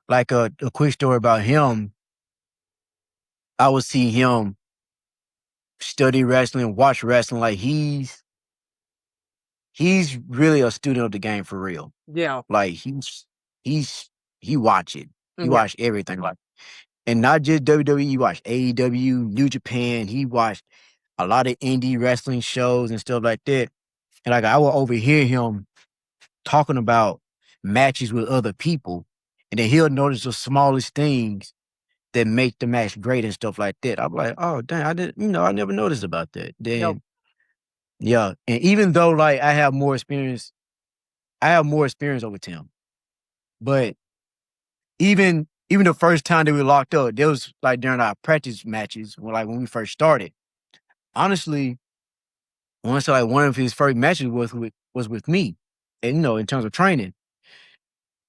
Like a quick story about him. I would see him study wrestling, watch wrestling. Like he's really a student of the game for real. Yeah. Like he's he watch it. He Yeah. watch everything. Like, and not just WWE, he watched AEW, New Japan. He watched a lot of indie wrestling shows and stuff like that. And like I will overhear him talking about matches with other people, and then he'll notice the smallest things that make the match great and stuff like that. I'm like, oh dang, I didn't, I never noticed about that. Yep. Then yeah, and even though like I have more experience over Tim, but even the first time that we locked up, there was like during our practice matches, when we first started. Honestly, once like one of his first matches was with me, and in terms of training,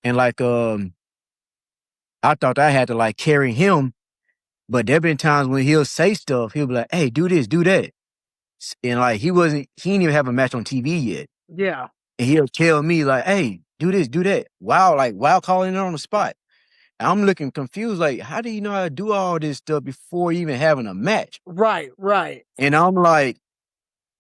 and like I thought I had to like carry him, but there been times when he'll say stuff, he'll be like, "Hey, do this, do that," and like he didn't even have a match on TV yet, Yeah. and he'll tell me like, "Hey, do this, do that," wow, calling it on the spot. I'm looking confused, like, how do you know how to do all this stuff before even having a match? Right. Right. And I'm like,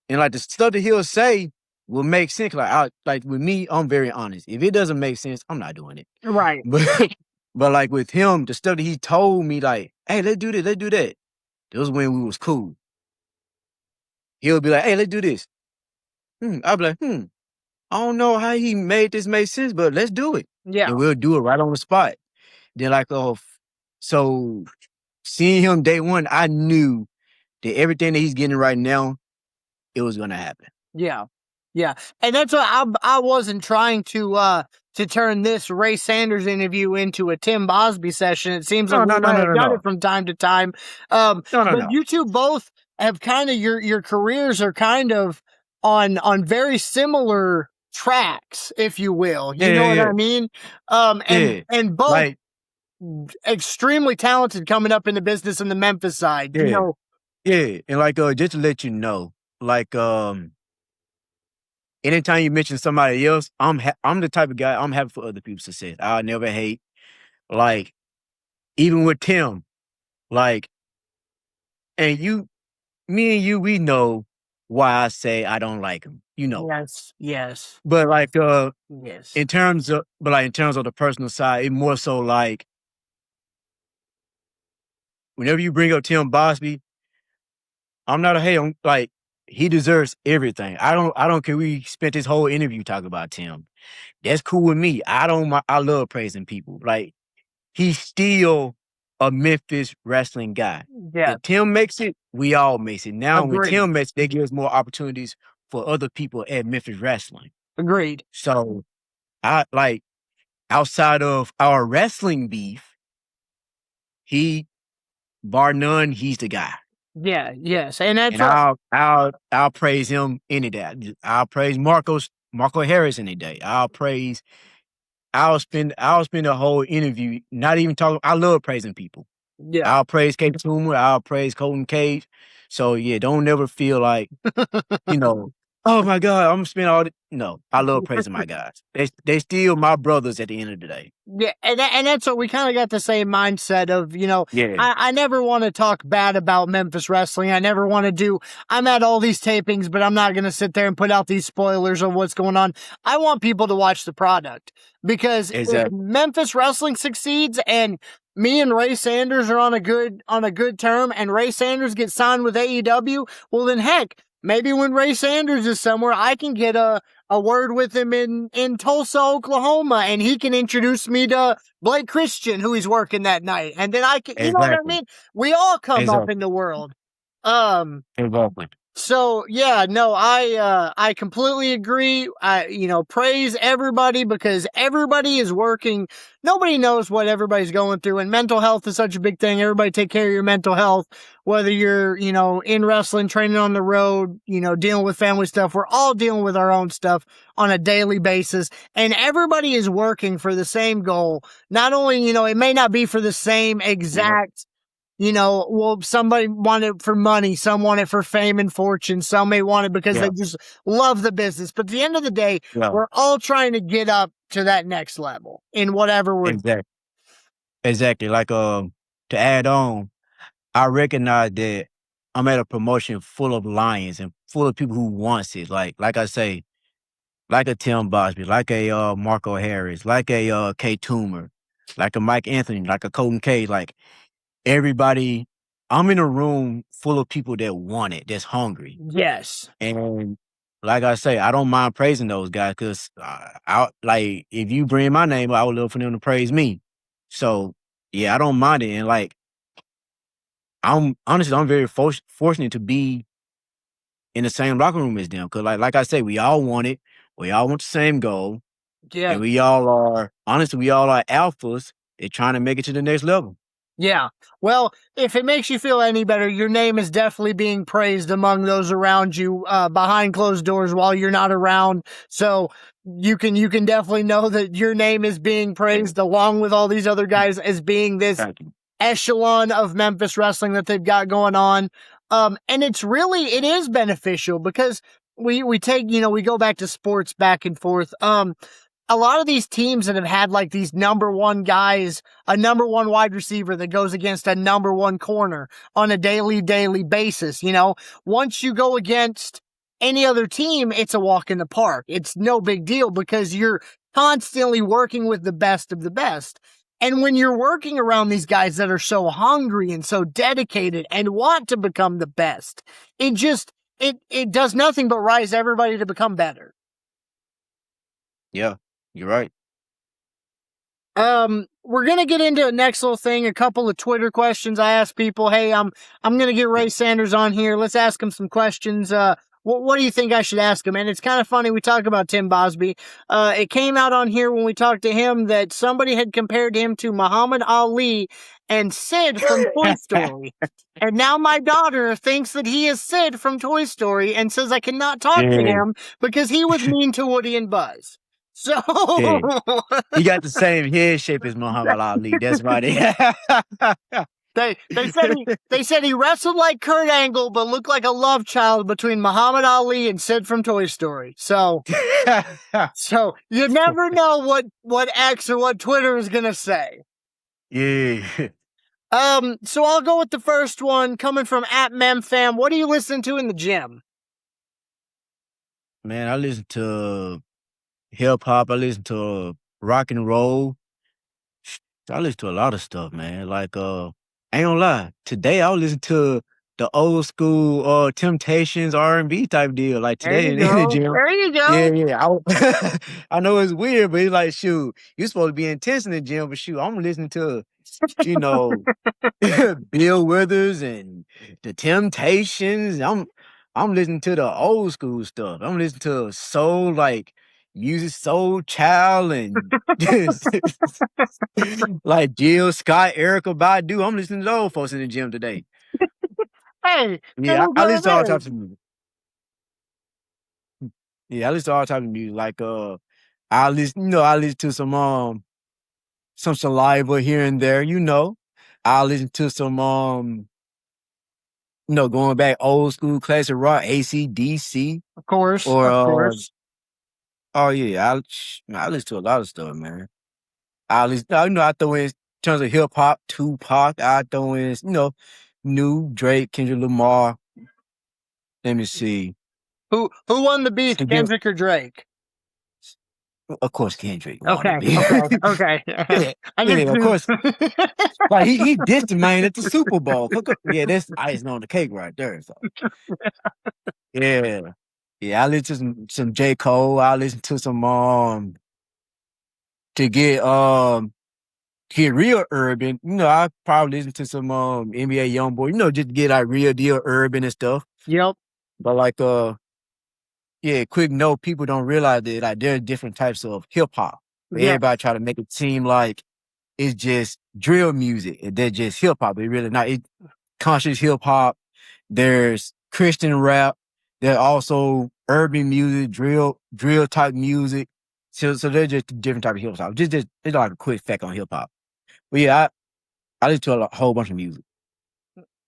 the stuff that he'll say will make sense. Like with me, I'm very honest. If it doesn't make sense, I'm not doing it. Right. But but like with him, the stuff that he told me, like, hey, let's do this, let's do that. That was when we was cool. He'll be like, hey, let's do this. I'll be like, I don't know how he made this make sense, but let's do it. Yeah. And we'll do it right on the spot. Then like, so seeing him day one, I knew that everything that he's getting right now, it was gonna happen. Yeah. Yeah. And that's what I wasn't trying to turn this Ray Sanders interview into a Tim Bosby session. It seems like No, we no, no, might no, have no, done it no. from time to time. No, no, But no. you two both have kind of your careers are kind of on very similar tracks, if you will. You know what Yeah. I mean? Yeah. And both Like, extremely talented coming up in the business in the Memphis side. You yeah. know, Yeah. And like just to let you know, like anytime you mention somebody else, I'm the type of guy, I'm happy for other people's success. I'll never hate. Like, even with Tim, like, and me and you, we know why I say I don't like him. yes, yes, But like yes, in terms of the personal side, it more so like whenever you bring up Tim Bosby, I'm not a hater. Like, he deserves everything. I don't care. We spent this whole interview talking about Tim. That's cool with me. I love praising people. Like, he's still a Memphis wrestling guy. yeah, If Tim makes it, we all makes it. Now, when agreed, Tim makes it, that gives more opportunities for other people at Memphis Wrestling. agreed. So I like outside of our wrestling beef, he, bar none, he's the guy. Yeah, yes, and that's And what. I'll praise him any day. I'll praise Marco Harris any day. I'll spend a whole interview not even talking. I love praising people. Yeah. I'll praise Kate Toomer. I'll praise Colton Cage. So yeah, don't never feel like, oh my God, I'm spending all the no. I love praising my guys. They still my brothers at the end of the day. Yeah, and that's what we kind of got the same mindset of, Yeah, I never want to talk bad about Memphis wrestling. I never want to I'm at all these tapings, but I'm not going to sit there and put out these spoilers of what's going on. I want people to watch the product because if exactly. Memphis wrestling succeeds and me and Ray Sanders are on a good term and Ray Sanders gets signed with AEW, well then heck, maybe when Ray Sanders is somewhere, I can get a word with him in Tulsa, Oklahoma, and he can introduce me to Blake Christian, who he's working that night. And then I can, you know what I Exactly. mean? We all come up in Exactly. the world. Um, Exactly. so yeah, no, I completely agree. Praise everybody because everybody is working. Nobody knows what everybody's going through, and mental health is such a big thing. Everybody take care of your mental health, whether you're, in wrestling, training on the road, dealing with family stuff. We're all dealing with our own stuff on a daily basis, and everybody is working for the same goal. Not only, it may not be for the same Yep. exact somebody want it for money, some want it for fame and fortune, some may want it because they Yeah. just love the business. But at the end of the day, Yeah. we're all trying to get up to that next level in whatever we're. Exactly. Exactly. Like to add on, I recognize that I'm at a promotion full of lions and full of people who wants it. Like I say, like a Tim Bosby, like a Marco Harris, like a K Toomer, like a Mike Anthony, like a Colton K, like everybody. I'm in a room full of people that want it, that's hungry. Yes. And like I say, I don't mind praising those guys because I like if you bring my name, I would love for them to praise me. So yeah, I don't mind it. And like I'm very fortunate to be in the same locker room as them. Because like I say, we all want it. We all want the same goal. Yeah. And we all are honestly, we all are alphas and trying to make it to the next level. Yeah. Well, if it makes you feel any better, your name is definitely being praised among those around you behind closed doors while you're not around. So you can definitely know that your name is being praised along with all these other guys as being this echelon of Memphis wrestling that they've got going on. And it is beneficial because we take, we go back to sports back and forth. A lot of these teams that have had like these number one guys, a number one wide receiver that goes against a number one corner on a daily basis, once you go against any other team, it's a walk in the park. It's no big deal because you're constantly working with the best of the best. And when you're working around these guys that are so hungry and so dedicated and want to become the best, it does nothing but rise everybody to become better. Yeah, you're right. We're gonna get into the next little thing. A couple of Twitter questions. I asked people, "Hey, I'm gonna get Ray Sanders on here. Let's ask him some questions. What do you think I should ask him?" And it's kind of funny. We talk about Tim Bosby. It came out on here when we talked to him that somebody had compared him to Muhammad Ali and Sid from Toy Story. And now my daughter thinks that he is Sid from Toy Story and says I cannot talk to him because he was mean to Woody and Buzz. So he got the same head shape as Muhammad Ali. That's why they said he wrestled like Kurt Angle, but looked like a love child between Muhammad Ali and Sid from Toy Story. So you never know what X or what Twitter is gonna say. Yeah. So I'll go with the first one coming from @memfam. What do you listen to in the gym? Man, I listen to hip hop. I listen to rock and roll. I listen to a lot of stuff, man. Like, ain't gonna lie. Today I was listening to the old school Temptations R&B type deal. Like today in the gym. There you go. Yeah. I know it's weird, but it's like, shoot, you're supposed to be intense in the gym, but shoot, I'm listening to, Bill Withers and the Temptations. I'm listening to the old school stuff. I'm listening to soul, like music, Soul Child, and like Jill Scott, Erica Badu. I'm listening to those folks in the gym today. Hey, yeah, I listen to all types of music. Yeah, I listen to all types of music. Like I listen to some Saliva here and there. I listen to some going back old school classic rock, AC/DC. Of course. Oh yeah, I listen to a lot of stuff, man. I listen, I throw in terms of hip hop, Tupac. I throw in, new Drake, Kendrick Lamar. Let me see. Who won the beef, Kendrick or Drake? Of course, Kendrick. Okay. Yeah, of course. Like he dissed the man at the Super Bowl. Yeah, that's icing on the cake right there. So. Yeah. I listen to some J. Cole. I listen to some to get real urban. I probably listen to some NBA YoungBoy. Just to get like real deal urban and stuff. Yep. But like quick note, people don't realize that like there are different types of hip hop. Everybody try to make it seem like it's just drill music and they're just hip hop. It's really not. It's conscious hip hop. There's Christian rap. There's also urban music, drill type music. So they're just different type of hip hop. Just it's like a quick fact on hip hop. But yeah, I listen to a whole bunch of music.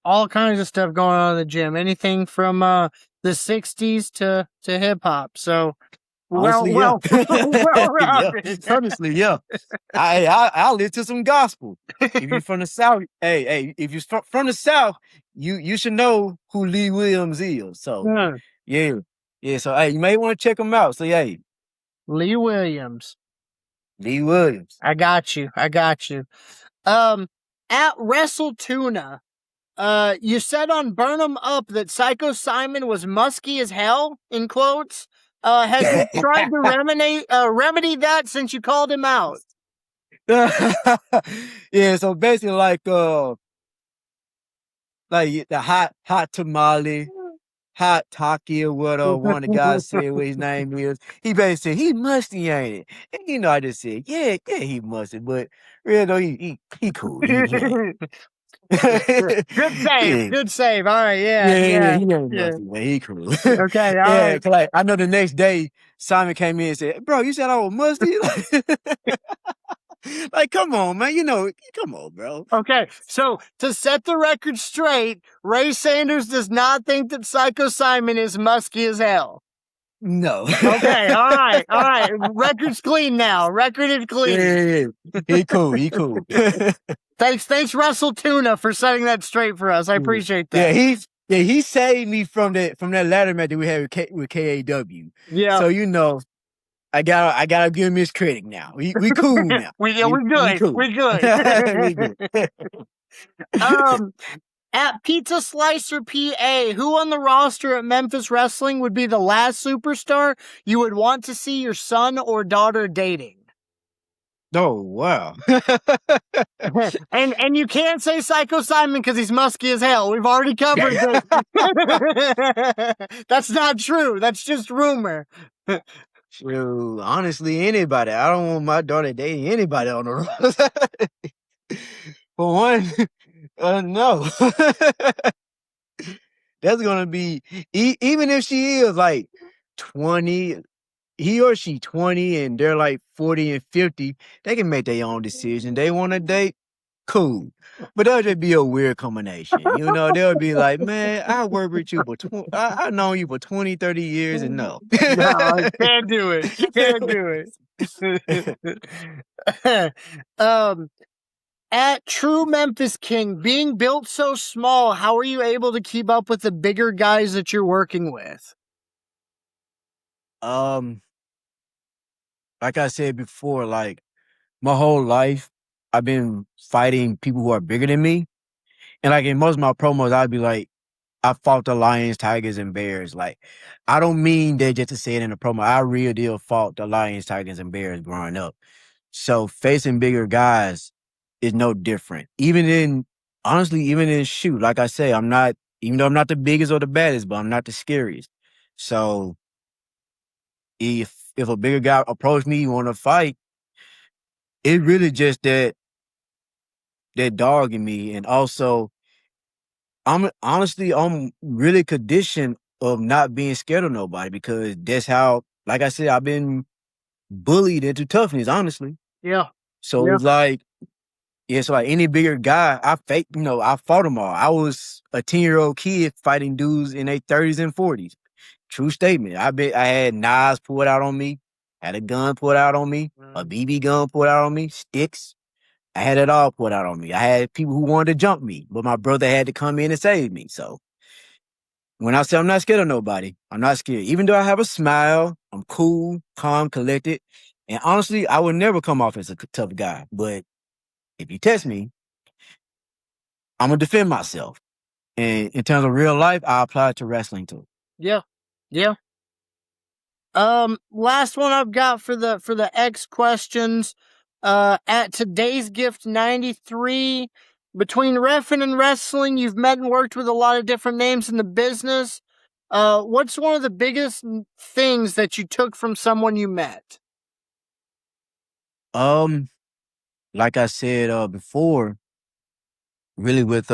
All kinds of stuff going on in the gym. Anything from the 60s to hip hop. So Honestly, well, yeah. Yeah. well-rounded. Honestly, yeah. I'll listen to some gospel. If you're from the South, hey, if you're from the South, you should know who Lee Williams is. So Hmm. yeah. Yeah. So hey, you may want to check him out. So hey, Lee Williams. Lee Williams. I got you. At Wrestle Tuna, you said on Burn 'Em Up that Psycho Simon was musky as hell, in quotes. Have you tried to remedy that since you called him out? Yeah, so basically like the hot tamale, hot taki or what one of the guys said what his name is. He basically said he musty, ain't it? And I just said, yeah, he musty, but real though he cool. He ain't. Yeah. Good save. All right, Yeah, he ain't yeah. musty, man. He cool. Okay, all Yeah, right. 'cause like I know the next day Simon came in and said, bro, you said I was musty? Like, come on, man. Come on, bro. Okay, so to set the record straight, Ray Sanders does not think that Psycho Simon is musky as hell. No. Okay, all right. Record's clean now. Record is clean. Yeah. He cool. Thanks, Russell Tuna, for setting that straight for us. I appreciate that. He saved me from that ladder match that we had with KAW. Yeah. So I gotta give him his credit now. We cool now. We're good. Cool. We're good. We good. At Pizza Slicer PA, who on the roster at Memphis Wrestling would be the last superstar you would want to see your son or daughter dating? Oh wow. and you can't say Psycho Simon because he's musky as hell. We've already covered that. That's not true. That's just rumor. Shoot, honestly, anybody. I don't want my daughter dating anybody on the road. For one, no. That's gonna be even if she is like 20, he or she 20 and they're like 40 and 50, they can make their own decision. They want to date, cool. But that'll just be a weird combination. They'll be like, man, I work with you, but I've known you for 20, 30 years and no. No, can't do it. Can't do it. At True Memphis King, being built so small, how are you able to keep up with the bigger guys that you're working with? Like I said before, like my whole life, I've been fighting people who are bigger than me. And like in most of my promos, I'd be like, I fought the lions, tigers, and bears. Like, I don't mean that just to say it in a promo. I really deal fought the lions, tigers, and bears growing up. So facing bigger guys is no different. Even in shoot, like I say, even though I'm not the biggest or the baddest, but I'm not the scariest. So if a bigger guy approached me, you want to fight, it really just that dog in me. And also, I'm really conditioned of not being scared of nobody because that's how, like I said, I've been bullied into toughness, honestly. Yeah. So it's like, so like any bigger guy, I fought them all. I was a 10-year-old kid fighting dudes in their 30s and 40s. True statement. I had knives pulled out on me, had a gun pulled out on me, a BB gun pulled out on me, sticks. I had it all put out on me. I had people who wanted to jump me, but my brother had to come in and save me. So when I say I'm not scared of nobody, I'm not scared. Even though I have a smile, I'm cool, calm, collected. And honestly, I would never come off as a tough guy. But if you test me, I'm going to defend myself. And in terms of real life, I apply it to wrestling too. Yeah. Last one I've got for the X questions. At Today's Gift 93, between reffing and wrestling, you've met and worked with a lot of different names in the business. What's one of the biggest things that you took from someone you met? Like I said before, really with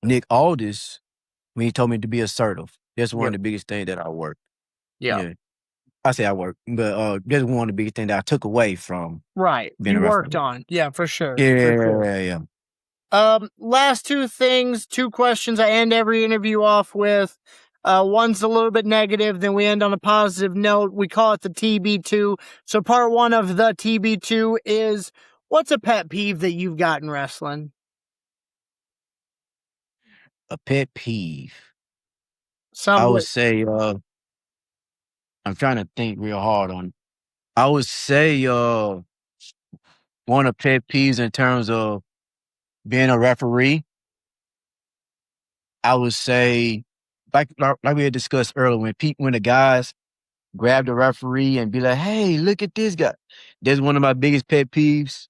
Nick Aldis, when he told me to be assertive. That's one of the biggest things that I worked. Yeah. I say I worked, but that's one of the biggest things that I took away from being you a wrestler. worked on. Yeah, for sure. Yeah. Last two questions I end every interview off with. One's a little bit negative, then we end on a positive note. We call it the TB2. So part one of the TB2 is, what's a pet peeve that you've got in wrestling? A pet peeve. I Something would that, say, I'm trying to think real hard on it. I would say, one of pet peeves in terms of being a referee, I would say, like we had discussed earlier, when the guys grab the referee and be like, "Hey, look at this guy." That's one of my biggest pet peeves.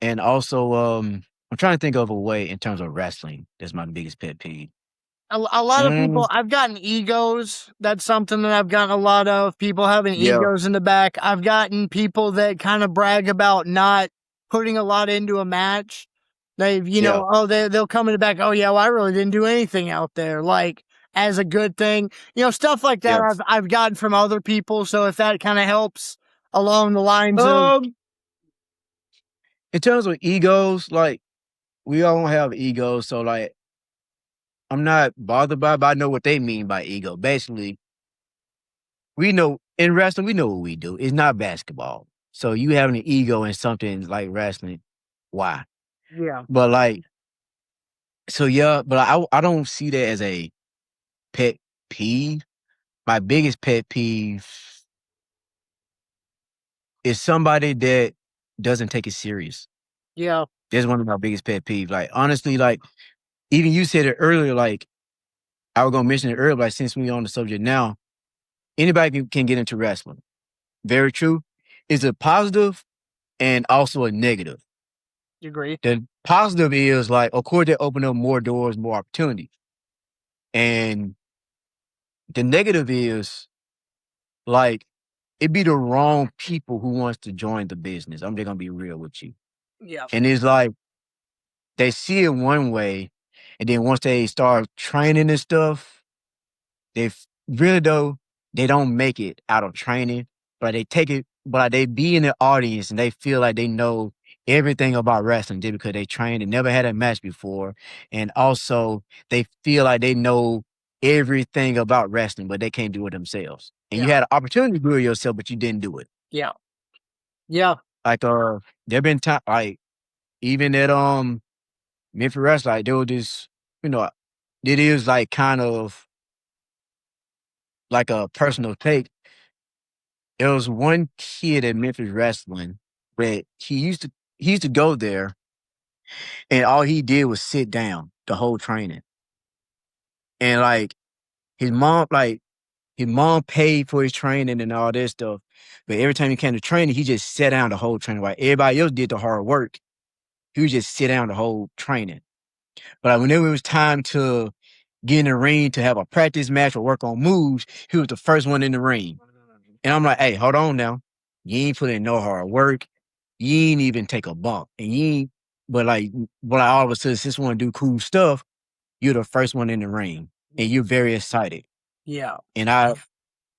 And also, I'm trying to think of a way in terms of wrestling. That's my biggest pet peeve. a lot of Mm, people, I've gotten egos. That's something that I've gotten a lot of. People having yeah, egos in the back. I've gotten people that kind of brag about not putting a lot into a match. They've, yeah, they'll come in the back. Oh yeah, well, I really didn't do anything out there. Like, as a good thing, stuff like that. yeah. I've gotten from other people. So if that kind of helps along the lines of, Um, in terms of egos, like we all have egos, so like I'm not bothered by it, but I know what they mean by ego. Basically, we know in wrestling, we know what we do. It's not basketball. So you having an ego in something like wrestling, why? yeah, But like, so yeah, but I don't see that as a pet peeve. My biggest pet peeve is somebody that doesn't take it serious. yeah, That's one of my biggest pet peeves. Like honestly, like even you said it earlier, like I was gonna mention it earlier, like since we on the subject now, anybody can get into wrestling. Very true. It's a positive and also a negative. you agree? The positive is like, of course, they open up more doors, more opportunity. And the negative is like it be the wrong people who wants to join the business. I'm just gonna be real with you. Yeah, And it's like they see it one way, and then once they start training and stuff, really though, they don't make it out of training, but they take it, but they be in the audience and they feel like they know everything about wrestling just because they trained and never had a match before. And also they feel like they know everything about wrestling, but they can't do it themselves. And you yeah, had an opportunity to do it yourself, but you didn't do it. yeah, yeah. Like there been time like even at Memphis Wrestling, like there was this, you know, it is like kind of like a personal take. There was one kid at Memphis Wrestling where he used to go there and all he did was sit down the whole training. And his mom like his mom paid for his training and all this stuff. But every time he came to training, he just sat down the whole training. While everybody else did the hard work, he would just sit down the whole training. But like, whenever it was time to get in the ring to have a practice match or work on moves, he was the first one in the ring. And I'm like, hey, hold on now. You ain't put in no hard work. You ain't even take a bump. And you ain't, but like all of a sudden, since you want to do cool stuff, you're the first one in the ring. And you're very excited. Yeah. And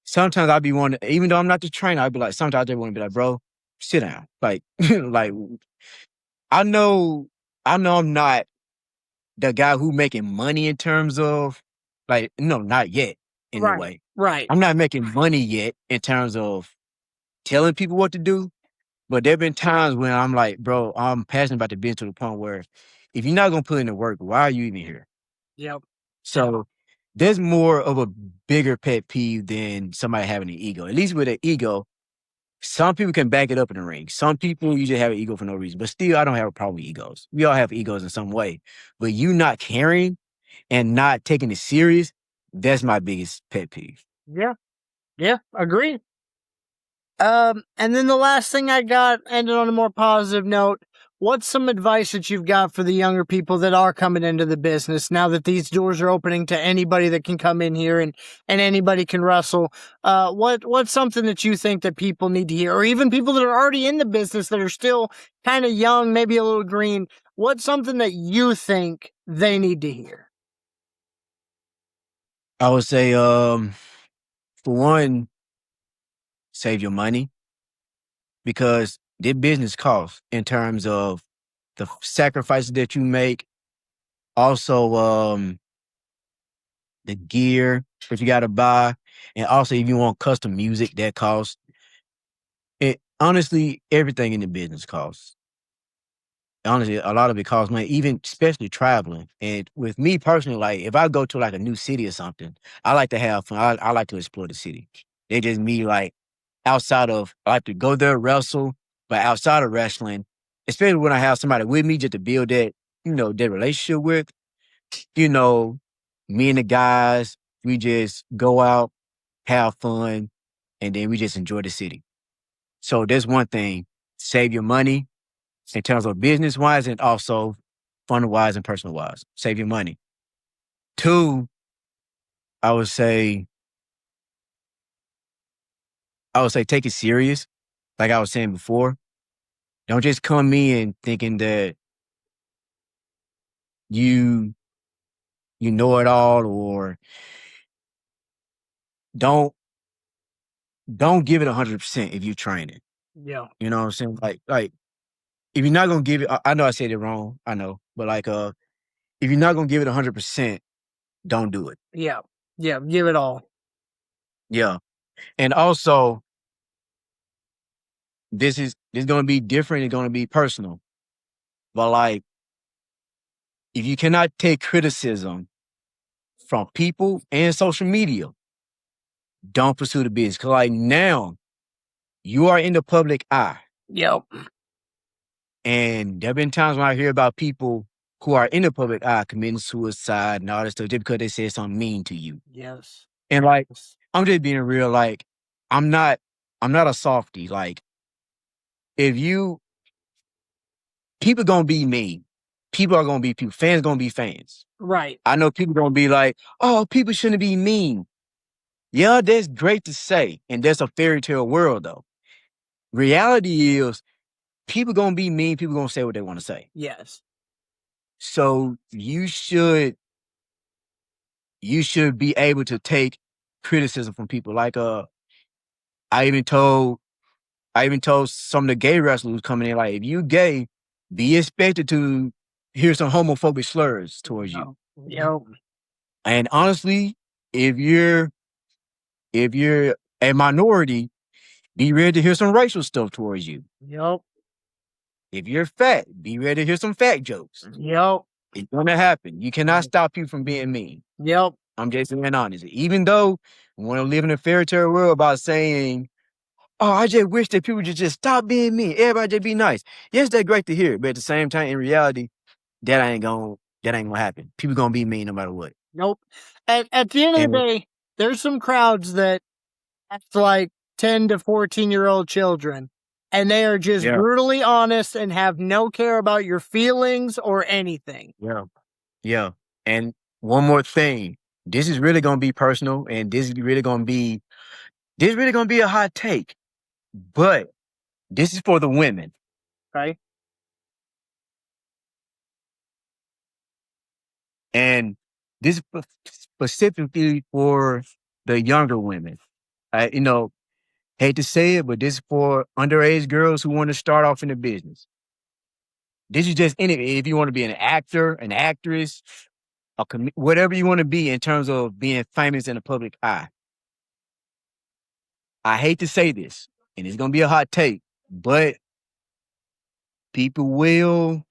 sometimes I'd be wanting, even though I'm not the trainer, I'd be like, sometimes I just want to be like, bro, sit down. Like, like, I know, I know I'm not the guy who making money in terms of, like, no, not yet, Right. anyway. Right. I'm not making money yet in terms of telling people what to do. But there have been times when I'm like, bro, I'm passionate about the business to the point where if you're not gonna put in the work, why are you even here? Yep. So there's more of a bigger pet peeve than somebody having an ego. At least with an ego, some people can back it up in the ring. Some people you just have an ego for no reason. But still, I don't have a problem with egos. We all have egos in some way. But you not caring and not taking it serious, that's my biggest pet peeve. Yeah. Yeah. Agree. And then the last thing I got ended on a more positive note. What's some advice that you've got for the younger people that are coming into the business now that these doors are opening to anybody that can come in here and anybody can wrestle? What's something that you think that people need to hear, or even people that are already in the business that are still kind of young, maybe a little green? What's something that you think they need to hear? I would say, for one, save your money because their business costs in terms of the sacrifices that you make. Also, the gear that you got to buy, and also if you want custom music, that costs. It honestly, everything in the business costs. Honestly, a lot of it costs money, even especially traveling. And with me personally, like if I go to like a new city or something, I like to have fun. I like to explore the city. They just me like outside of I like to go there, wrestle, but outside of wrestling, especially when I have somebody with me just to build that, that relationship with, you know, me and the guys, we just go out, have fun, and then we just enjoy the city. So there's one thing, save your money in terms of business wise and also fun wise and personal wise. Save your money. Two, I would say, take it serious. Like I was saying before, don't just come in thinking that you know it all, or don't give it 100% if you're training. Yeah. You know what I'm saying? Like if you're not gonna give it, I know I said it wrong. I know, but like if you're not gonna give it 100%, don't do it. Yeah. Yeah. Give it all. Yeah, and also this gonna be different. It's gonna be personal. But like, if you cannot take criticism from people and social media, don't pursue the business. Cause like now, you are in the public eye. Yep. And there have been times when I hear about people who are in the public eye committing suicide and all this stuff just because they said something mean to you. Yes. And like, I'm just being real. Like, I'm not a softie. Like, if you people gonna be mean. People are gonna be people. Fans gonna be fans. Right. I know people gonna be like, oh, people shouldn't be mean. Yeah, that's great to say. And that's a fairy tale world though. Reality is people gonna be mean, people gonna say what they want to say. Yes. So you should be able to take criticism from people. Like I even told some of the gay wrestlers coming in, like, if you gay, be expected to hear some homophobic slurs towards you. Yep. And honestly, if you're a minority, be ready to hear some racial stuff towards you. Yep. If you're fat, be ready to hear some fat jokes. Yep. It's gonna happen. You cannot stop you from being mean. Yep. I'm just being honest. Even though we want to live in a fairy tale world about saying, oh, I just wish that people just stop being mean. Everybody just be nice. Yes, that's great to hear. But at the same time, in reality, that ain't gonna happen. People gonna be mean no matter what. Nope. At the end of the day, there's some crowds that act like 10 to 14-year-old children, and they are just brutally honest and have no care about your feelings or anything. Yeah. Yeah. And one more thing. This is really gonna be personal, and this is really gonna be a hot take. But this is for the women. Okay. And this is specifically for the younger women. Hate to say it, but this is for underage girls who want to start off in the business. This is just if you want to be an actor, an actress, whatever you want to be in terms of being famous in the public eye. I hate to say this, and it's gonna be a hot take, but people will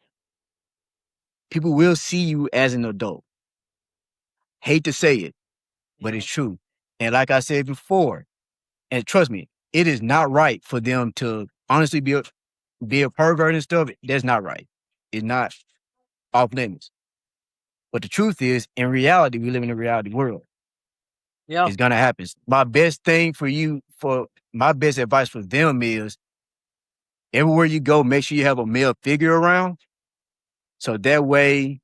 see you as an adult. Hate to say it, but it's true. And like I said before, and trust me, it is not right for them to honestly be a pervert and stuff. That's not right. It's not off limits. But the truth is, in reality, we live in a reality world. Yeah. It's gonna happen. My best advice for them is everywhere you go, make sure you have a male figure around. So that way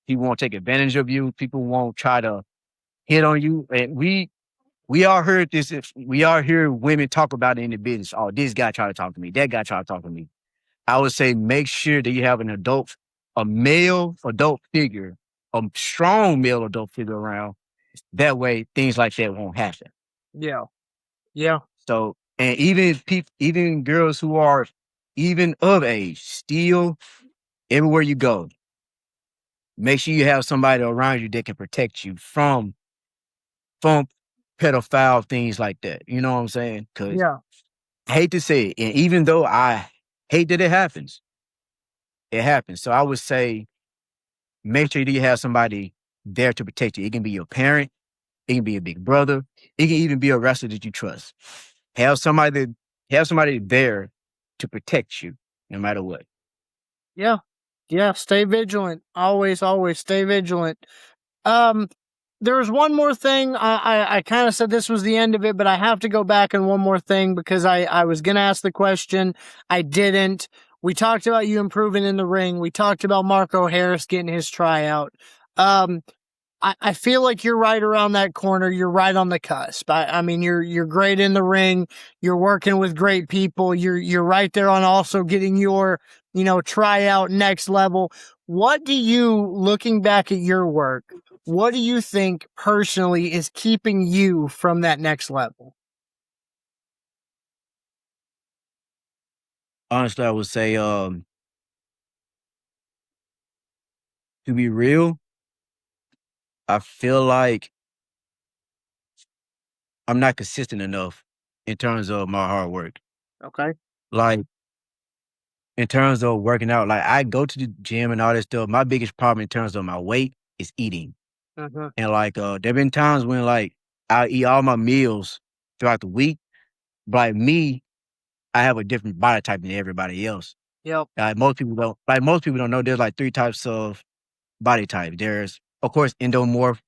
he won't take advantage of you. People won't try to hit on you. And we all heard this. We all hear women talk about it in the business. Oh, this guy tried to talk to me. That guy tried to talk to me. I would say make sure that you have a male adult figure, a strong male adult figure around. That way, things like that won't happen. Yeah. Yeah. So, and even girls who are even of age, still everywhere you go, make sure you have somebody around you that can protect you from pedophile things like that. You know what I'm saying? Because Yeah. I hate to say it, and even though I hate that it happens, it happens. So I would say make sure that you have somebody there to protect you. It can be your parent, it can be a big brother, it can even be a wrestler that you trust. Have somebody have somebody there to protect you no matter what. Yeah. Yeah. Stay vigilant. Always, always stay vigilant. Um, there's one more thing. I kind of said this was the end of it, but I have to go back on one more thing because I was going to ask the question. I didn't. We talked about you improving in the ring. We talked about Marco Harris getting his tryout. Um, I feel like you're right around that corner. You're right on the cusp. I mean, you're great in the ring. You're working with great people. You're right there on also getting your, tryout next level. What do you, looking back at your work, what do you think personally is keeping you from that next level? Honestly, I would say, to be real, I feel like I'm not consistent enough in terms of my hard work. Okay. Like in terms of working out, like I go to the gym and all that stuff. My biggest problem in terms of my weight is eating. Uh-huh. And like there been times when like I eat all my meals throughout the week, but like me, I have a different body type than everybody else. Yep. Most people don't know there's like three types of body type. There's of course endomorph,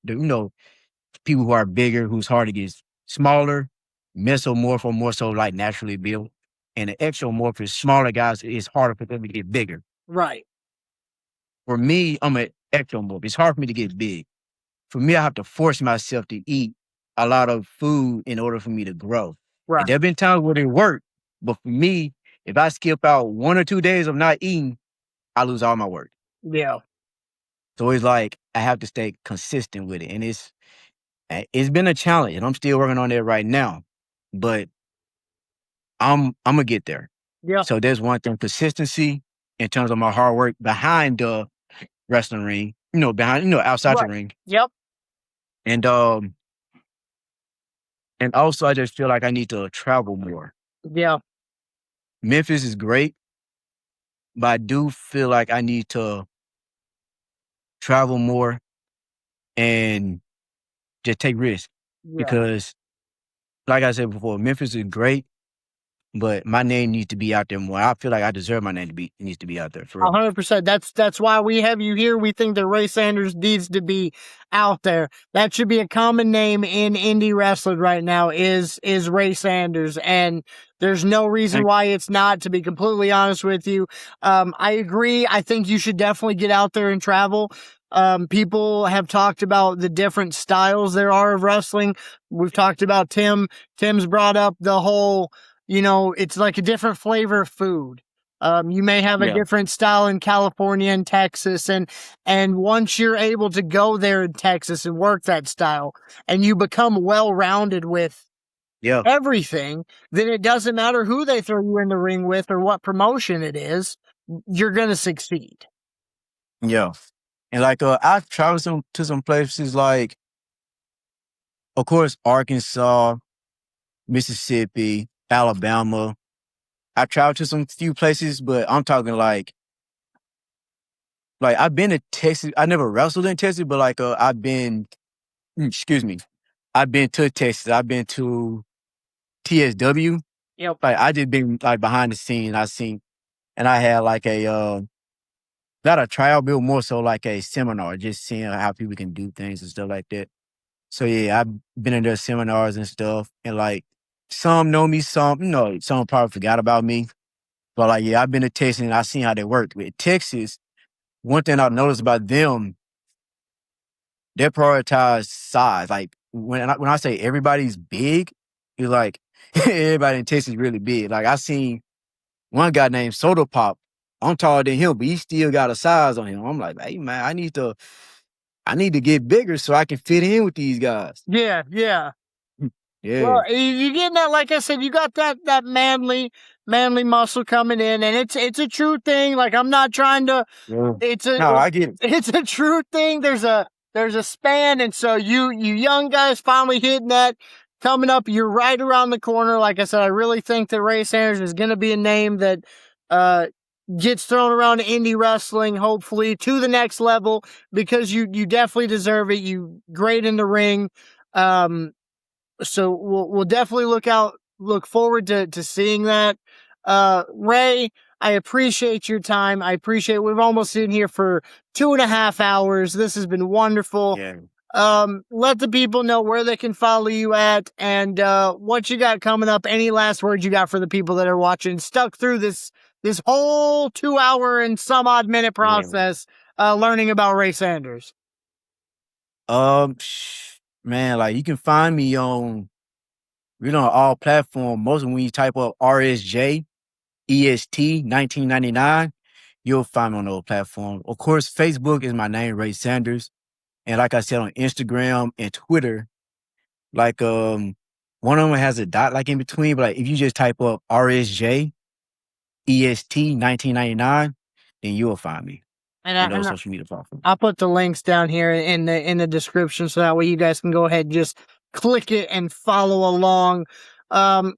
people who are bigger, whose harder gets smaller, mesomorph or more so like naturally built. And the ectomorph is smaller guys, it's harder for them to get bigger. Right. For me, I'm an ectomorph. It's hard for me to get big. For me, I have to force myself to eat a lot of food in order for me to grow. And Right. there have been times where it worked, but for me, if I skip out 1 or 2 days of not eating, I lose all my work. Yeah. So it's like I have to stay consistent with it. And it's been a challenge and I'm still working on it right now. But I'm gonna get there. Yeah. So there's one thing, consistency in terms of my hard work behind the wrestling ring, outside the Right. ring. Yep. And and also I just feel like I need to travel more. Yeah. Memphis is great, but I do feel like I need to travel more and just take risks. Yeah. Because like I said before, Memphis is great, but my name needs to be out there more. I feel like I deserve my name to be needs to be out there for real. 100%. That's why we have you here. We think that Rey Sanders needs to be out there. That should be a common name in indie wrestling right now. Is Rey Sanders, and there's no reason Thank why it's not. To be completely honest with you, I agree. I think you should definitely get out there and travel. People have talked about the different styles there are of wrestling. We've talked about Tim. Tim's brought up the whole. It's like a different flavor of food. You may have a Yeah. different style in California and Texas, and once you're able to go there in Texas and work that style, and you become well-rounded with Yeah. everything, then it doesn't matter who they throw you in the ring with or what promotion it is, you're gonna succeed. Yeah. And like I've traveled to some places like, of course, Arkansas, Mississippi, Alabama. I traveled to some few places, but I'm talking like I've been to Texas. I never wrestled in Texas, but like excuse me, I've been to Texas. I've been to TSW. Yep. Like I just been like behind the scenes. And I had like not a tryout, but more so like a seminar, just seeing how people can do things and stuff like that. So yeah, I've been in their seminars and stuff, and like some know me, some probably forgot about me. But like, yeah, I've been to Texas and I've seen how they work. With Texas, one thing I've noticed about them, they prioritize size. Like when I say everybody's big, it's like everybody in Texas is really big. Like I seen one guy named Soda Pop. I'm taller than him, but he still got a size on him. I'm like, hey man, I need to get bigger so I can fit in with these guys. Yeah, yeah. Yeah. Well, you getting that, like I said, you got that manly muscle coming in, and it's a true thing. Like, I'm not trying to. Yeah. It's No, I get it. it's a true thing. There's a span, and so you young guys finally hitting that coming up. You're right around the corner. Like I said, I really think that Rey Sanders is going to be a name that gets thrown around indie wrestling, hopefully to the next level, because you definitely deserve it. You great in the ring. So we'll definitely look forward to seeing that. Rey, I appreciate your time. I appreciate we've almost been here for 2.5 hours. This has been wonderful. Yeah. Let the people know where they can follow you at and what you got coming up. Any last words you got for the people that are watching, stuck through this whole 2 hour and some odd minute process, learning about Rey Sanders? Man, like you can find me on, all platforms. Mostly when you type up RSJ EST 1999, you'll find me on those platforms. Of course, Facebook is my name, Rey Sanders, and like I said, on Instagram and Twitter, like one of them has a dot like in between, but like if you just type up RSJ EST 1999, then you'll find me on those social media platforms. I'll put the links down here in the description so that way you guys can go ahead and just click it and follow along.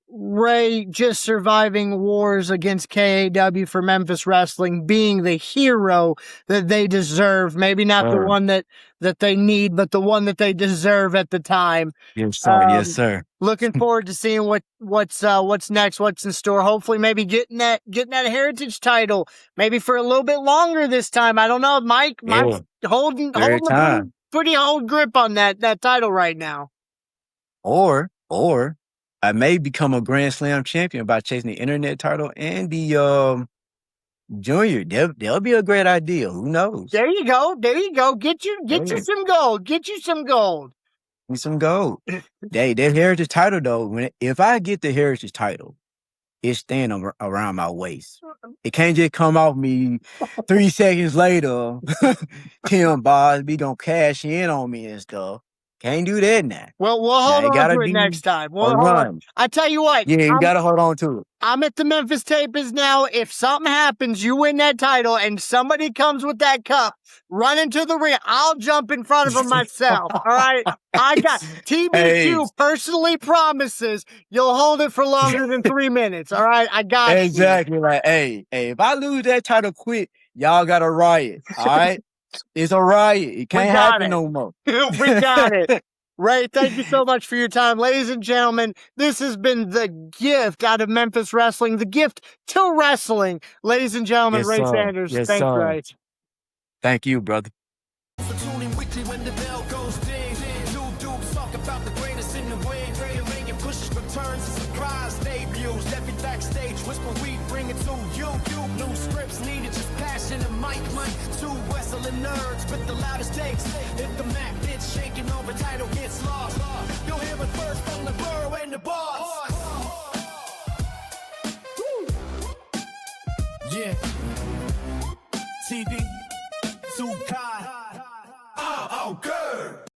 Rey just surviving wars against KAW for Memphis Wrestling, being the hero that they deserve. Maybe not the one that they need, but the one that they deserve at the time. Yes, sir. Yes, sir. Looking forward to seeing what's next, what's in store. Hopefully, maybe getting that heritage title, maybe for a little bit longer this time. I don't know. Mike's holding a pretty old grip on that title right now. Or I may become a Grand Slam champion by chasing the internet title and the junior. That'll be a great idea. Who knows? There you go. Get you some gold. Get you some gold. Some gold. That heritage title though, if I get the heritage title, it's staying around my waist. It can't just come off me 3 seconds later. Tim Bosby gonna cash in on me and stuff. Can't do that now. Well, we'll hold on to it next time. I tell you what. Yeah, you gotta hold on to it. I'm at the Memphis Tapers now. If something happens, you win that title, and somebody comes with that cup, run into the ring, I'll jump in front of them myself. All right? I got TB2 personally promises you'll hold it for longer than 3 minutes. All right? I got exactly. Like, hey, if I lose that title quick, y'all got a riot. All right? It's a riot. It can't happen no more. We got it. Rey, thank you so much for your time. Ladies and gentlemen, this has been the gift out of Memphis Wrestling, the gift to wrestling. Ladies and gentlemen, Rey Sanders. Yes, thanks, Rey. Thank you, brother. So tune in weekly when the bell goes ding. New dudes talk about the greatest in the ring. Reagan pushes returns and surprise debuts. Every backstage whisper we bring it to you. New scripts needed, just passion and mic. Two wrestling nerds with the loudest takes. If the Mac gets shaking over, title gets lost. You'll hear it first from the Burrow and the boss. Yeah. TB2 Kai. Oh, good.